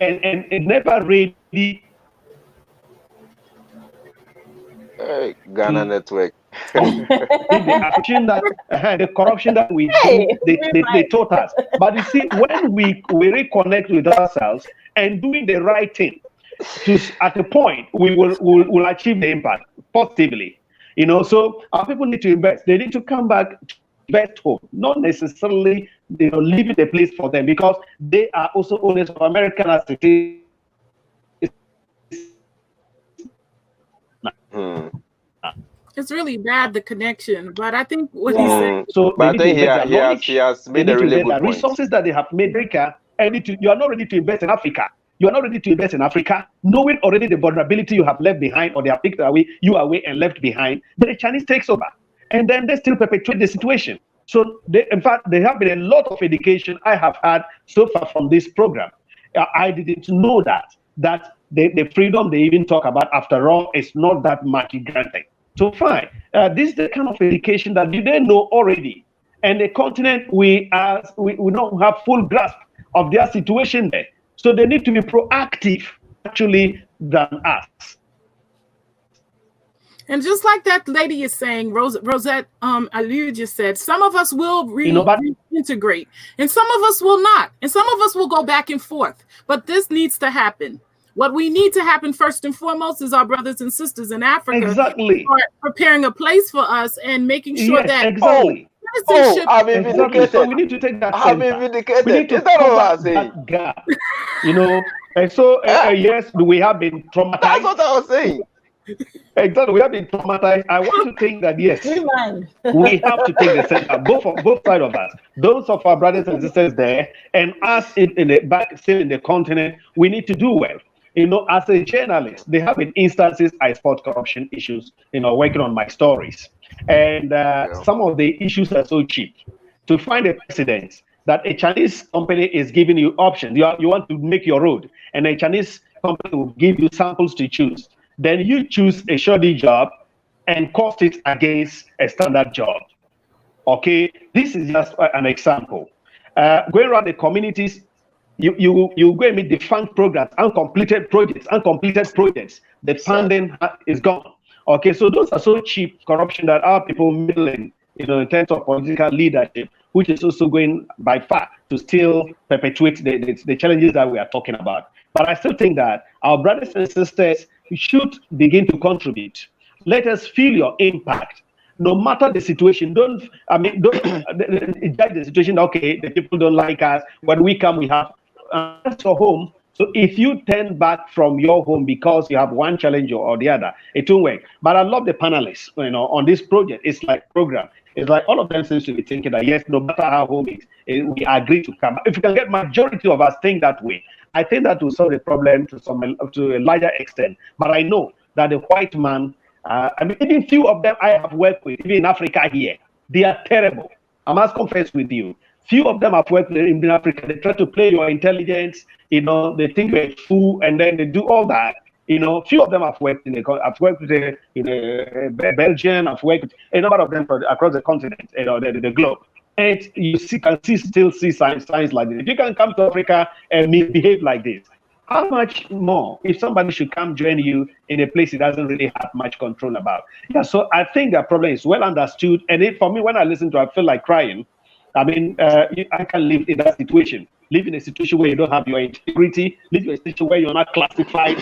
and it never really. Ghana network. The corruption that we do, they taught us. But you see, when we reconnect with ourselves and doing the right thing, at a point we will achieve the impact positively. So our people need to invest. They need to come back to invest home, not necessarily leaving the place for them, because they are also owners of American as it is. It's really bad, the connection, but I think what he said. So but I think he has made a really good point. Resources that they have made America, and you are not ready to invest in Africa. You are not ready to invest in Africa, knowing already the vulnerability you have left behind, or they have taken away and left behind. Then the Chinese takes over, and then they still perpetuate the situation. So, in fact, there have been a lot of education I have had so far from this program. I didn't know that the freedom they even talk about, after all, is not that much granted. So fine, this is the kind of education that they know already, and the continent we don't have full grasp of their situation there. So they need to be proactive, actually, than us. And just like that lady is saying, Rosette Aliyu just said, some of us will reintegrate, and some of us will not, and some of us will go back and forth. But this needs to happen. What we need to happen first and foremost is our brothers and sisters in Africa start preparing a place for us and making sure that exactly. I'm vindicated. So we need to take that. I'm vindicated. We need to cover that gap. And so yes, we have been traumatized. That's what I was saying. Exactly, we have been traumatized. I want to think that yes, we have to take the center, both sides of us, those of our brothers and sisters there, and us in the back, still in the continent. We need to do well. As a journalist, there have been instances I spot corruption issues. Working on my stories, and some of the issues are so cheap. To find a precedent that a Chinese company is giving you options, you want to make your road, and a Chinese company will give you samples to choose. Then you choose a shoddy job and cost it against a standard job. Okay, this is just an example. Going around the communities, you go and meet defunct programs, uncompleted projects. The funding is gone. Okay, so those are so cheap corruption that our people middling, in terms of political leadership, which is also going by far to still perpetuate the challenges that we are talking about. But I still think that our brothers and sisters should begin to contribute. Let us feel your impact, no matter the situation. Don't judge the situation. Okay, the people don't like us. When we come, we have that's your home. So if you turn back from your home because you have one challenge or the other, it won't work. But I love the panelists, on this project. It's like program. It's like all of them seems to be thinking that yes, no matter how home is, we agree to come. If you can get majority of us think that way, I think that will solve the problem to a larger extent. But I know that the white man, even few of them I have worked with, even in Africa here, they are terrible. I must confess with you. Few of them have worked in Africa. They try to play your intelligence. They think you're a fool, and then they do all that. Few of them have worked I've worked with Belgium. I've worked with a number of them across the continent, the globe. And you can still see signs like this. If you can come to Africa and misbehave like this, how much more if somebody should come join you in a place he doesn't really have much control about? Yeah, so I think that problem is well understood. And for me, when I listen to it, I feel like crying. I mean, I can live in that situation. Live in a situation where you don't have your integrity. Live in a situation where you're not classified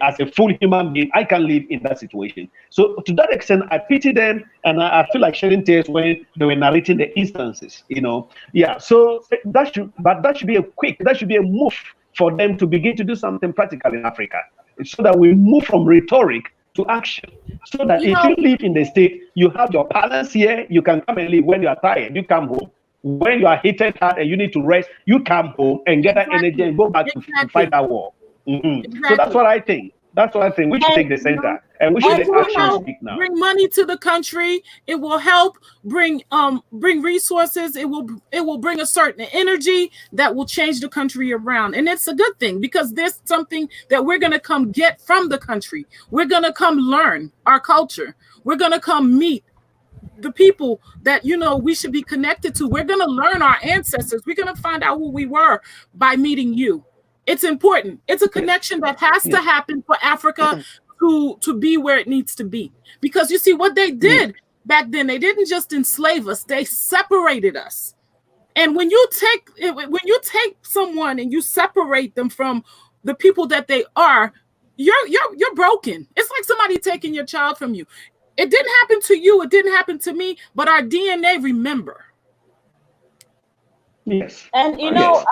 as a full human being. I can live in that situation. So to that extent, I pity them, and I feel like shedding tears when they were narrating the instances. Yeah. So that should be a move for them to begin to do something practical in Africa, so that we move from rhetoric to action. So that if you live in the state, you have your balance here. You can come and live. When you are tired, you come home. When you are hitting hard and you need to rest, you come home and get that energy and go back to fight that war. Exactly. So that's what I think. We should take the center, and we should actually speak now. Bring money to the country. It will help bring resources. It will bring a certain energy that will change the country around, and it's a good thing because there's something that we're gonna come get from the country. We're gonna come learn our culture. We're gonna come meet the people that we should be connected to. We're going to learn our ancestors. We're going to find out who we were by meeting you. It's important. It's a connection that has to happen for Africa to be where it needs to be. Because you see what they did back then, they didn't just enslave us, they separated us. And when you take someone and you separate them from the people that they are, you're broken. It's like somebody taking your child from you. It didn't happen to you. It didn't happen to me. But our DNA remember. Yes. And you know,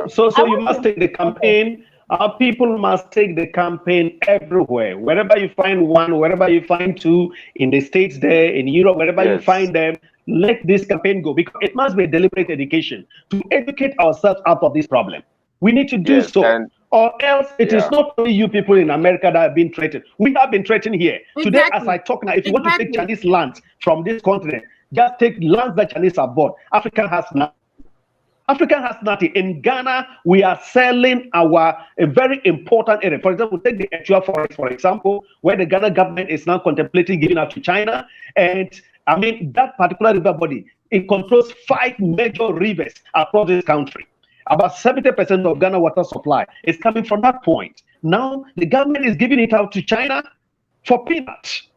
so you must take the campaign. Our people must take the campaign everywhere. Wherever you find one, wherever you find two, in the States there, in Europe, wherever you find them, let this campaign go, because it must be a deliberate education to educate ourselves out of this problem. We need to do so. Or else it is not only you people in America that have been threatened. We have been threatened here. Today, as I talk now, if you want to take Chinese lands from this continent, just take lands that Chinese have bought. Africa has nothing. Africa has nothing. In Ghana, we are selling a very important area. For example, take the Etua forest, for example, where the Ghana government is now contemplating giving up to China. And I mean, that particular river body, it controls 5 major rivers across this country. About 70% of Ghana water supply is coming from that point. Now, the government is giving it out to China for peanuts.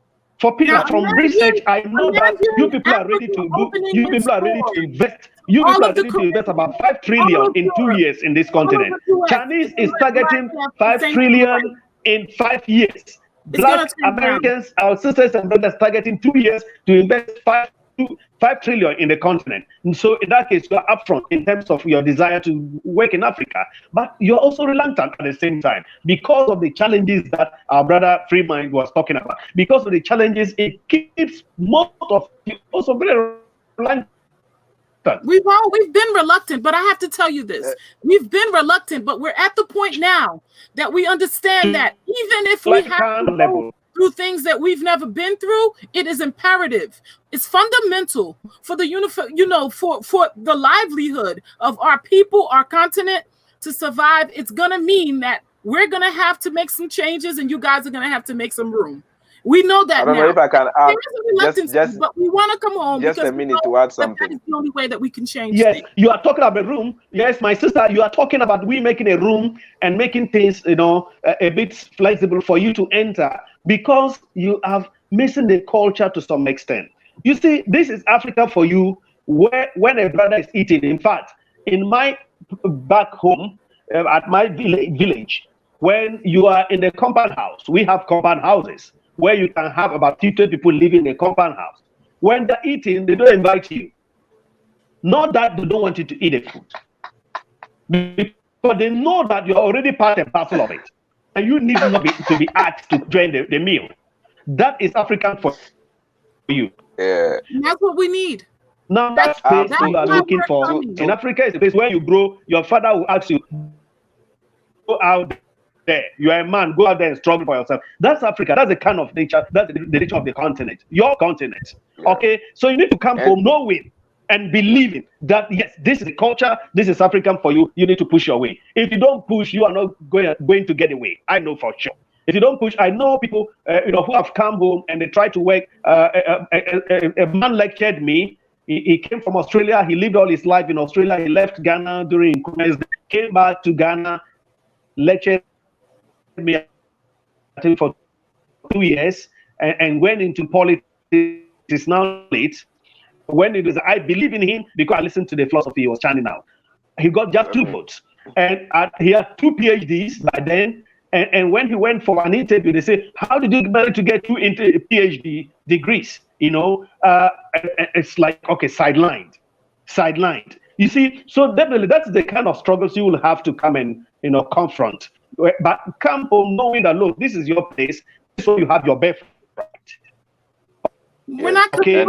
For peanuts. From research, I know that you people are ready to do, you people are ready to invest. You people are ready to invest about 5 trillion in 2 years in this continent. Chinese is targeting 5 trillion in 5 years. Black Americans, our sisters and brothers, targeting 2 years to invest 5 trillion in the continent. And so in that case, you are upfront in terms of your desire to work in Africa, but you're also reluctant at the same time because of the challenges that our brother Freeman was talking about. Because of the challenges, it keeps most of you also very reluctant. We've been reluctant, but I have to tell you this. We've been reluctant, but we're at the point now that we understand that even if we have to go through things that we've never been through, it is imperative. It's fundamental for the for the livelihood of our people, our continent to survive. It's gonna mean that we're gonna have to make some changes, and you guys are gonna have to make some room. We know that now. I don't know if I can add but we want to come home. Just a minute to add something. That is the only way that we can change. Yes, things. You are talking about a room. Yes, my sister, you are talking about we making a room and making things, a bit flexible for you to enter, because you are missing the culture to some extent. You see, this is Africa for you, where when a brother is eating. In fact, in my back home, at my village, when you are in the compound house, we have compound houses where you can have about 50 people living in a compound house. When they're eating, they don't invite you. Not that they don't want you to eat the food, but they know that you're already part and parcel of it, and you need not to be asked to join the meal. That is African for you. Yeah. And that's what we need. Now that space you are looking for in Africa is a place where you grow. Your father will ask you, go out there. You are a man, go out there and struggle for yourself. That's Africa. That's the kind of nature, that's the nature of the continent, your continent. Yeah. Okay, so you need to come home knowing and believing that yes, this is the culture, this is African for you. You need to push your way. If you don't push, you are not going to get away. I know for sure. If you don't push, I know people who have come home and they try to work. A man lectured me. He came from Australia. He lived all his life in Australia. He left Ghana during Nkrumah's, came back to Ghana, lectured me for 2 years, and went into politics. It's now late. When it was, I believe in him because I listened to the philosophy he was chanting out. He got just 2 votes, and he had 2 PhDs by then. And when he went for an interview, they say, "How did you manage to get 2 PhD degrees?" It's like, okay, sidelined. You see, so definitely that's the kind of struggles you will have to come and confront. But come home knowing that, look, this is your place, so you have your birthright. We're not okay.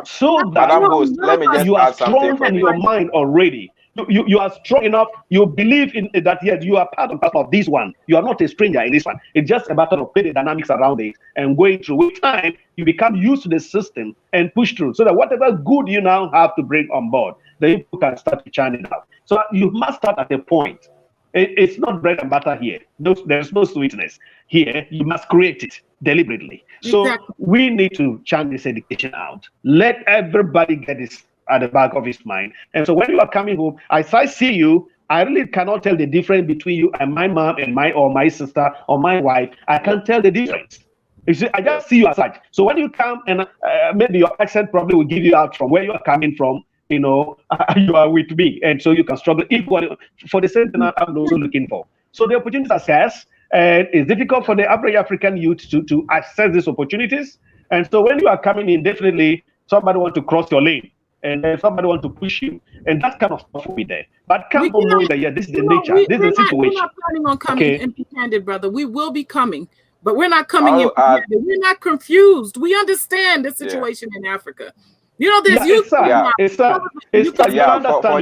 So that let me just you are strong in your mind already. You are strong enough. You believe in that. Yes, you are part and parcel of this one. You are not a stranger in this one. It's just a matter of putting the dynamics around it and going through. With time, you become used to the system and push through, so that whatever good you now have to bring on board, then you can start to churn it out. So you must start at a point. It's not bread and butter here. There's no sweetness here. You must create it deliberately. So we need to churn this education out. Let everybody get this at the back of his mind. And so when you are coming home, as I see you, I really cannot tell the difference between you and my mom and my sister or my wife. I can't tell the difference. You see, I just see you as such. So when you come, and maybe your accent probably will give you out from where you are coming from. You are with me, and so you can struggle equally for the same thing I'm also looking for. So the opportunities are scarce. And it's difficult for the average African youth to access these opportunities. And so when you are coming in, definitely somebody want to cross your lane, and then somebody want to push you, and that kind of stuff will be there. But come on, knowing that, yeah, this is the nature, this is the situation. We're not planning on coming empty-handed, brother. We will be coming, but we're not coming empty-handed. We're not confused. We understand the situation in Africa. You know, there's youth. For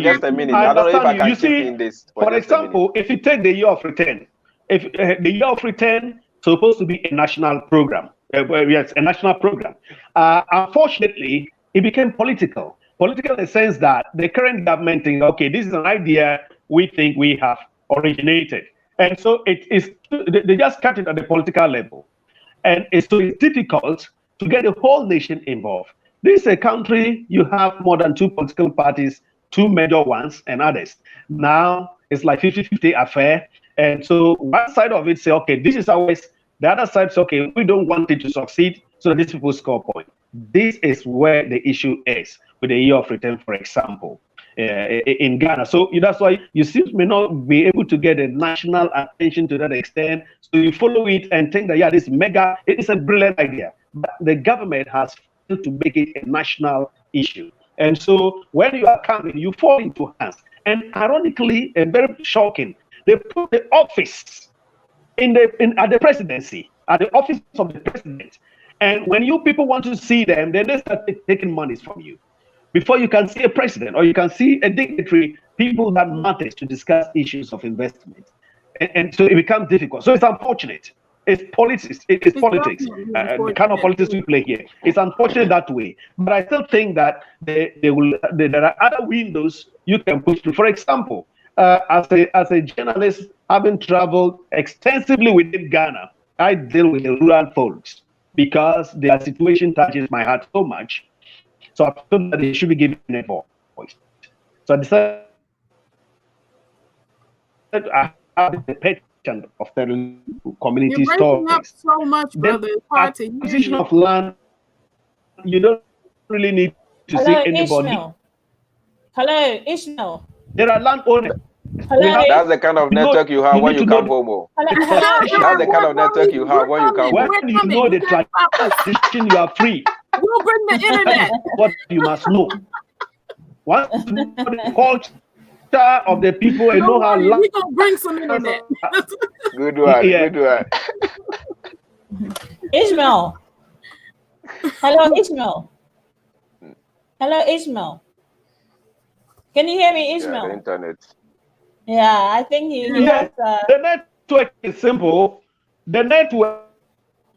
just a minute. I don't know if I can chip in this. For example, if you take the year of return, if the year of return supposed to be a national program, yes, a national program. Unfortunately, it became political. Political in the sense that the current government think, okay, this is an idea we think we have originated, and so they just cut it at the political level, and so it's difficult to get the whole nation involved. This is a country, you have more than 2 political parties, 2 major ones and others. Now it's like 50-50 affair. And so one side of it say, okay, this is ours. The other side says, okay, we don't want it to succeed, so these people score point. This is where the issue is with the year of return, for example, in Ghana. So that's why you may not be able to get a national attention to that extent. So you follow it and think that, yeah, this mega, it is a brilliant idea. But the government has to make it a national issue. And so when you are coming, you fall into hands. And ironically, and very shocking, they put the office at the presidency, at the office of the president. And when you people want to see them, then they start taking monies from you. Before you can see a president or you can see a dignitary, people that matters to discuss issues of investment. And so it becomes difficult. So it's unfortunate. It's politics. It's politics. The kind of politics we play here. It's unfortunate that way. But I still think that there are other windows you can push through. For example, as a journalist, having traveled extensively within Ghana, I deal with the rural folks because their situation touches my heart so much. So I feel that they should be given a voice. So I decided I have the passion of telling community stories. You're breaking up so much, brother. It's hard to hear you. Acquisition of land, you don't really need to see anybody. Ishmael. Hello, Ishmael. There are landowners. That's the kind of network you have when you come home. That's the kind of network you have when you come home. When you know the tradition, you are free. We'll bring the internet. What you must know. Once you know the culture of the people and know how we're gonna bring some internet. Good one. Yeah. Good one. Ishmael. Hello, Ishmael. Hello, Ishmael. Can you hear me, Ishmael? Yeah, the internet. Yeah, I think he has. The network is simple. The network.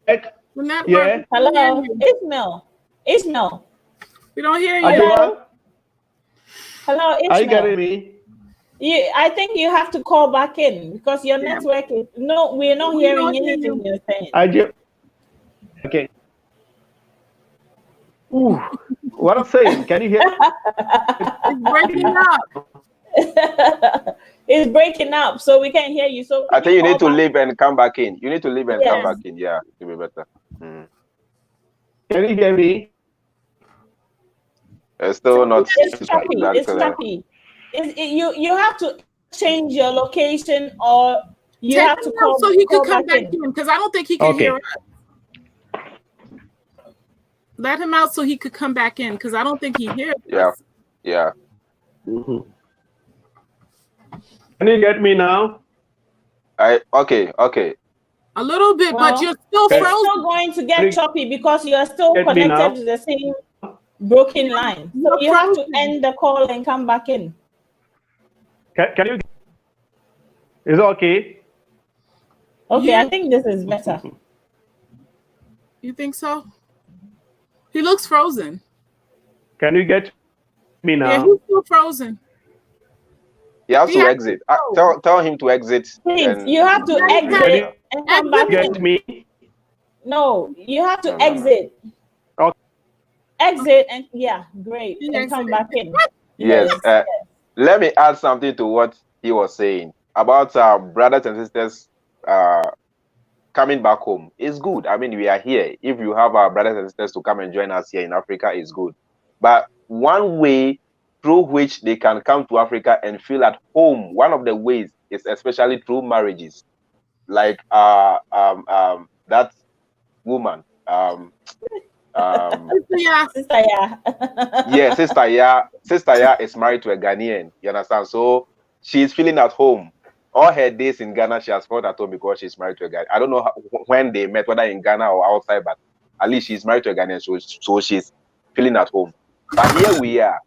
Yeah. Hello, Ishmael. Ishmael. We don't hear you. Hello, Ishmael. Are you getting me? I think you have to call back in because your network is we're not hearing anything you're saying. Okay. Ooh, what I'm saying, can you hear? It's breaking up. It's breaking up, so we can't hear you. So I think you need to leave and come back in. You need to leave and come back in. Yeah, it'll be better. Can you hear me? It's still not. It's choppy. It's choppy. You have to change your location, or you have to call so he could come back in because I don't think he can hear us. Let him out so he could come back in because I don't think he hears us. Yeah. Mm-hmm. Can you get me now? Okay. A little bit, but you're still frozen. It's still going to get choppy because you are still connected to the same broken line. So you have to end the call and come back in. Can you? Is it okay? Okay, I think this is better. You think so? He looks frozen. Can you get me now? Yeah, he's still frozen. He has to exit. Tell him to exit. Please, you have to exit and come back in. Get me? No, you have to exit. Okay. Exit and great. And come back in. Yes. Let me add something to what he was saying about our brothers and sisters coming back home. It's good. I mean, we are here. If you have our brothers and sisters to come and join us here in Africa, it's good. But one way through which they can come to Africa and feel at home, one of the ways is especially through marriages. like that woman. Sister Ya. Yeah, Sister Ya is married to a Ghanaian. You understand? So she's feeling at home. All her days in Ghana, she has felt at home because she's married to a Ghanaian. I don't know when they met, whether in Ghana or outside, but at least she's married to a Ghanaian, so she's feeling at home. But here we are.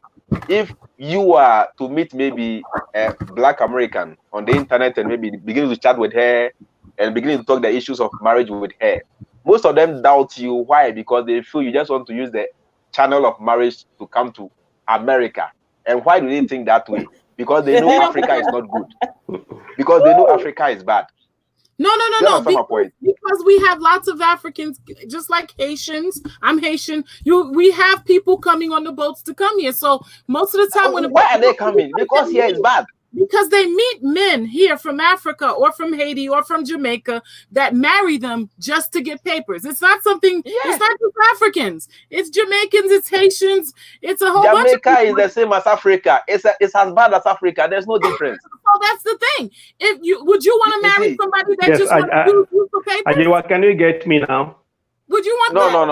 If you are to meet maybe a Black American on the internet and maybe begin to chat with her and begin to talk the issues of marriage with her, most of them doubt you. Why? Because they feel you just want to use the channel of marriage to come to America. And why do they think that way? Because they know Africa is not good. Because they know Africa is bad. No. Because we have lots of Africans, just like Haitians. I'm Haitian. We have people coming on the boats to come here. So most of the time, why are they coming? Because here is bad. Because they meet men here from Africa or from Haiti or from Jamaica that marry them just to get papers. It's not something. It's not just Africans. It's Jamaicans. It's Haitians. It's a whole bunch of Jamaica is the same as Africa. It's as bad as Africa. There's no difference. So that's the thing. Would you want to marry somebody that just wants to use you for papers? Ajiwa, can you get me now? Would you want No. that?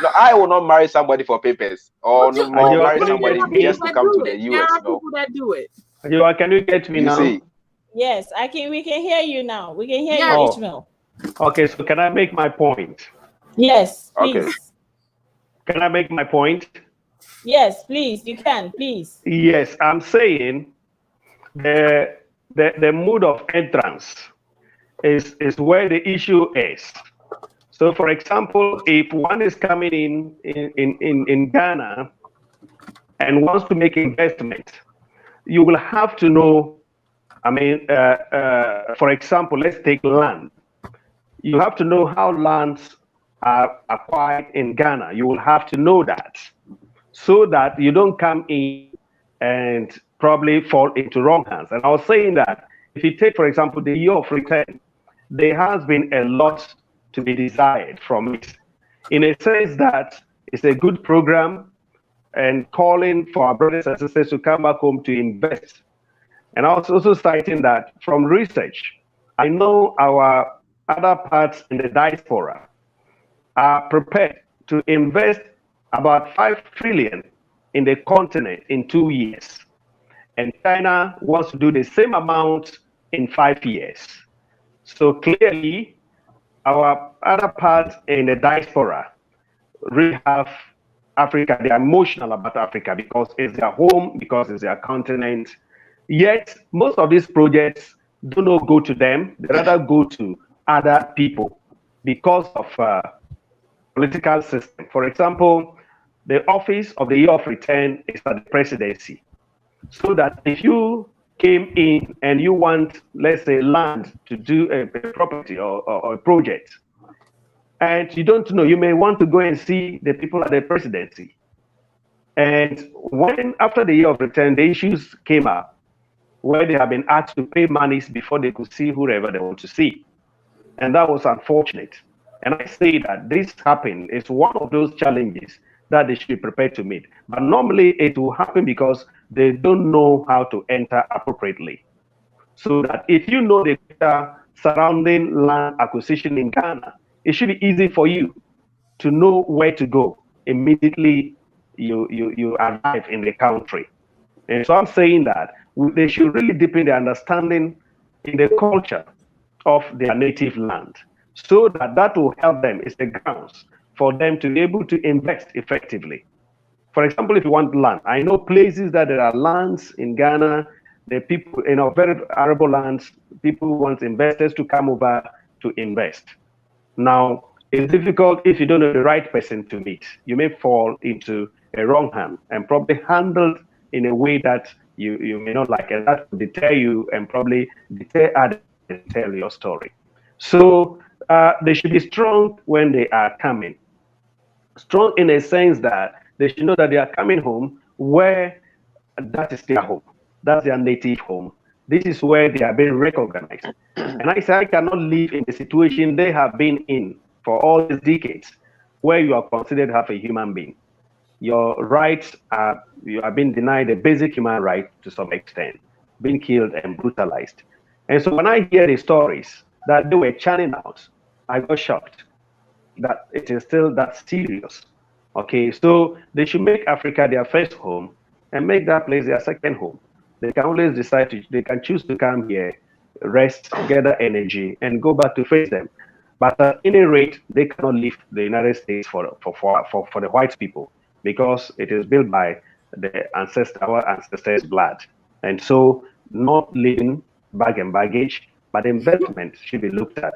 No, I will not marry somebody for papers or marry somebody just to come to the US. There are people that do it. Ajiwa, can you get me now? See? Yes, we can hear you now. We can hear you, Ishmael. Okay, so can I make my point? Yes, please. Okay. Can I make my point? Yes, please. You can, please. Yes, I'm saying the mood of entrance is where the issue is. So, for example, if one is coming in Ghana and wants to make investment, you will have to know. I mean, for example, let's take land. You have to know how lands are acquired in Ghana. You will have to know that, so that you don't come in and probably fall into wrong hands. And I was saying that if you take, for example, the year of return, there has been a lot to be desired from it, in a sense that it's a good program and calling for our brothers and sisters to come back home to invest. And I was also citing that from research, I know our other parts in the diaspora are prepared to invest about 5 trillion in the continent in 2 years. And China wants to do the same amount in 5 years. So clearly, our other parts in the diaspora really have Africa. They are emotional about Africa because it's their home, because it's their continent. Yet, most of these projects do not go to them. They rather go to other people because of political system. For example, the office of the year of return is at the presidency. So that if you came in and you want, let's say, land to do a property or a project, and you don't know, you may want to go and see the people at the presidency. And when, after the year of return, the issues came up where they have been asked to pay monies before they could see whoever they want to see. And that was unfortunate. And I say that this happened is one of those challenges that they should be prepared to meet. But normally it will happen because they don't know how to enter appropriately. So that if you know the data surrounding land acquisition in Ghana, it should be easy for you to know where to go immediately you arrive in the country. And so I'm saying that they should really deepen their understanding in the culture of their native land, so that will help them. It's the grounds for them to be able to invest effectively. For example, if you want land, I know places that there are lands in Ghana, the people, very arable lands, people want investors to come over to invest. Now, it's difficult if you don't know the right person to meet. You may fall into a wrong hand and probably handled in a way that you may not like, and that will deter you and probably deter others to tell your story. So they should be strong when they are coming. Strong in a sense that they should know that they are coming home where that is their home. That's their native home. This is where they are being recognized. And I say I cannot live in the situation they have been in for all these decades, where you are considered half a human being. Your rights you are being denied a basic human right to some extent, being killed and brutalized. And so when I hear the stories that they were churning out, I got shocked that it is still that serious. Okay, so they should make Africa their first home and make that place their second home. They can always decide they can choose to come here, rest, gather energy, and go back to face them. But at any rate, they cannot leave the United States for the white people, because it is built by our ancestors' blood. And so not leaving bag and baggage, but investment should be looked at.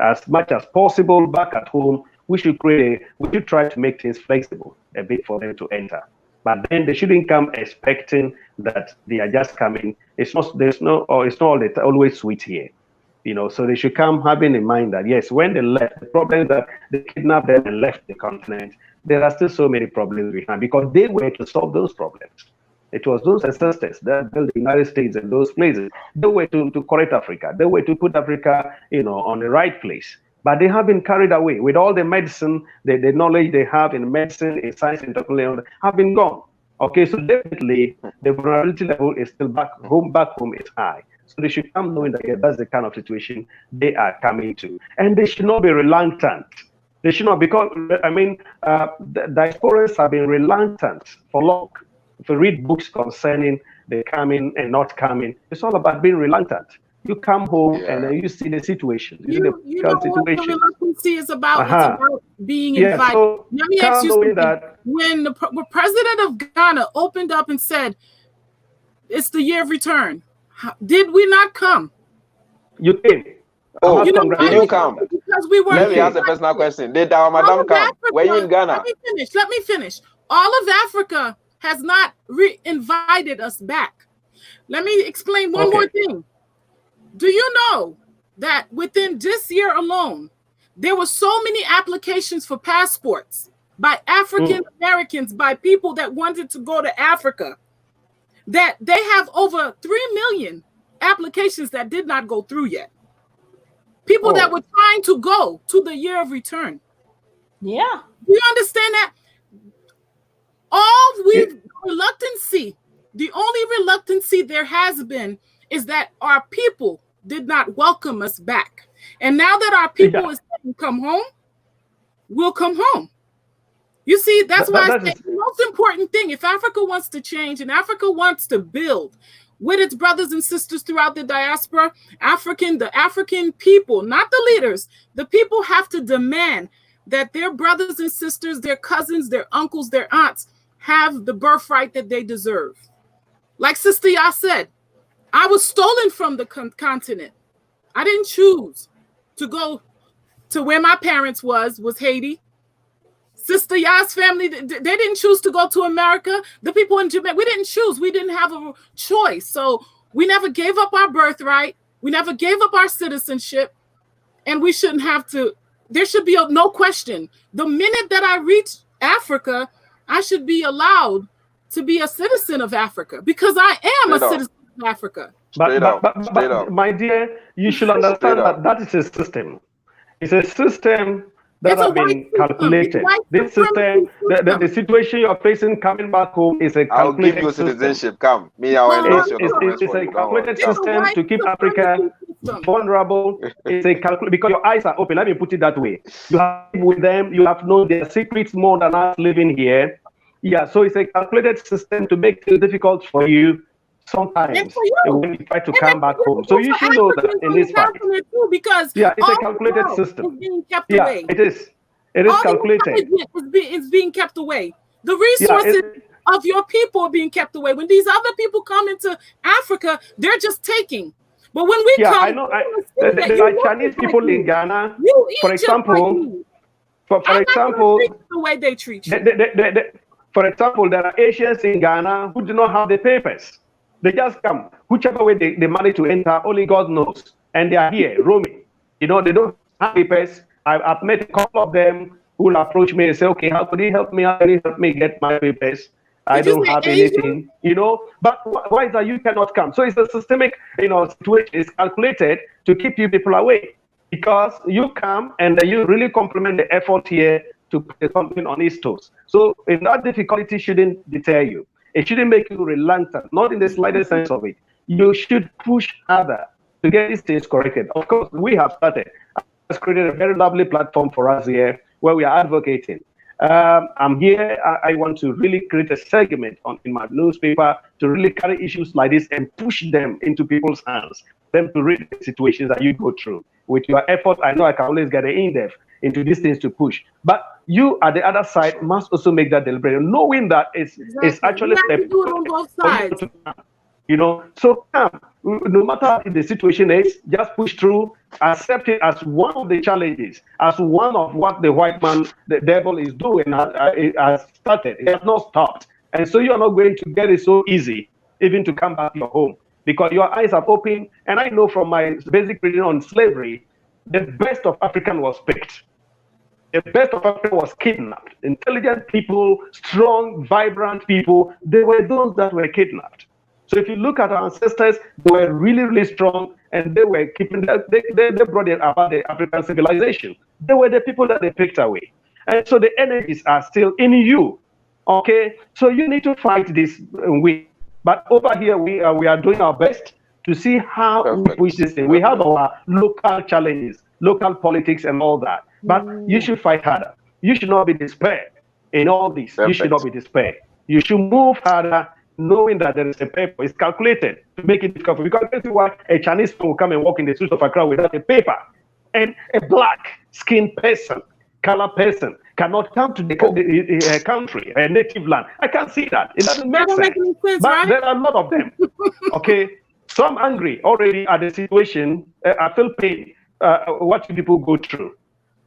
As much as possible back at home, we should try to make things flexible a bit for them to enter. But then they shouldn't come expecting that they are just coming. It's not always sweet here. So they should come having in mind that, yes, when they left, the problem that they kidnapped them and left the continent, there are still so many problems behind, because they were to solve those problems. It was those ancestors that built the United States and those places. They were to correct Africa. They were to put Africa, on the right place. But they have been carried away with all the medicine, the knowledge they have in medicine, in science, in technology, have been gone. Okay, so definitely the vulnerability level is still back home is high. So they should come knowing that, yeah, that's the kind of situation they are coming to. And they should not be reluctant. They should not, because, the diasporas have been reluctant for long. If you read books concerning the coming and not coming, it's all about being reluctant. You come home and then you see the situation. You know what the reluctancy is about? It's about being invited. So let me ask you something. When the president of Ghana opened up and said, it's the year of return, did we not come? You came. Oh, did you come? Because we were. Let me ask a personal question. Did our madam come? Were you in Ghana? Let me finish. All of Africa has not invited us back. Let me explain one more thing. Do you know that within this year alone, there were so many applications for passports by African Americans, by people that wanted to go to Africa, that they have over 3 million applications that did not go through yet. People that were trying to go to the year of return. Yeah. Do you understand that? The only reluctancy there has been is that our people did not welcome us back. And now that our people is saying come home, we'll come home. You see, that's why I say the most important thing, if Africa wants to change and Africa wants to build with its brothers and sisters throughout the diaspora, the African people, not the leaders, the people have to demand that their brothers and sisters, their cousins, their uncles, their aunts have the birthright that they deserve. Like Sister Ya said, I was stolen from the continent. I didn't choose to go to where my parents was Haiti. Sister Ya's family, they didn't choose to go to America. The people in Jamaica, we didn't choose. We didn't have a choice. So we never gave up our birthright. We never gave up our citizenship. And we shouldn't have to. There should be no question. The minute that I reach Africa, I should be allowed to be a citizen of Africa, because I am a citizen of Africa. But my dear, you should understand that is a system. It's a system that has been calculated. This system, the situation you're facing coming back home is a calculated I'll give you citizenship. Come. It's a calculated system to keep Africa vulnerable. It's a calculated, because your eyes are open. Let me put it that way. You have with them, you have known their secrets more than us living here. Yeah, so it's a calculated system to make things difficult for you sometimes when you try to come back home. So you should know that in this fact. Because it's a calculated system. Is being kept away. It is. It is calculated. It's being kept away. The resources of your people are being kept away. When these other people come into Africa, they're just taking. But when we come, I know. There are Chinese people in Ghana, for example. For example, the way they treat you. For example, there are Asians in Ghana who do not have the papers. They just come. Whichever way they manage to enter, only God knows. And they are here, roaming. They don't have papers. I've met a couple of them who will approach me and say, okay, how could you help me? How can you help me get my papers? I don't have anything, But why is that you cannot come? So it's a systemic, situation. It's calculated to keep you people away. Because you come and you really complement the effort here to put something on its toes. So if that difficulty shouldn't deter you. It shouldn't make you reluctant, not in the slightest sense of it. You should push harder to get these things corrected. Of course, we have started. It's created a very lovely platform for us here where we are advocating. I'm here. I want to really create a segment in my newspaper to really carry issues like this and push them into people's hands, them to read the situations that you go through. With your effort, I know I can always get in depth into these things to push. But you at the other side must also make that deliberate, knowing that it's actually you have to do it on both sides. So no matter what the situation is, just push through, accept it as one of the challenges, as one of what the white man, the devil is doing, has started. It has not stopped. And so you're not going to get it so easy, even to come back to your home, because your eyes have opened. And I know from my basic reading on slavery, the best of African was picked. The best of Africa was kidnapped. Intelligent people, strong, vibrant people, they were those that were kidnapped. So if you look at our ancestors, they were really, really strong, and they were keeping that. They brought it about the African civilization. They were the people that they picked away. And so the energies are still in you. Okay? So you need to fight this win. But over here, we are doing our best to see how we push this thing. We have our local challenges, local politics and all that. But you should fight harder. You should not be despaired in all this. Perfect. You should not be despaired. You should move harder, knowing that there is a paper. It's calculated to make it difficult. Because you can see why a Chinese person will come and walk in the streets of Accra without a paper. And a black-skinned person, colored person, cannot come to the country, a native land. I can't see that. It doesn't make sense. But right? There are a lot of them. Okay? So I'm angry already at the situation. I feel pain watching people go through.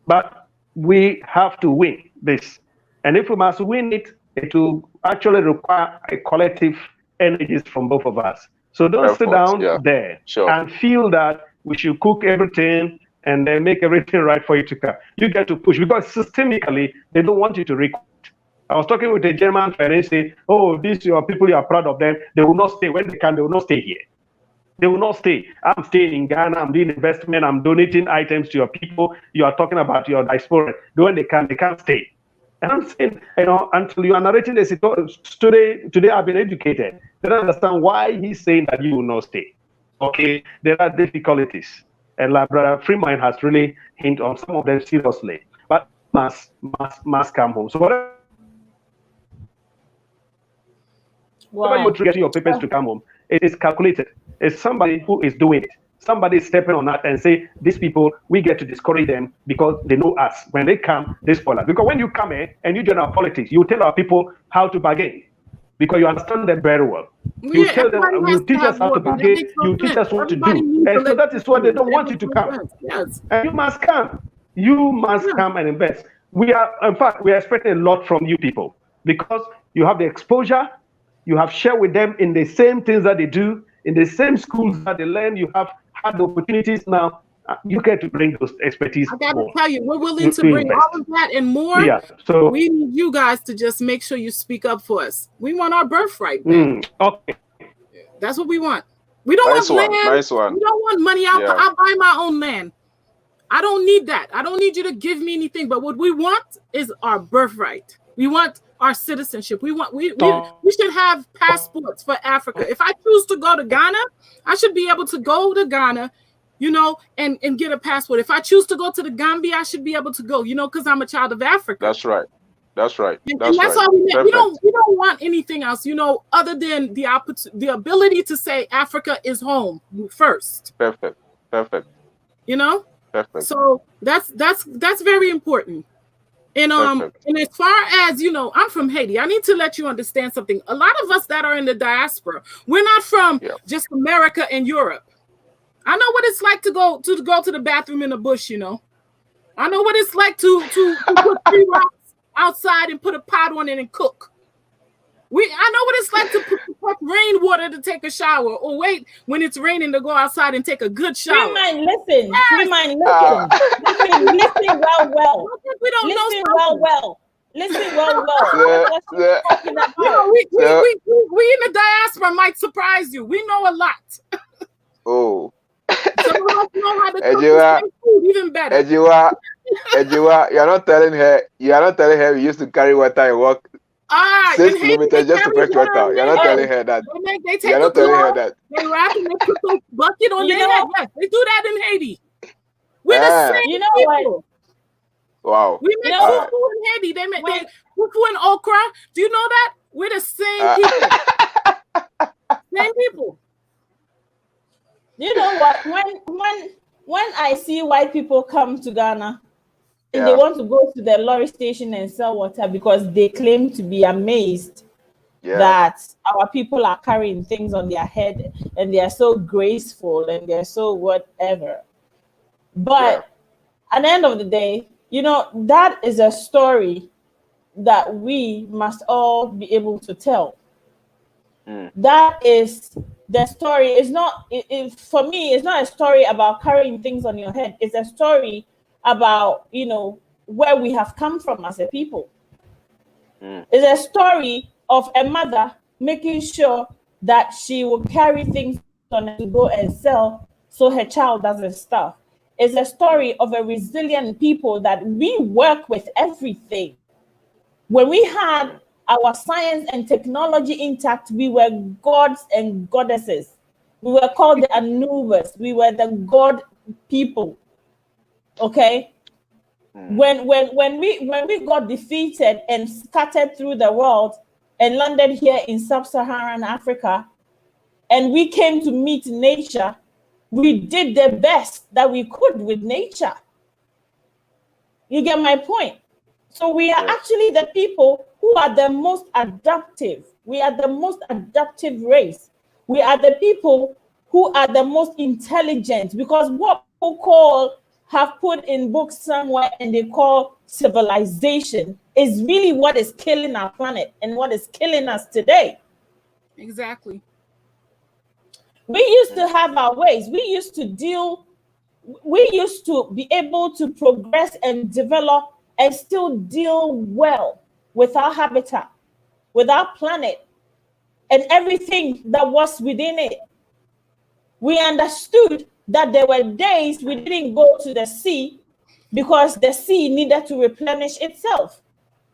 But we have to win this. And if we must win it, it will actually require a collective energies from both of us. So don't sit down there and feel that we should cook everything and then make everything right for you to come. You get to push, because systemically, they don't want you to recruit. I was talking with a German friend, and they say, oh, these are people, you are proud of them. They will not stay. When they can, they will not stay here. They will not stay. I'm staying in Ghana. I'm doing investment. I'm donating items to your people. You are talking about your diaspora. When they can't stay. And I'm saying, until you are narrating the situation, today I've been educated. They don't understand why he's saying that you will not stay. Okay, there are difficulties. And like Brother Freeman has really hinted on some of them seriously. But must come home. So whatever you're getting your papers to come home, it is calculated. It's somebody who is doing it. Somebody is stepping on that and say, these people, we get to discourage them because they know us. When they come, they spoil us. Because when you come here and you join our politics, you tell our people how to bargain. Because you understand them very well. You tell them, you teach us how to bargain, you teach us what to do. And so that is why they don't want you to come. Yes. And you must come. You must come and invest. In fact, we are expecting a lot from you people, because you have the exposure, you have shared with them in the same things that they do, in the same schools that they learn, you have had the opportunities now. You get to bring those expertise. I got to tell you, we're willing to bring all of that and more. Yeah, so we need you guys to just make sure you speak up for us. We want our birthright back. Okay, that's what we want. We don't want land. Nice one. We don't want money. I'll buy my own land. I don't need that. I don't need you to give me anything. But what we want is our birthright. We want our citizenship. We should have passports for Africa. If I choose to go to Ghana, I should be able to go to Ghana, and get a passport. If I choose to go to the Gambia, I should be able to go, because I'm a child of Africa. That's right. That's right. And that's all we need. We don't want anything else, other than the ability to say Africa is home first. Perfect. Perfect. Perfect. So that's very important. And and as far as I'm from Haiti. I need to let you understand something. A lot of us that are in the diaspora, we're not from just America and Europe. I know what it's like to go to the bathroom in the bush. I know what it's like to put 3 rocks outside and put a pot on it and cook. I know what it's like to put rainwater to take a shower, or wait when it's raining to go outside and take a good shower. Freeman, listen. Yes. Freeman, listen well. We don't listen know well. Listen well. We in the diaspora might surprise you. We know a lot. Oh. So we know how to cook food even better. Ejiwa, you're not telling her we used to carry water and walk Right. Safe kilometers just to fetch water. You're not telling her that. They take You're not telling her that. They wrap and they put the bucket on their head. Yes, they do that in Haiti. We're the same people. Wow. We make fufu in Haiti. They make fufu and okra. Do you know that? We're the same people. Same people. You know what? When I see white people come to Ghana and they want to go to the lorry station and sell water because they claim to be amazed that our people are carrying things on their head and they are so graceful and they're so whatever. But at the end of the day, you know, that is a story that we must all be able to tell. That is the story. It's not, for me, it's not a story about carrying things on your head. It's a story about, you know, where we have come from as a people. It's a story of a mother making sure that she will carry things on to go and sell so her child doesn't starve. It's a story of a resilient people that we work with everything. When we had our science and technology intact, we were gods and goddesses. We were called the Anubis. We were the god people. Okay? When we got defeated and scattered through the world and landed here in sub-Saharan Africa, and we came to meet nature, we did the best that we could with nature. You get my point? So we are actually the people who are the most adaptive. We are the most adaptive race. We are the people who are the most intelligent, because what people have put in books somewhere and they call civilization is really what is killing our planet and what is killing us today. Exactly. We used to have our ways. We used to be able to progress and develop and still deal well with our habitat, with our planet, and everything that was within it. We understood that there were days we didn't go to the sea because the sea needed to replenish itself.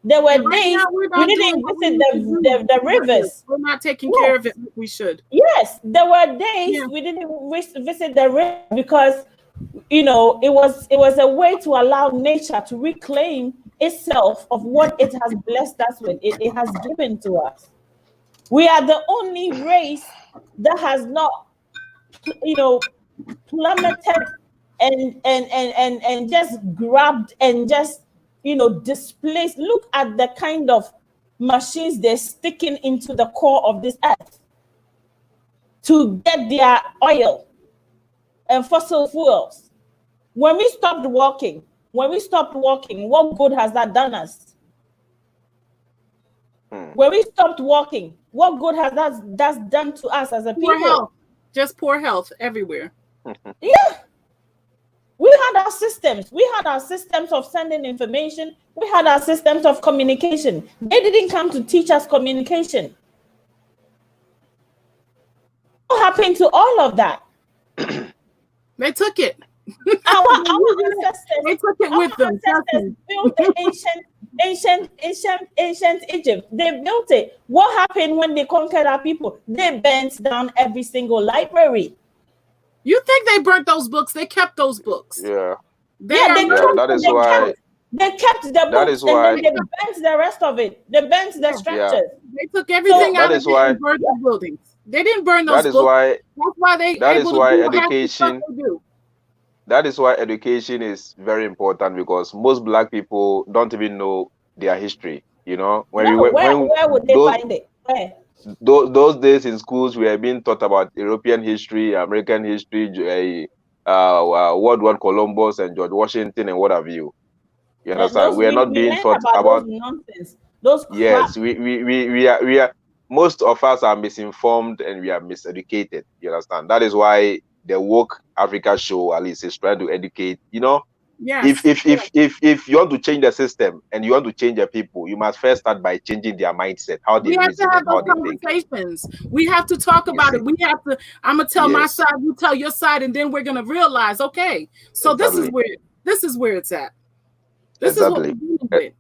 There were days we didn't visit the rivers. We're not taking care of it like we should. Yes, there were days we didn't visit the river because, you know, it was a way to allow nature to reclaim itself of what it has blessed us with. It has given to us. We are the only race that has not, you know, plummeted and just grabbed and just, you know, displaced. Look at the kind of machines they're sticking into the core of this earth to get their oil and fossil fuels. When we stopped walking, what good has that done us? When we stopped walking, what good has that done to us as a people? Poor health. Just poor health everywhere. Yeah. We had our systems. We had our systems of sending information. We had our systems of communication. They didn't come to teach us communication. What happened to all of that? They took it. Our ancestors, they took it with them. Built the ancient Egypt. They built it. What happened when they conquered our people? They burnt down every single library. You think they burnt those books? They kept those books. Yeah. They kept the books and then they burnt the rest of it. They burnt the structures. They took everything out of it and burned the buildings. They didn't burn those books. That is why education is very important, because most Black people don't even know their history. You know, where would they find it? Where? Those days in schools, we are being taught about European history, American history, World War Columbus and George Washington and what have you. You understand? We are not being taught about nonsense. Those yes, we are. Most of us are misinformed and we are miseducated. You understand? That is why the Woke Africa show, at least, is trying to educate. You know, if you want to change the system and you want to change the people, you must first start by changing their mindset, how they have to have those conversations. We have to talk about it. We have to. I'm gonna tell my side, you tell your side, and then we're gonna realize, okay, so this is where it's at. This is what we're dealing with.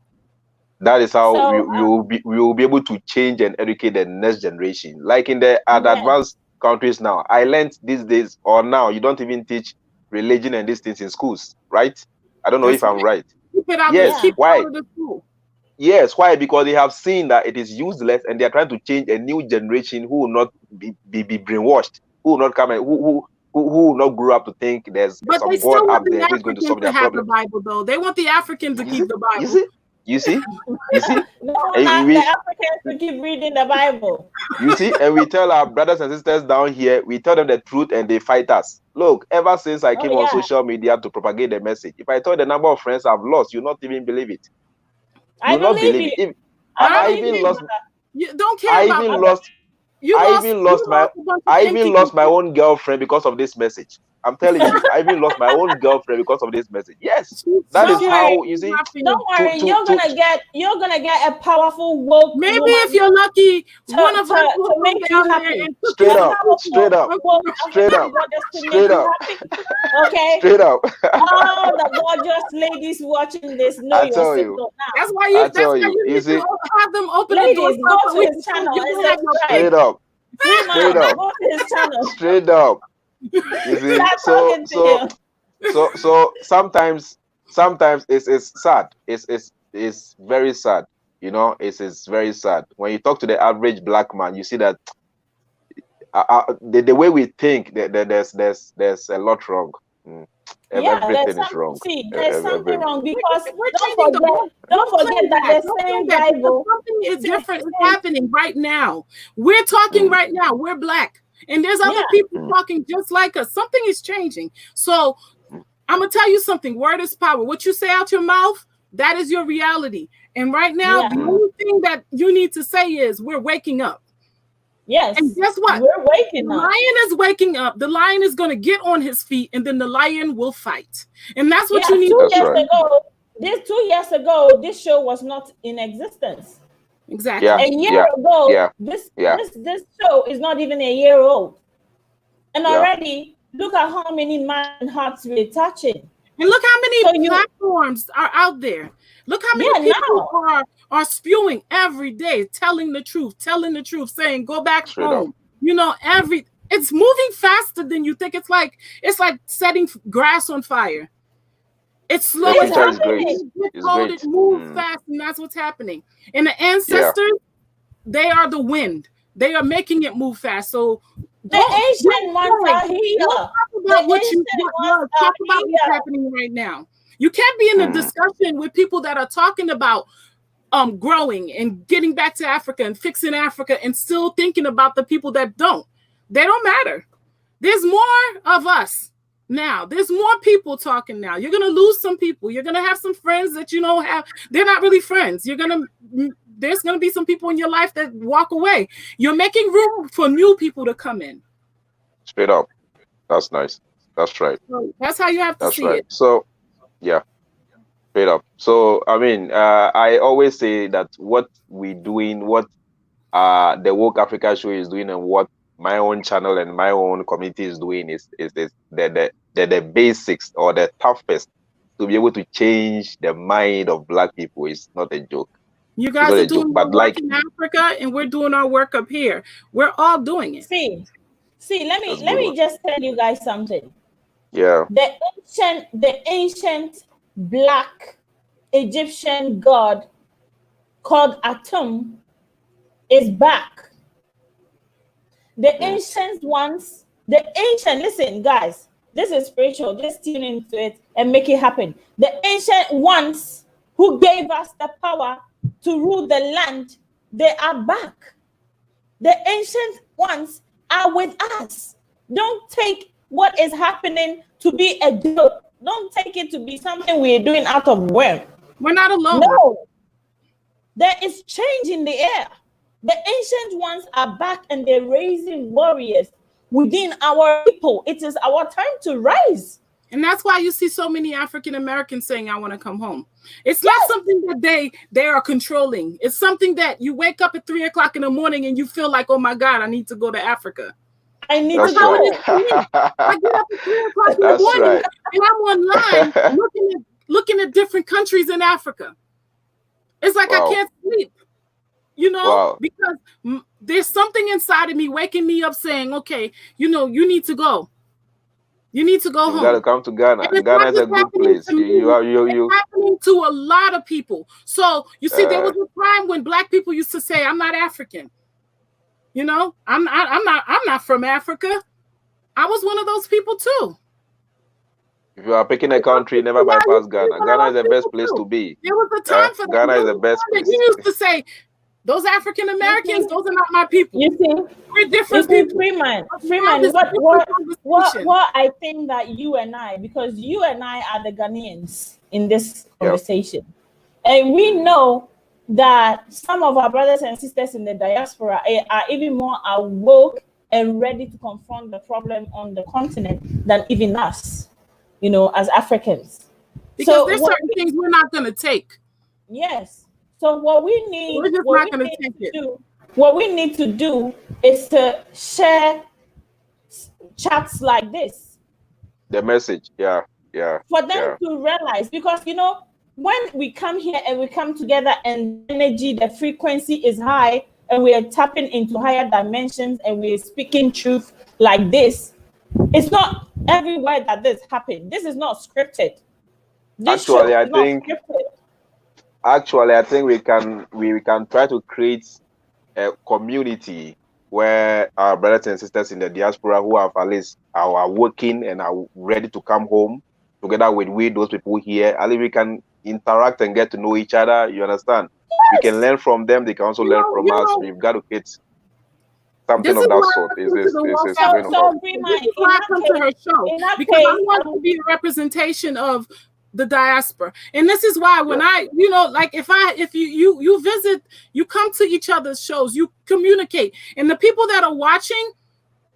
That is how So, we will be able to change and educate the next generation. Like in the advanced countries now, I learned these days, or now, you don't even teach religion and these things in schools, right? I don't know if I'm right. Keep it out. Yes. Keep Why? it out of the school. Yes. Why? Because they have seen that it is useless, and they are trying to change a new generation who will not be brainwashed, who will not come and who will not grow up to think there's But some they God still want up the there who is going to solve Africans their to have the problem. Bible, though. They want the Africans to keep the Bible. You see? no, And the Africans to keep reading the Bible. You see, and we tell our brothers and sisters down here, we tell them the truth and they fight us. Look, ever since I came on social media to propagate the message, if I tell the number of friends I've lost, you'll not even believe it. I believe it. I even lost. You don't care I about even that. lost. I even lost my own girlfriend because of this message. I'm telling you, I even lost my own girlfriend because of this message. Yes, that is how you see. Don't worry, you're gonna get a powerful woke. Maybe woman if you're lucky, one of us to make you happy. Straight up. Okay. Straight up. All the gorgeous ladies watching this know you're single now. That's why you need to have them open ladies, the door. go to his channel. Straight up. Straight up. Go to his channel. Straight up. You see, so sometimes it's sad. It's very sad. You know, it's very sad. When you talk to the average black man, you see that the way we think, there's a lot wrong. Everything is wrong. See, there's something wrong because don't forget that the same Bible. Something is different is happening right now. We're talking right now. We're black. And there's other people talking just like us. Something is changing. So I'm going to tell you something. Word is power. What you say out your mouth, that is your reality. And right now, the only thing that you need to say is we're waking up. Yes. And guess what? We're waking up. The lion is waking up. The lion is going to get on his feet, and then the lion will fight. And that's what you need to do. 2 years ago, this show was not in existence. Exactly. A year ago, this show is not even a year old. And already, look at how many man hearts we're touching. And look how many platforms are out there. Look how many people are spewing every day, telling the truth, saying, go back home. You know, it's moving faster than you think. It's like setting grass on fire. It's slow. It's great. It moves fast, and that's what's happening. And the ancestors, they are the wind. They are making it move fast. So the ancient ones are here. Talk about what's happening right now. You can't be in a discussion with people that are talking about growing and getting back to Africa and fixing Africa and still thinking about the people that don't. They don't matter. There's more of us now. There's more people talking now. You're gonna lose some people. You're gonna have some friends that you don't have. They're not really friends. There's gonna be some people in your life that walk away. You're making room for new people to come in. Straight up. That's nice. That's right. So that's how you have to see it. So yeah, straight up. So I mean, I always say that what we're doing, what the Woke Africa show is doing, and what my own channel and my own community is doing is the basics or the toughest to be able to change the mind of black people. Is not a joke. You guys are doing work in Africa, and we're doing our work up here. We're all doing it. See, let me just tell you guys something. Yeah. The ancient black Egyptian god called Atum is back. The ancient ones, listen, guys, this is spiritual. Just tune into it and make it happen. The ancient ones who gave us the power to rule the land, they are back. The ancient ones are with us. Don't take what is happening to be a joke. Don't take it to be something we're doing out of work. We're not alone. No. There is change in the air. The ancient ones are back and they're raising warriors within our people. It is our time to rise. And that's why you see so many African Americans saying, I want to come home. It's not something that they are controlling. It's something that you wake up at 3 o'clock in the morning and you feel like, oh my God, I need to go to Africa. I need to go. I get up at 3 o'clock in the morning and I'm online looking at different countries in Africa. It's like I can't sleep, you know, because there's something inside of me waking me up saying, okay, you know, you need to go. You need to go home. You gotta come to Ghana. Ghana is a good place. It's happening to a lot of people. So you see, there was a time when Black people used to say, "I'm not African." You know, I'm not from Africa. I was one of those people too. If you are picking a country, never bypass Ghana. Ghana is the best place to be. There was a time for that. Ghana is the best place. You used to say, those African Americans, those are not my people. You see, we're different people. Freeman, what I think that you and I, because you and I are the Ghanaians in this conversation, and we know that some of our brothers and sisters in the diaspora are even more awoke and ready to confront the problem on the continent than even us, you know, as Africans. Because there's certain things we're not going to take. Yes. So what we need, we're just not going to take it. What we need to do is to share chats like this. The message, for them to realize, because you know, when we come here and we come together and energy, the frequency is high, and we are tapping into higher dimensions, and we're speaking truth like this. It's not everywhere that this happens. This is not scripted. Actually, I think we can try to create a community where our brothers and sisters in the diaspora who have at least are working and are ready to come home together with those people here. At least we can interact and get to know each other. You understand? Yes. We can learn from them. They can also learn from us. We've got to get something of that sort. I come to her show because I want to be a representation of the diaspora, and this is why when I, you know, like if you visit, you come to each other's shows, you communicate, and the people that are watching,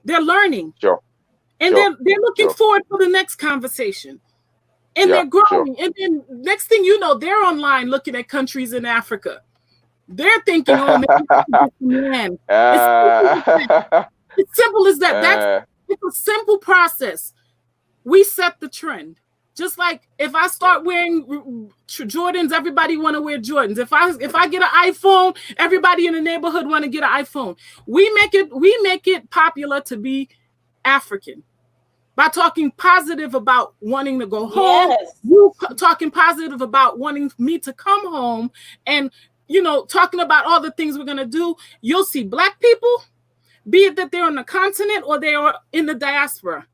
they're learning, and they're looking forward to the next conversation, and they're growing, and then next thing you know, they're online looking at countries in Africa. They're thinking, oh man, it's simple as that. It's a simple process. We set the trend. Just like if I start wearing Jordans, everybody want to wear Jordans. If I get an iPhone, everybody in the neighborhood want to get an iPhone. We make it popular to be African by talking positive about wanting to go home. Yes. You talking positive about wanting me to come home, and you know, talking about all the things we're gonna do. You'll see Black people, be it that they're on the continent or they are in the diaspora.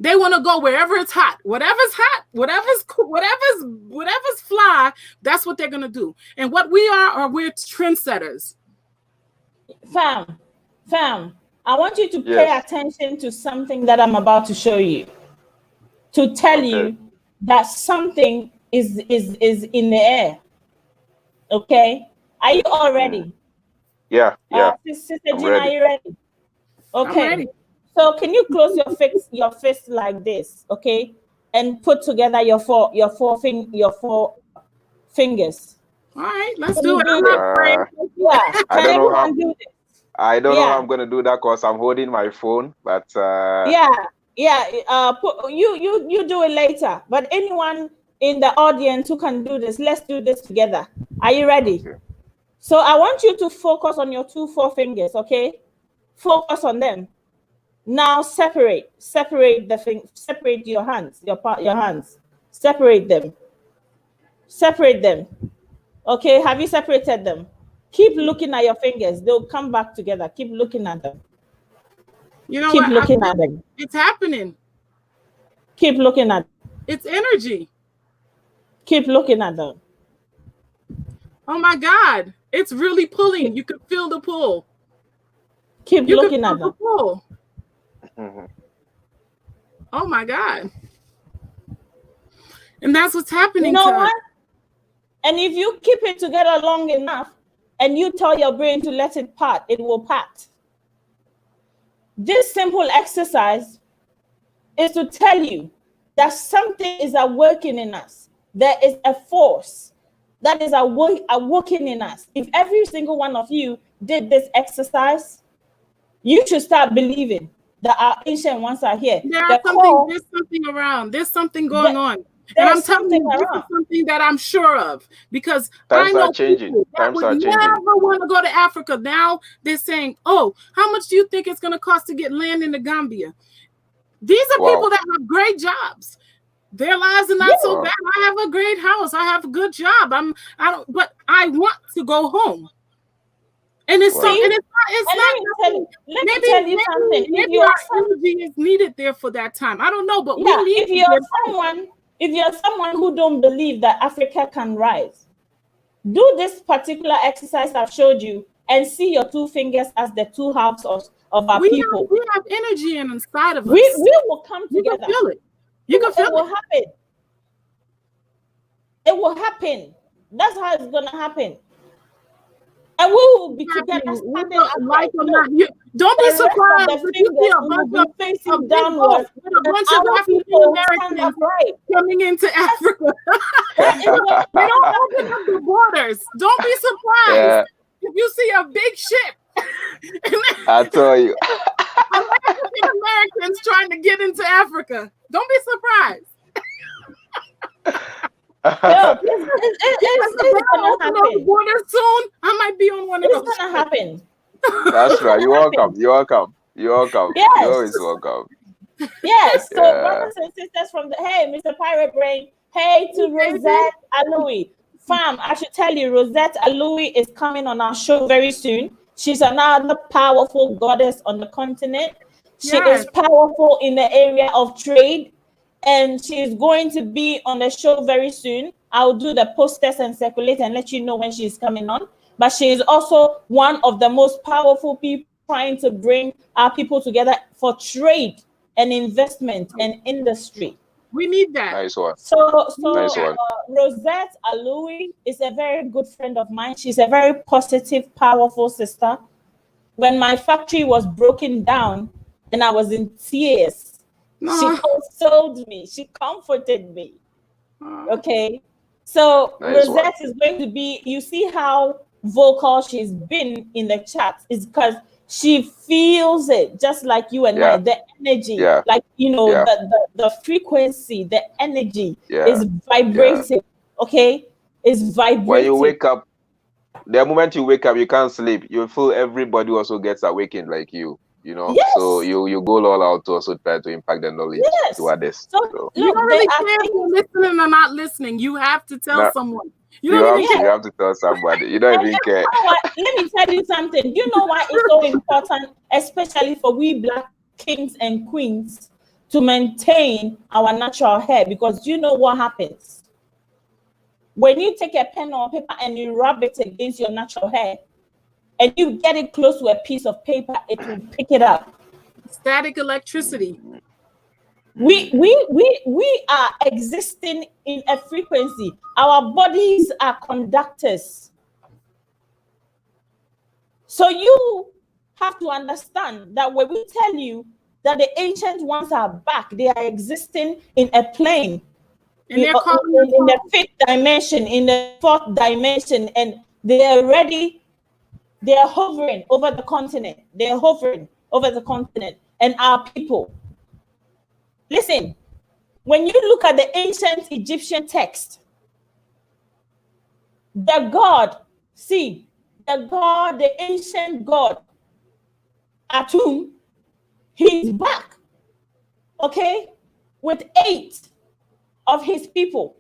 They want to go wherever it's hot, whatever's fly. That's what they're gonna do. And what we're trendsetters. Fam, I want you to pay attention to something that I'm about to show you, to tell you that something is in the air. Okay, are you all ready? Yeah. Sister Gina, are you ready? Okay. I'm ready. So can you close your fist like this, okay, and put together your four fingers. All right, let's do it. I'm not afraid. Yeah, I don't know how. Do this? I don't know how I'm gonna do that because I'm holding my phone. But you do it later. But anyone in the audience who can do this, let's do this together. Are you ready? Okay. So I want you to focus on your 2 forefingers, okay? Focus on them. Now separate your hands, your hands. Separate them. Okay, have you separated them? Keep looking at your fingers. They'll come back together. Keep looking at them. You know Keep looking at them. It's happening. Keep looking at them. It's energy. Keep looking at them. Oh my God. It's really pulling. You can feel the pull. Keep looking at them. Pull. Oh my God. And that's what's happening. You know what? And if you keep it together long enough and you tell your brain to let it part, it will part. This simple exercise is to tell you that something is awakening in us. There is a force that is awakening in us. If every single one of you did this exercise, you should start believing that our ancient ones are here. There's something around. There's something going on. And I'm telling you, this is something that I'm sure of, because I know people that would never want to go to Africa. Now they're saying, oh, how much do you think it's going to cost to get land in the Gambia? These are people that have great jobs. Their lives are not so bad. I have a great house. I have a good job. But I want to go home. And it's Let me tell you something. Maybe our energy is needed there for that time. I don't know, but we need. If you're someone who don't believe that Africa can rise, do this particular exercise I've showed you and see your two fingers as the two halves of our people. We have energy inside of us. We will come together. You can feel it. You can feel it. It will happen. It will happen. That's how it's gonna happen. And we will be together standing up like don't be surprised if you see a bunch of facing downwards with a bunch of African Americans coming into Africa. They don't open up the borders. Don't be surprised if you see a big ship. I tell you. African Americans trying to get into Africa. Don't be surprised. It's gonna happen. Border soon. I might be on one of those. It's gonna happen. That's right. You're welcome. You're welcome. You're welcome. Yes. You're always welcome. Yes. So brothers and sisters from the Mr. Pirate Brain, hey to Rosette Aloui. Fam, I should tell you, Rosette Aloui is coming on our show very soon. She's another powerful goddess on the continent. She is powerful in the area of trade. And she's going to be on the show very soon. I'll do the posters and circulate and let you know when she's coming on. But she is also one of the most powerful people trying to bring our people together for trade and investment and industry. We need that. Nice one. So nice one. Rosette Aloui is a very good friend of mine. She's a very positive, powerful sister. When my factory was broken down and I was in tears, she consoled me. She comforted me. Okay. So nice Rosette is going to be, you see how vocal she's been in the chat is because she feels it just like you and I, the energy, like, the frequency, the energy is vibrating. Okay. It's vibrating. When you wake up, the moment you wake up, you can't sleep. You feel everybody also gets awakened like you. So you go all out to also try to impact the knowledge to others. So you don't really care if you're listening or not listening. You have to tell someone. You have to tell somebody. You don't even care. Let me tell you something. You know why it's so important, especially for we Black kings and queens, to maintain our natural hair? Because you know what happens when you take a pen or paper and you rub it against your natural hair, and you get it close to a piece of paper, it will pick it up. Static electricity. We are existing in a frequency. Our bodies are conductors. So you have to understand that when we tell you that the ancient ones are back, they are existing in a plane. And they're in the fifth dimension, in the fourth dimension, and they are ready. They are hovering over the continent. They are hovering over the continent and our people. Listen, when you look at the ancient Egyptian text, the ancient God, Atum, he's back, okay, with 8 of his people.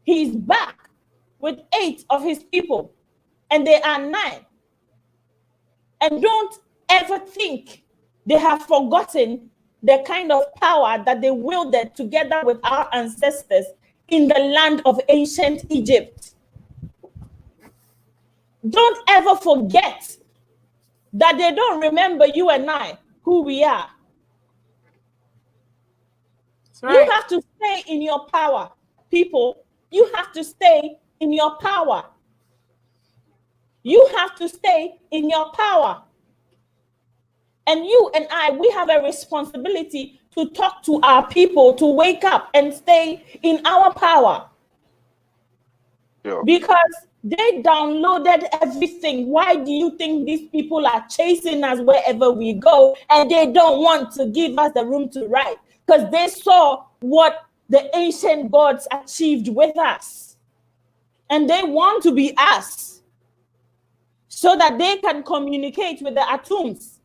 He's back with 8 of his people. And they are 9. And don't ever think they have forgotten the kind of power that they wielded together with our ancestors in the land of ancient Egypt. Don't ever forget that they don't remember you and I, who we are. Right. You have to stay in your power, people. You have to stay in your power. You have to stay in your power. And you and I, we have a responsibility to talk to our people to wake up and stay in our power. Yeah. Because they downloaded everything. Why do you think these people are chasing us wherever we go and they don't want to give us the room to write? Because they saw what the ancient gods achieved with us. And they want to be us so that they can communicate with the Atoms.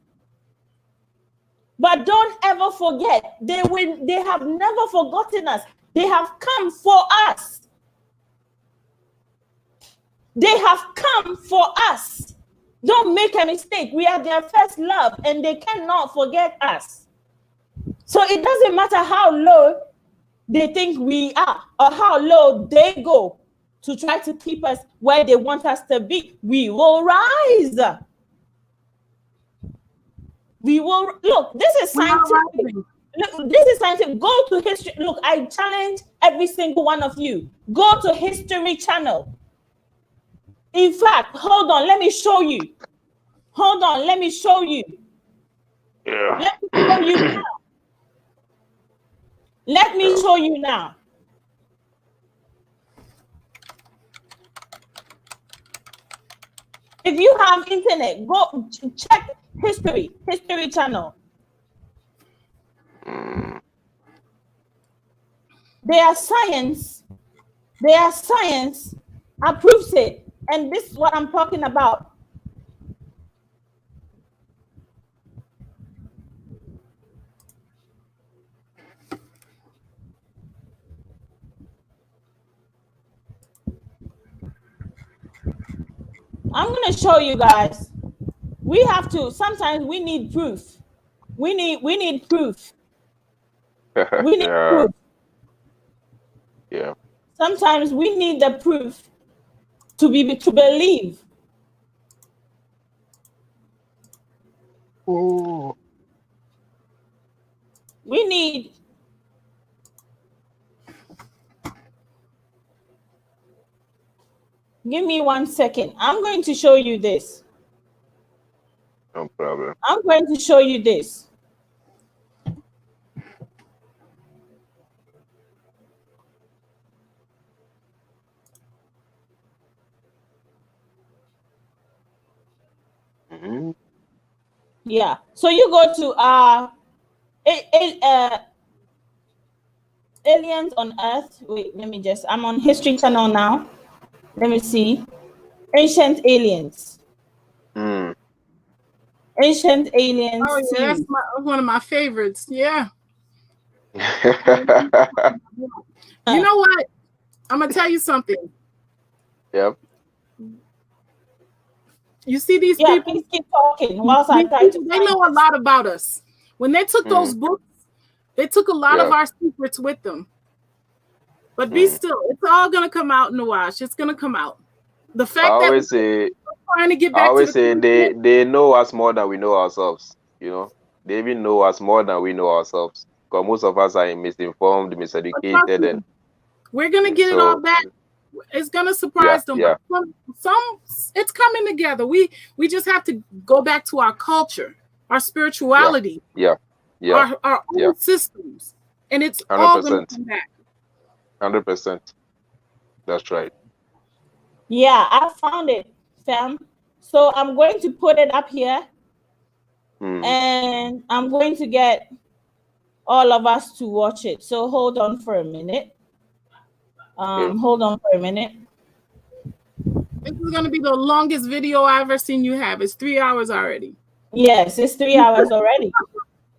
But don't ever forget, they have never forgotten us. They have come for us. They have come for us. Don't make a mistake. We are their first love, and they cannot forget us. So it doesn't matter how low they think we are or how low they go to try to keep us where they want us to be. We will rise. We will, look, this is scientific. Look, this is scientific. Go to history. Look, I challenge every single one of you. Go to History Channel. In fact, hold on, let me show you. Hold on, let me show you. Yeah. Let me show you now. Let me show you now. If you have internet, go check History Channel. Their science approves it. And this is what I'm talking about. I'm going to show you guys. We have to, sometimes we need proof. We need proof. We need proof. Yeah. Sometimes we need the proof to believe. Ooh. We need. Give me 1 second. I'm going to show you this. No problem. I'm going to show you this. Yeah. So you go to Aliens on Earth. Wait, let me just. I'm on History Channel now. Let me see. Ancient Aliens. Ancient Aliens. Oh yeah, that's one of my favorites. Yeah. You know what? I'm gonna tell you something. Yep. You see these people? Please keep talking whilst I try to. They know a lot about us. When they took those books, they took a lot of our secrets with them. But be still, it's all gonna come out in the wash. It's gonna come out. The fact I always that say, trying to get back I always to say they know us more than we know ourselves. You know, they even know us more than we know ourselves. Because most of us are misinformed, miseducated, and we're gonna get it all back. It's gonna surprise them. Yeah. But some it's coming together. We just have to go back to our culture, our spirituality, our own systems, and it's 100%. All gonna come back. 100%. That's right. Yeah, I found it, fam. So I'm going to put it up here, and I'm going to get all of us to watch it. So hold on for a minute. Hold on for a minute. This is going to be the longest video I've ever seen you have. It's 3 hours already. Yes, it's 3 hours already.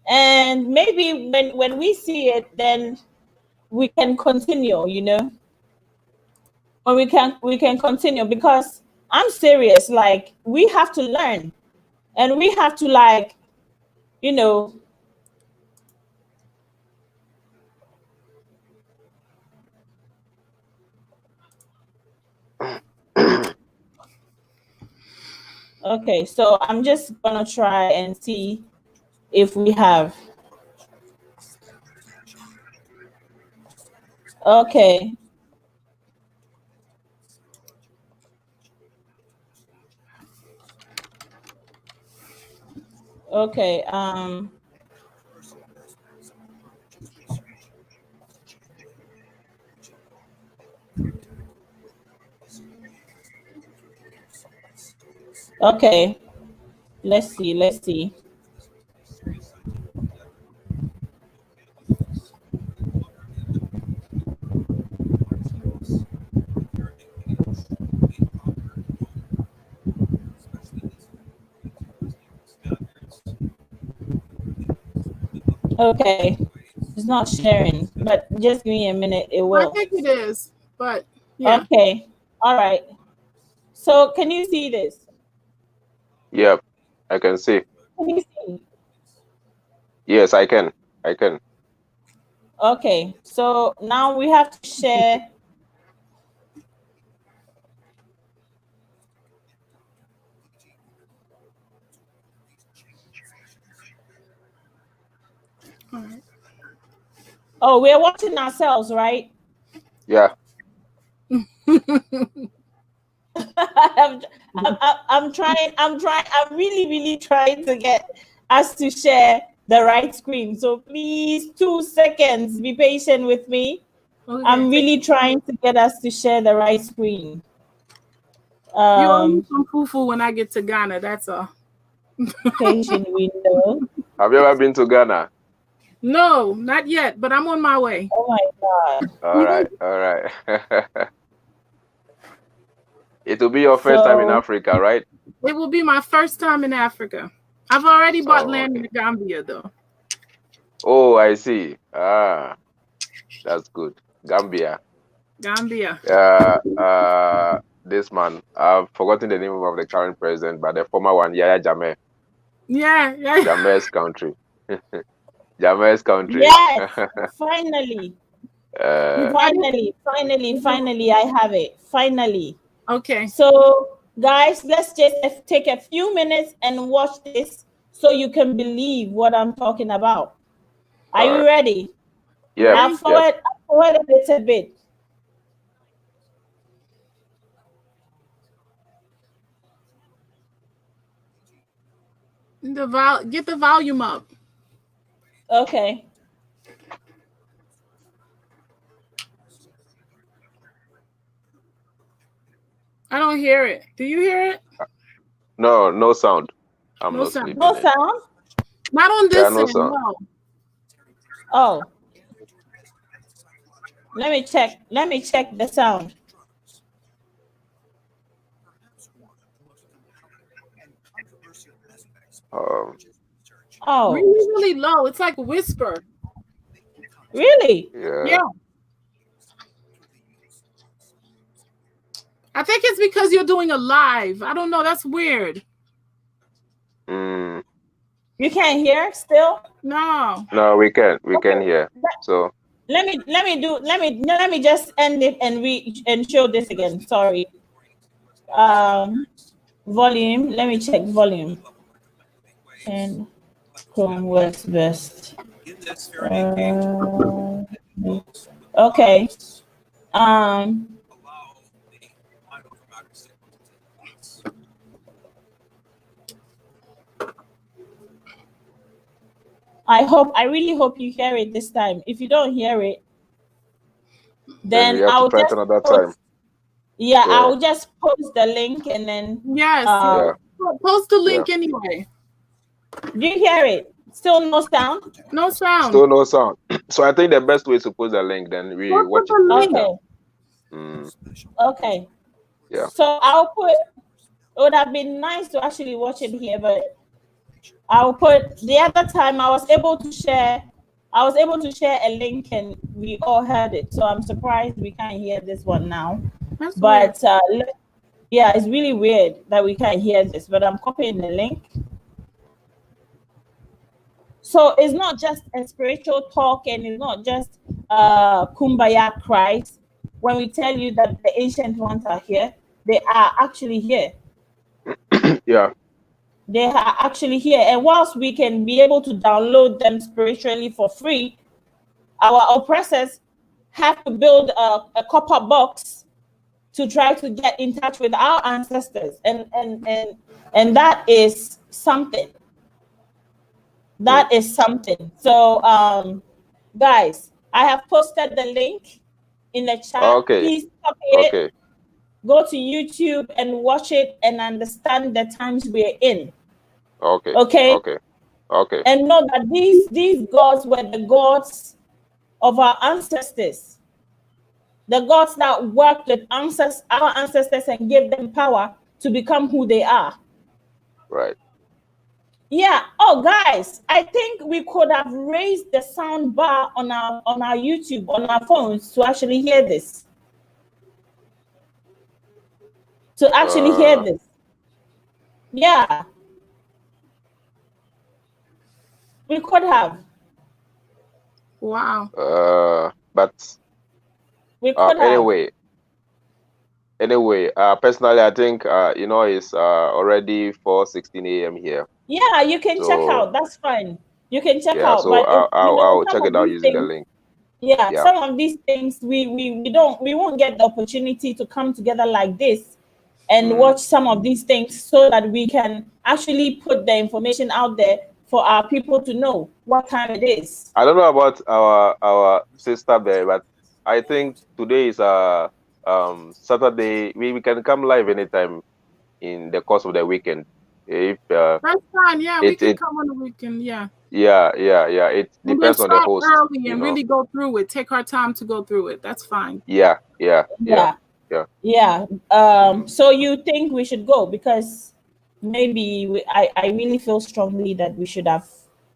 And maybe when we see it, then we can continue, you know. Or we can continue, because I'm serious. Like, we have to learn, and we have to, like, you know, okay, so I'm just gonna try and see if we have. Okay. Okay. Okay. Let's see. Okay, it's not sharing, but just give me a minute. It I will. think it is, but yeah. Okay. All right. So can you see this? Yep, I can see. Can you see? Yes, I can. I can. Okay. So now we have to share. All right. Oh, we're watching ourselves, right? Yeah. I'm trying. I'm really trying to get us to share the right screen. So please, 2 seconds. Be patient with me. Okay. I'm really trying to get us to share the right screen. You owe me some fufu when I get to Ghana. That's all. Patient window. Have you ever been to Ghana? No, not yet, but I'm on my way. Oh my God. All right. All right. It will be your first time in Africa, right? It will be my first time in Africa. I've already bought land okay. in Gambia, though. Oh, I see. Ah, that's good. Gambia. Gambia. This man, I've forgotten the name of the current president, but the former one, Yaya Jammeh. Yeah. Jammeh's country. Jammeh's country. Yes, finally. Uh, Finally, I have it. Finally. Okay. So, guys, let's just take a few minutes and watch this so you can believe what I'm talking about. Are you ready? Yeah. I'll forward a little bit. Get the volume up. Okay. I don't hear it. Do you hear it? No sound. I'm No not sound. sleeping. No sound? Not on this no end, sound. no. Oh. Let me check the sound. Oh. Really low. It's like a whisper. Really? Yeah. I think it's because you're doing a live. I don't know. That's weird. You can't hear still? No. No, we can hear. So let me just end it and show this again. Sorry. Volume. Let me check volume. And Chrome works best. Okay. I really hope you hear it this time. If you don't hear it, then we have I'll to try just another post, time. Yeah, I'll just post the link and then post the link anyway. Do you hear it? Still no sound? No sound. Still no sound. So I think the best way is to post the link, then we watch it. Okay. Yeah. So it would have been nice to actually watch it here, but I'll put the other time I was able to share a link and we all heard it. So I'm surprised we can't hear this one now. That's but yeah, it's really weird that we can't hear this, but I'm copying the link. So it's not just a spiritual talk and it's not just kumbaya cries. When we tell you that the ancient ones are here, they are actually here. Yeah. They are actually here. And whilst we can be able to download them spiritually for free, our oppressors have to build a copper box to try to get in touch with our ancestors. And that is something. That is something. So, guys, I have posted the link in the chat. Okay. Please copy it. Go to YouTube and watch it and understand the times we're in. Okay. Okay. Okay. Okay. And know that these gods were the gods of our ancestors. The gods that worked with our ancestors and gave them power to become who they are. Right. Yeah. Oh, guys, I think we could have raised the sound bar on our YouTube on our phones to actually hear this. To actually hear this. Yeah. We could have. Wow. But we could have. Anyway, personally, I think it's already 4:16 a.m. here. Yeah, you can check So out. That's fine. You can check yeah, out. so But if, I'll some check it of out these using the things, link. yeah, Yeah. some of these things we won't get the opportunity to come together like this and watch some of these things so that we can actually put the information out there for our people to know what time it is. I don't know about our sister there, but I think today is Saturday. We can come live anytime in the course of the weekend. If That's fine. Yeah, we can it come on the weekend. Yeah. yeah. It And then depends on the start host. early and really go through it. Take our time to go through it. That's fine. Yeah. So you think we should go? Because maybe I really feel strongly that we should have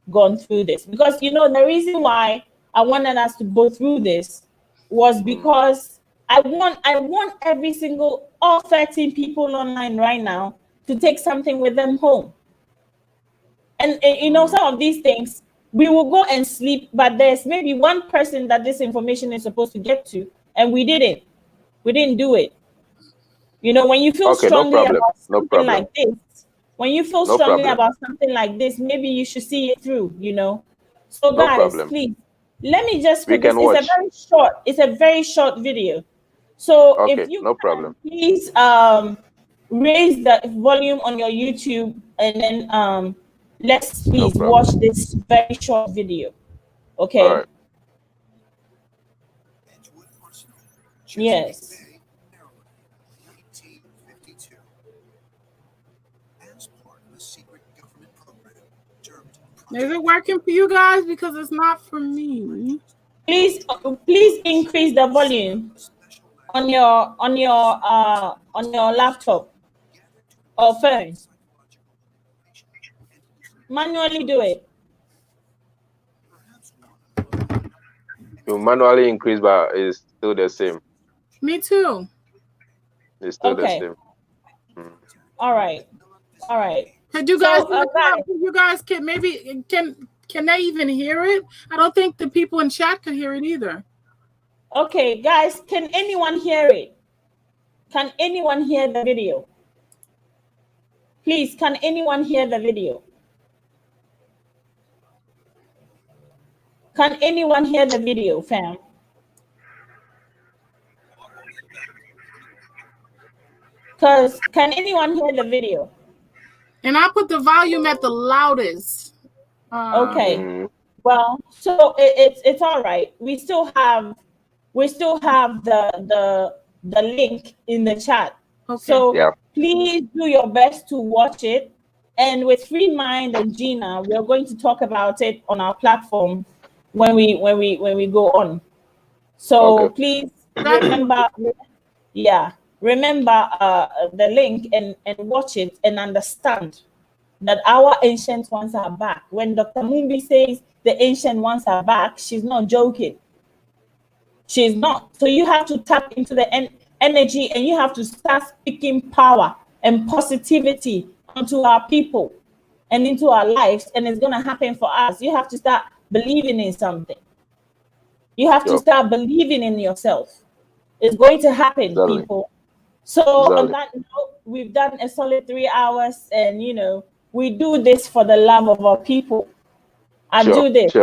gone through this, because the reason why I wanted us to go through this was because I want every single all 13 people online right now to take something with them home. And some of these things we will go and sleep, but there's maybe one person that this information is supposed to get to, and we didn't do it. When you feel strongly about something like this, about something like this, maybe you should see it through. So guys, please let me just put this. It's a very short video. So if you can, please raise the volume on your YouTube, and then let's please watch this very short video. Okay. Right. Yes. Is it working for you guys? Because it's not for me. Please increase the volume on your laptop or phone. Manually do it. You manually increase, but it's still the same. Me too. It's still the same. All right. Could you guys, you guys can they even hear it? I don't think the people in chat could hear it either. Okay, guys, can anyone hear it? Can anyone hear the video? Please, can anyone hear the video? Can anyone hear the video, fam? Because can anyone hear the video? And I put the volume at the loudest. Okay. Well, so it's all right. We still have the link in the chat. Okay. So please do your best to watch it. And with Free Mind and Gina, we are going to talk about it on our platform when we go on. So please remember the link and watch it and understand that our ancient ones are back. When Dr. Mumbi says the ancient ones are back, she's not joking. She's not. So you have to tap into the energy, and you have to start speaking power and positivity onto our people and into our lives, and it's going to happen for us. You have to start believing in something. You have to start believing in yourself. It's going to happen, people. So on that note, we've done a solid 3 hours, and we do this for the love of our people. I do this.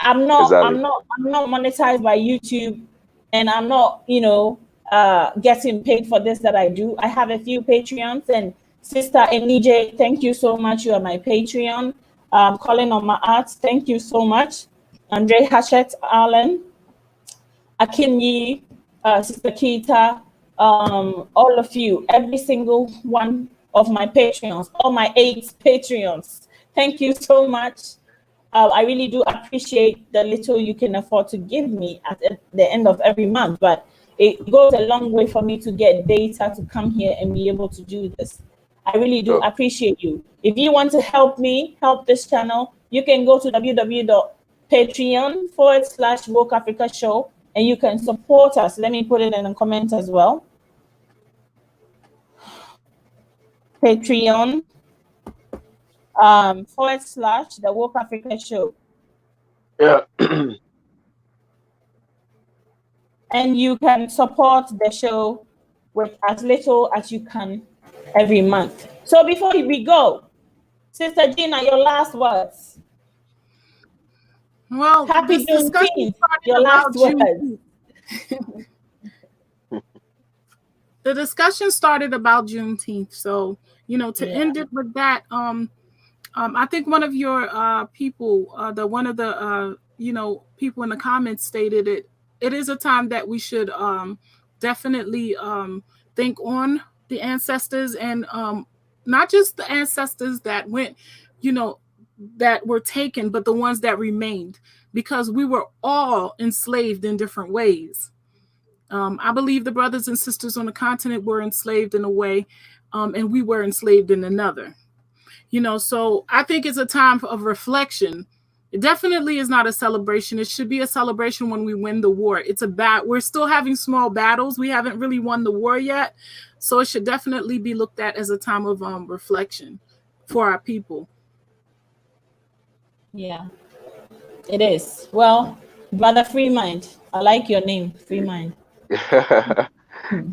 I'm not monetized by YouTube, and I'm not getting paid for this that I do. I have a few Patreons, and Sister NJ, thank you so much. You are my Patreon. Calling on my arts, thank you so much. Andre Hachette Allen, Akinyi, Sister Kita, all of you, every single one of my Patreons, all my 8 Patreons. Thank you so much. I really do appreciate the little you can afford to give me at the end of every month, but it goes a long way for me to get data to come here and be able to do this. I really do appreciate you. If you want to help me help this channel, you can go to www.patreon.com/Woke Africa Show, and you can support us. Let me put it in the comment as well. Patreon /The Woke Africa Show. Yeah. And you can support the show with as little as you can every month. So before we go, Sister Gina, your last words. Well, Happy Juneteenth. Your last words. The discussion started about Juneteenth. So, you know, to end it with that, I think one of your people, one of the people in the comments stated it. It is a time that we should definitely think on the ancestors, and not just the ancestors that went, that were taken, but the ones that remained, because we were all enslaved in different ways. I believe the brothers and sisters on the continent were enslaved in a way, and we were enslaved in another. So I think it's a time of reflection. It definitely is not a celebration. It should be a celebration when we win the war. We're still having small battles. We haven't really won the war yet. So it should definitely be looked at as a time of reflection for our people. Yeah, it is. Well, Brother Freemind, I like your name, Freemind.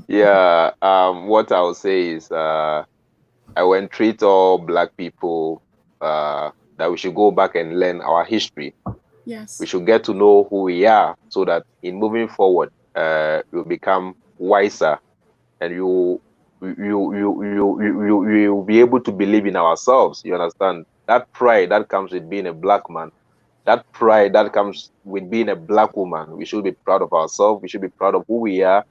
Yeah, what I would say is I will treat all Black people that we should go back and learn our history. Yes. We should get to know who we are, so that in moving forward, we'll become wiser, and you'll be able to believe in ourselves. You understand? That pride that comes with being a Black man, that pride that comes with being a Black woman, we should be proud of ourselves. We should be proud of who we are.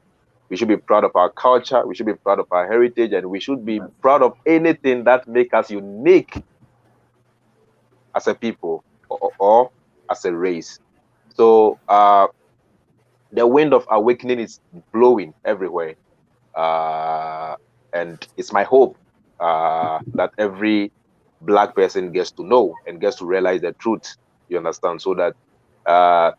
We should be proud of our culture. We should be proud of our heritage, and we should be proud of anything that makes us unique as a people or as a race. So the wind of awakening is blowing everywhere. And it's my hope that every Black person gets to know and gets to realize the truth. You understand? So that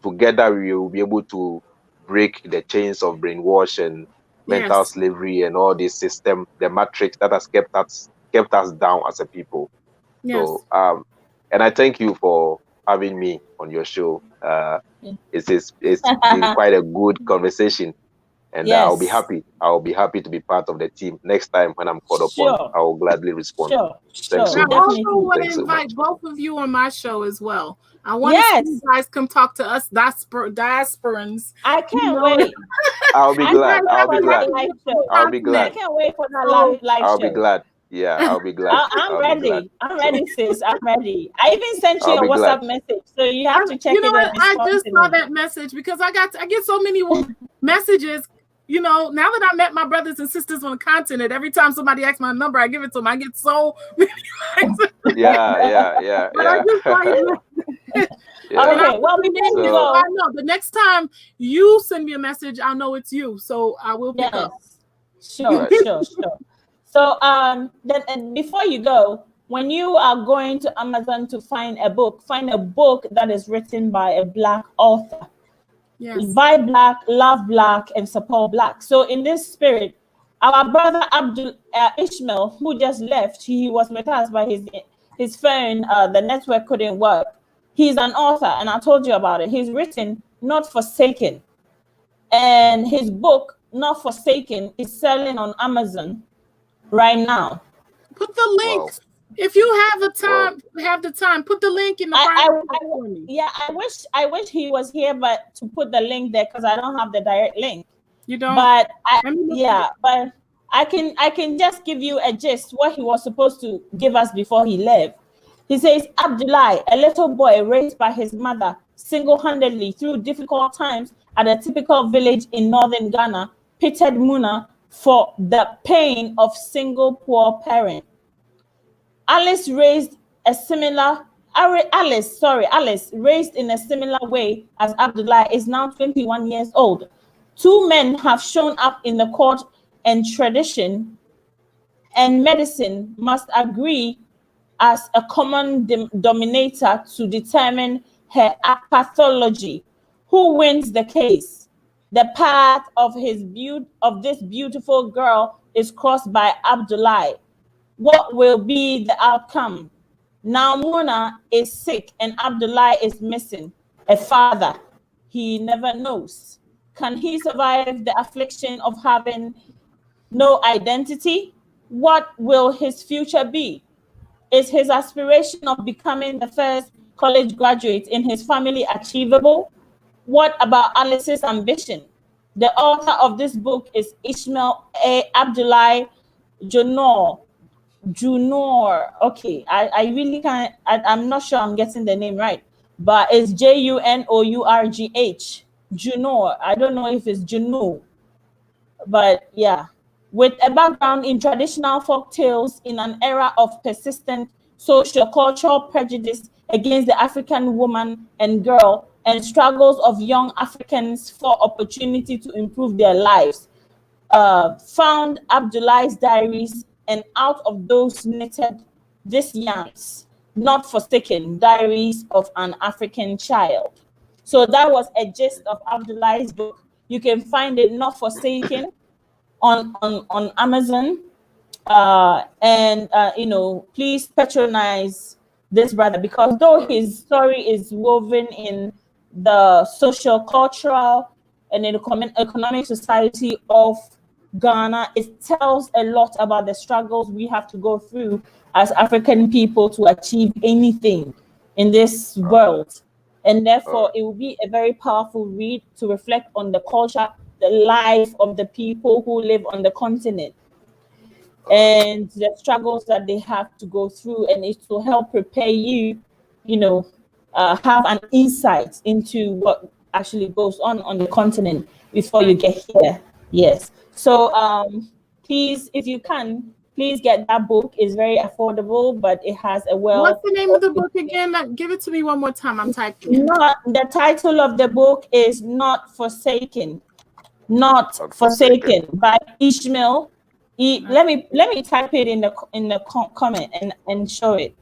together we will be able to break the chains of brainwash and mental slavery and all this system, the matrix that has kept us down as a people. Yes. So and I thank you for having me on your show. It's been quite a good conversation, and I'll be happy to be part of the team next time when I'm called upon. I will gladly respond. Thanks so much. I also want to invite both of you on my show as well. I want to see you guys come talk to us diasporans. I can't wait. I'll be glad. I'll be glad. I'll be glad. I can't wait for that live show. I'll be glad. Yeah, I'll be glad. I'm ready. I'm ready, sis. I'm ready. I even sent you a WhatsApp message, so you have to check it. I just saw that message because I get so many messages. Now that I met my brothers and sisters on the continent, every time somebody asks my number, I give it to them. I get so many. Yeah. But I just saw you. Okay, well, I know the next time you send me a message, I'll know it's you. So I will pick up. Sure. So then before you go, when you are going to Amazon to find a book that is written by a Black author. Yes. Buy Black, love Black, and support Black. So in this spirit, our brother Ishmael, who just left, he was with us, but his phone, the network couldn't work. He's an author, and I told you about it. He's written Not Forsaken, and his book Not Forsaken is selling on Amazon right now. Put the link. Wow. If you have the time, put the link in the I wish he was here, but to put the link there, because I don't have the direct link. You don't. But but I can just give you a gist what he was supposed to give us before he left. He says Abdullahi, a little boy raised by his mother single-handedly through difficult times at a typical village in northern Ghana, pitted Muna for the pain of single poor parent. Alice raised in a similar way as Abdullah is now 21 years old. Two men have shown up in the court and tradition and medicine must agree as a common denominator to determine her pathology. Who wins the case? The path of this beautiful girl is crossed by Abdullah. What will be the outcome? Now Muna is sick and Abdullah is missing a father. He never knows. Can he survive the affliction of having no identity? What will his future be? Is his aspiration of becoming the first college graduate in his family achievable? What about Alice's ambition? The author of this book is Ishmael A. Abdullah Junor. Okay, I really can't, I'm not sure I'm getting the name right, but it's Junourgh. Junor. I don't know if it's Juno, but yeah. With a background in traditional folk tales in an era of persistent socio-cultural prejudice against the African woman and girl and struggles of young Africans for opportunity to improve their lives, found Abdullah's diaries, and out of those knitted these yarns, Not Forsaken, Diaries of an African Child. So that was a gist of Abdullah's book. You can find it, Not Forsaken, on Amazon. Please patronize this brother, because though his story is woven in the social, cultural, and economic society of Ghana, it tells a lot about the struggles we have to go through as African people to achieve anything in this world. And therefore, it will be a very powerful read to reflect on the culture, the life of the people who live on the continent, and the struggles that they have to go through, and it will help prepare you, have an insight into what actually goes on the continent before you get here. Yes. So please, if you can, please get that book. It's very affordable, but it has a What's the name of the book again? Give it to me one more time. I'm typing it. The title of the book is Not Forsaken. Not Forsaken by Ishmael. Let me type it in the comment and show it.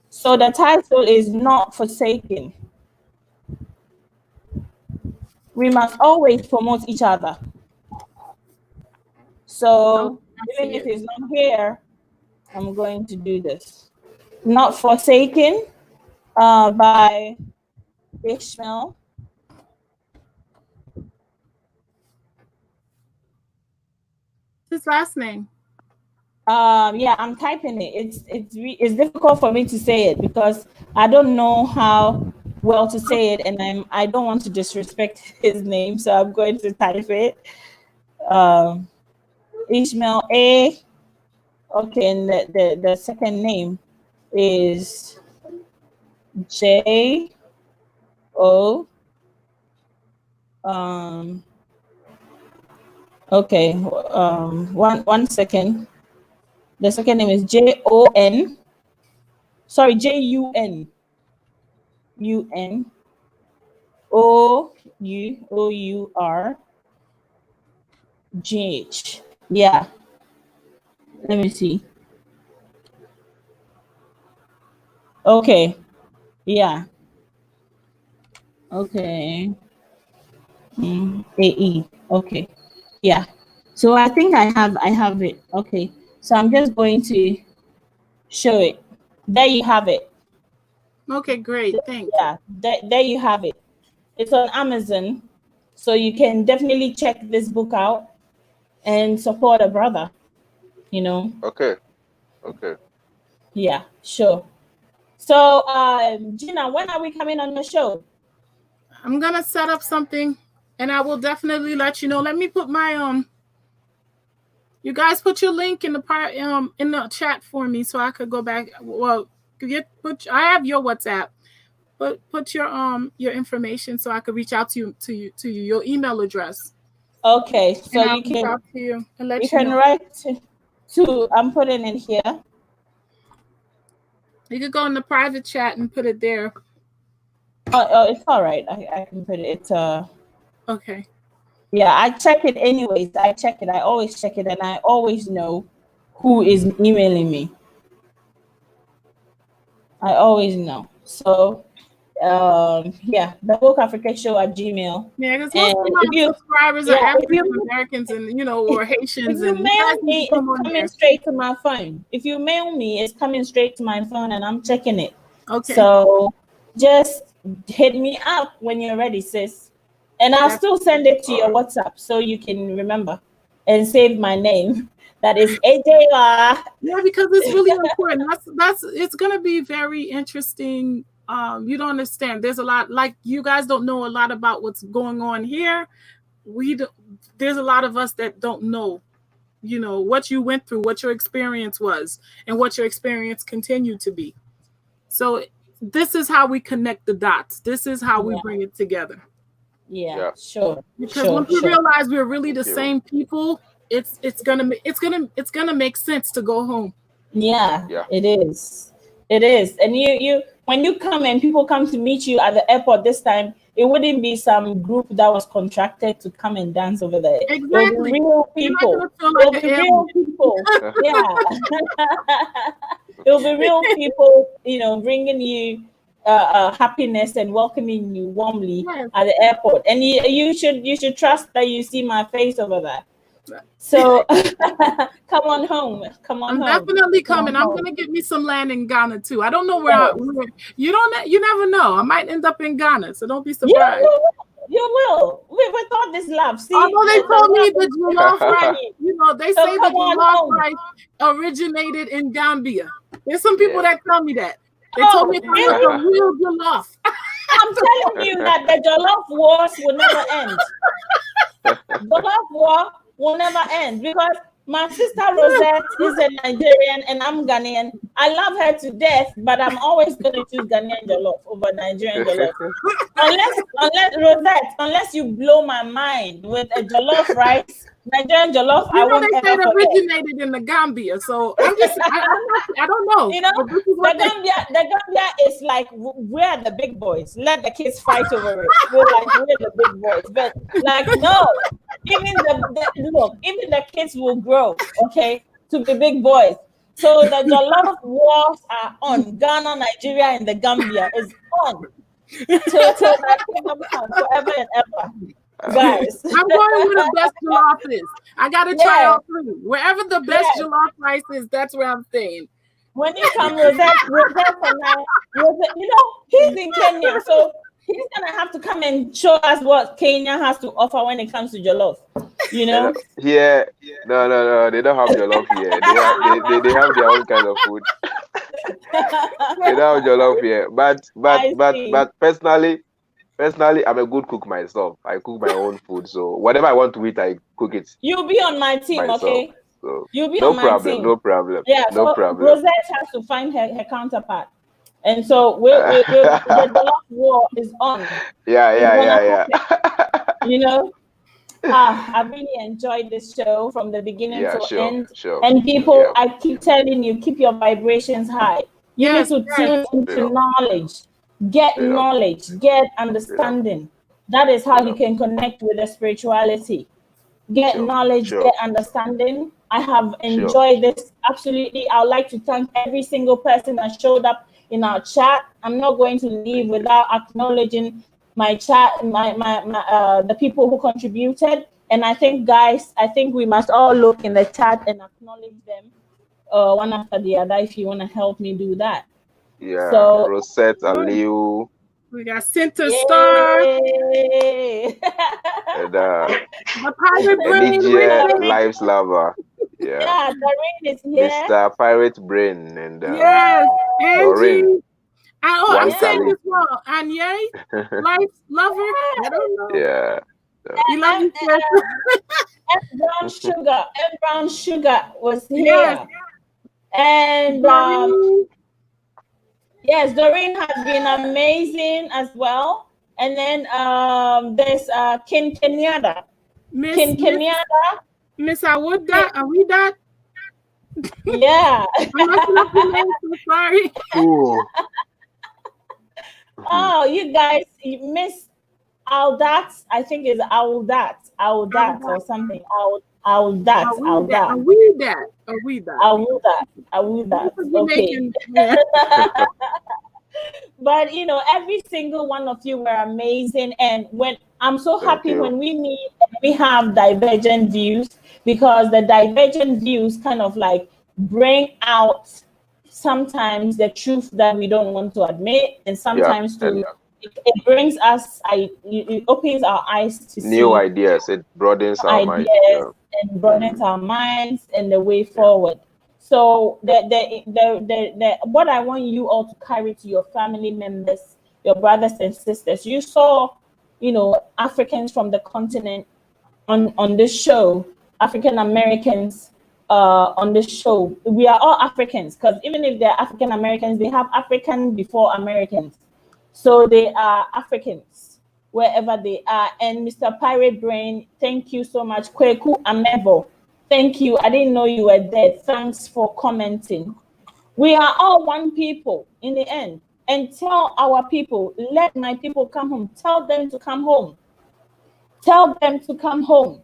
So the title is Not Forsaken. We must always promote each other. So even if it's not here, I'm going to do this. Not Forsaken by Ishmael. His last name. Yeah, I'm typing it. It's difficult for me to say it because I don't know how well to say it, and I don't want to disrespect his name, so I'm going to type it. Ishmael A. Okay, and the second name is J O. Okay. One second. The second name is Jon. Sorry, Jun. Ourgh. Yeah. Let me see. Okay. Yeah. Okay. AE. Okay. Yeah. So I think I have it. Okay. So I'm just going to show it. There you have it. Okay, great. Thanks. Yeah. There you have it. It's on Amazon. So you can definitely check this book out and support a brother. Okay. Yeah, sure. So Gina, when are we coming on the show? I'm gonna set up something and I will definitely let you know. Let me put my you guys put your link in the chat for me so I could go back. Well, I have your WhatsApp. But put your information so I could reach out to you your email address. Okay, so you can talk to you and let you can know. write to I'm putting it here. You could go in the private chat and put it there. Oh, it's all right. I can put it. It's okay. Yeah, I check it anyways. I check it. I always check it, and I always know who is emailing me. I always know. So yeah, the Woke Africa Show at Gmail. Yeah, because most of my subscribers are African Americans and or Haitians. If you mail me, it's coming straight to my phone. If you mail me, it's coming straight to my phone, and I'm checking it. Okay. So just hit me up when you're ready, sis, and I'll still send it to your WhatsApp so you can remember and save my name. That is AJR. Yeah, because it's really important. That's it's gonna be very interesting. You don't understand. There's a lot, like you guys don't know a lot about what's going on here. There's a lot of us that don't know, what you went through, what your experience was, and what your experience continued to be. So this is how we connect the dots. This is how we bring it together. Yeah, sure. Because when we realize we're really the same people, it's gonna make sense to go home. Yeah. It is. And you when you come and people come to meet you at the airport this time, it wouldn't be some group that was contracted to come and dance over there. Exactly. Real people. It'll be real people. Yeah. It'll be real people, bringing you happiness and welcoming you warmly at the airport. And you should trust that you see my face over there. So come on home. I'm definitely coming. I'm gonna get me some land in Ghana too. I don't know where. You never know. I might end up in Ghana, so don't be surprised. You will. We thought this love. See, although they told me the jollof rice, they say the jollof rice originated in Gambia. There's some people that tell me that. They told me it was a real jollof. I'm telling you that the jollof wars will never end. Jollof war will never end because my sister Rosette is a Nigerian and I'm Ghanaian. I love her to death, but I'm always going to choose Ghanaian jollof over Nigerian jollof. unless Rosette, unless you blow my mind with a jollof rice, Nigerian jollof, I won't they said originated in the Gambia, so I don't know. The Gambia is like we're the big boys. Let the kids fight over it. We're the big boys, but no. Even the kids will grow, to be big boys. So the jollof wars are on. Ghana, Nigeria, and the Gambia is on. Till that kingdom comes forever and ever. Guys, I'm going where the best jollof is. I gotta try all three. Wherever the best jollof rice is, that's where I'm staying. When you come, Rosette and I, he's in Kenya, so he's gonna have to come and show us what Kenya has to offer when it comes to jollof. Yeah, no, they don't have jollof here. They have their own kind of food. They don't have jollof here, but personally, I'm a good cook myself. I cook my own food, so whatever I want to eat, I cook it. You'll be on my team, myself. Okay? So you'll be on my team. No problem. Yeah, no problem. Rosette has to find her counterpart. And so the jollof war is on. Yeah. I really enjoyed this show from the beginning to end. Sure. And people, I keep telling you, keep your vibrations high. You need to tune into knowledge. Get knowledge, get understanding. That is how you can connect with the spirituality. Get knowledge, get understanding. I have enjoyed this absolutely. I would like to thank every single person that showed up in our chat. I'm not going to leave without acknowledging my chat, the people who contributed. And I think, guys, we must all look in the chat and acknowledge them one after the other if you want to help me do that. Yeah, so, Rosette, Aliu. We got Center Star. And, the Pirate Brain. Life's Lover. Yeah, Doreen is here. Mr. Pirate Brain. And yes, Angie. I'm saying Kali. this wrong. Anye, Life's Lover. I don't know. Yeah. You love me, Brown Sugar was here. And yes, Doreen has been amazing as well. And then there's Kin Kenyatta. Miss Awida. Yeah. I'm sorry. Oh, you guys, Miss Aldat, I think is Aldat or something. I'll that. Okay. But every single one of you were amazing, and when I'm so happy when we meet and we have divergent views, because the divergent views kind of like bring out sometimes the truth that we don't want to admit, and sometimes it brings us, it opens our eyes to new see ideas. It broadens our minds. And broadens our minds and the way forward. So the what I want you all to carry to your family members, your brothers and sisters. You saw, Africans from the continent on this show, African Americans on this show. We are all Africans, because even if they're African Americans, they have African before Americans. So they are Africans wherever they are. And Mr. Pirate Brain, thank you so much. Kweku Amevo, thank you. I didn't know you were there. Thanks for commenting. We are all one people in the end. And tell our people, let my people come home. Tell them to come home. Tell them to come home.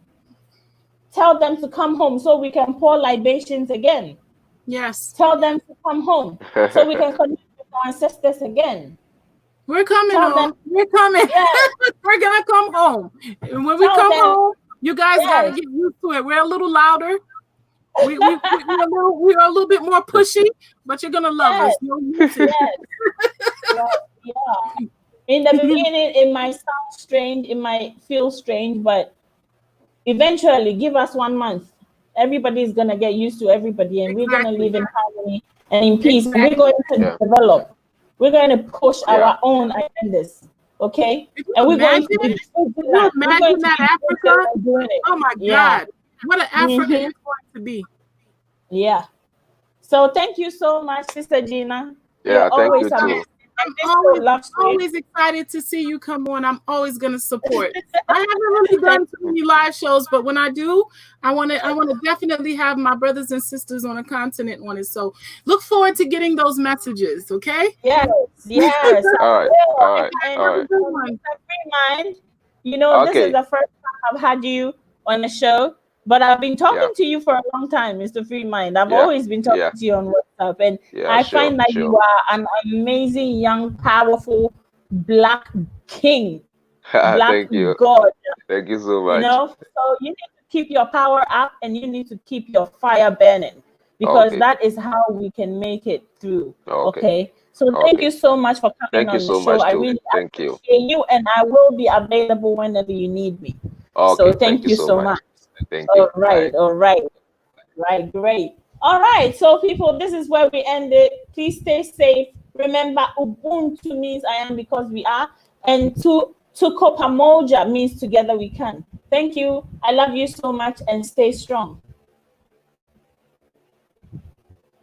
Tell them to come home so we can pour libations again. Yes. Tell them to come home so we can connect with our ancestors again. We're coming home. We're coming. Yes. We're gonna come home. And when we come home, you guys gotta get used to it. We're a little louder. We're a little bit more pushy, but you're gonna love us. Yeah. In the beginning, it might sound strange, it might feel strange, but eventually, give us 1 month. Everybody's gonna get used to everybody, and we're gonna live in harmony and in peace. And we're going to develop. We're going to push our own agendas, okay? And we're going to be imagine that Africa. Oh my God, what an Africa is going to be. Yeah. So thank you so much, Sister Gina. Yeah, thank you too. I'm always excited to see you come on. I'm always going to support. I haven't really done too many live shows, but when I do, I want to definitely have my brothers and sisters on a continent on it. So look forward to getting those messages. Okay? Yes. All right. Mind, this is the first time I've had you on the show. But I've been talking to you for a long time, Mr. Free Mind. I've always been talking to you on WhatsApp. And I find that you are an amazing, young, powerful Black king. Black God. Thank you so much. So you need to keep your power up, and you need to keep your fire burning, because that is how we can make it through. Okay? So thank you so much for coming on the show. I really appreciate you, and I will be available whenever you need me. So thank you so much. Thank you. All right, great. All right, so people, this is where we end it. Please stay safe. Remember, Ubuntu means I am because we are, and Tuko Pamoja means together we can. Thank you. I love you so much, and stay strong.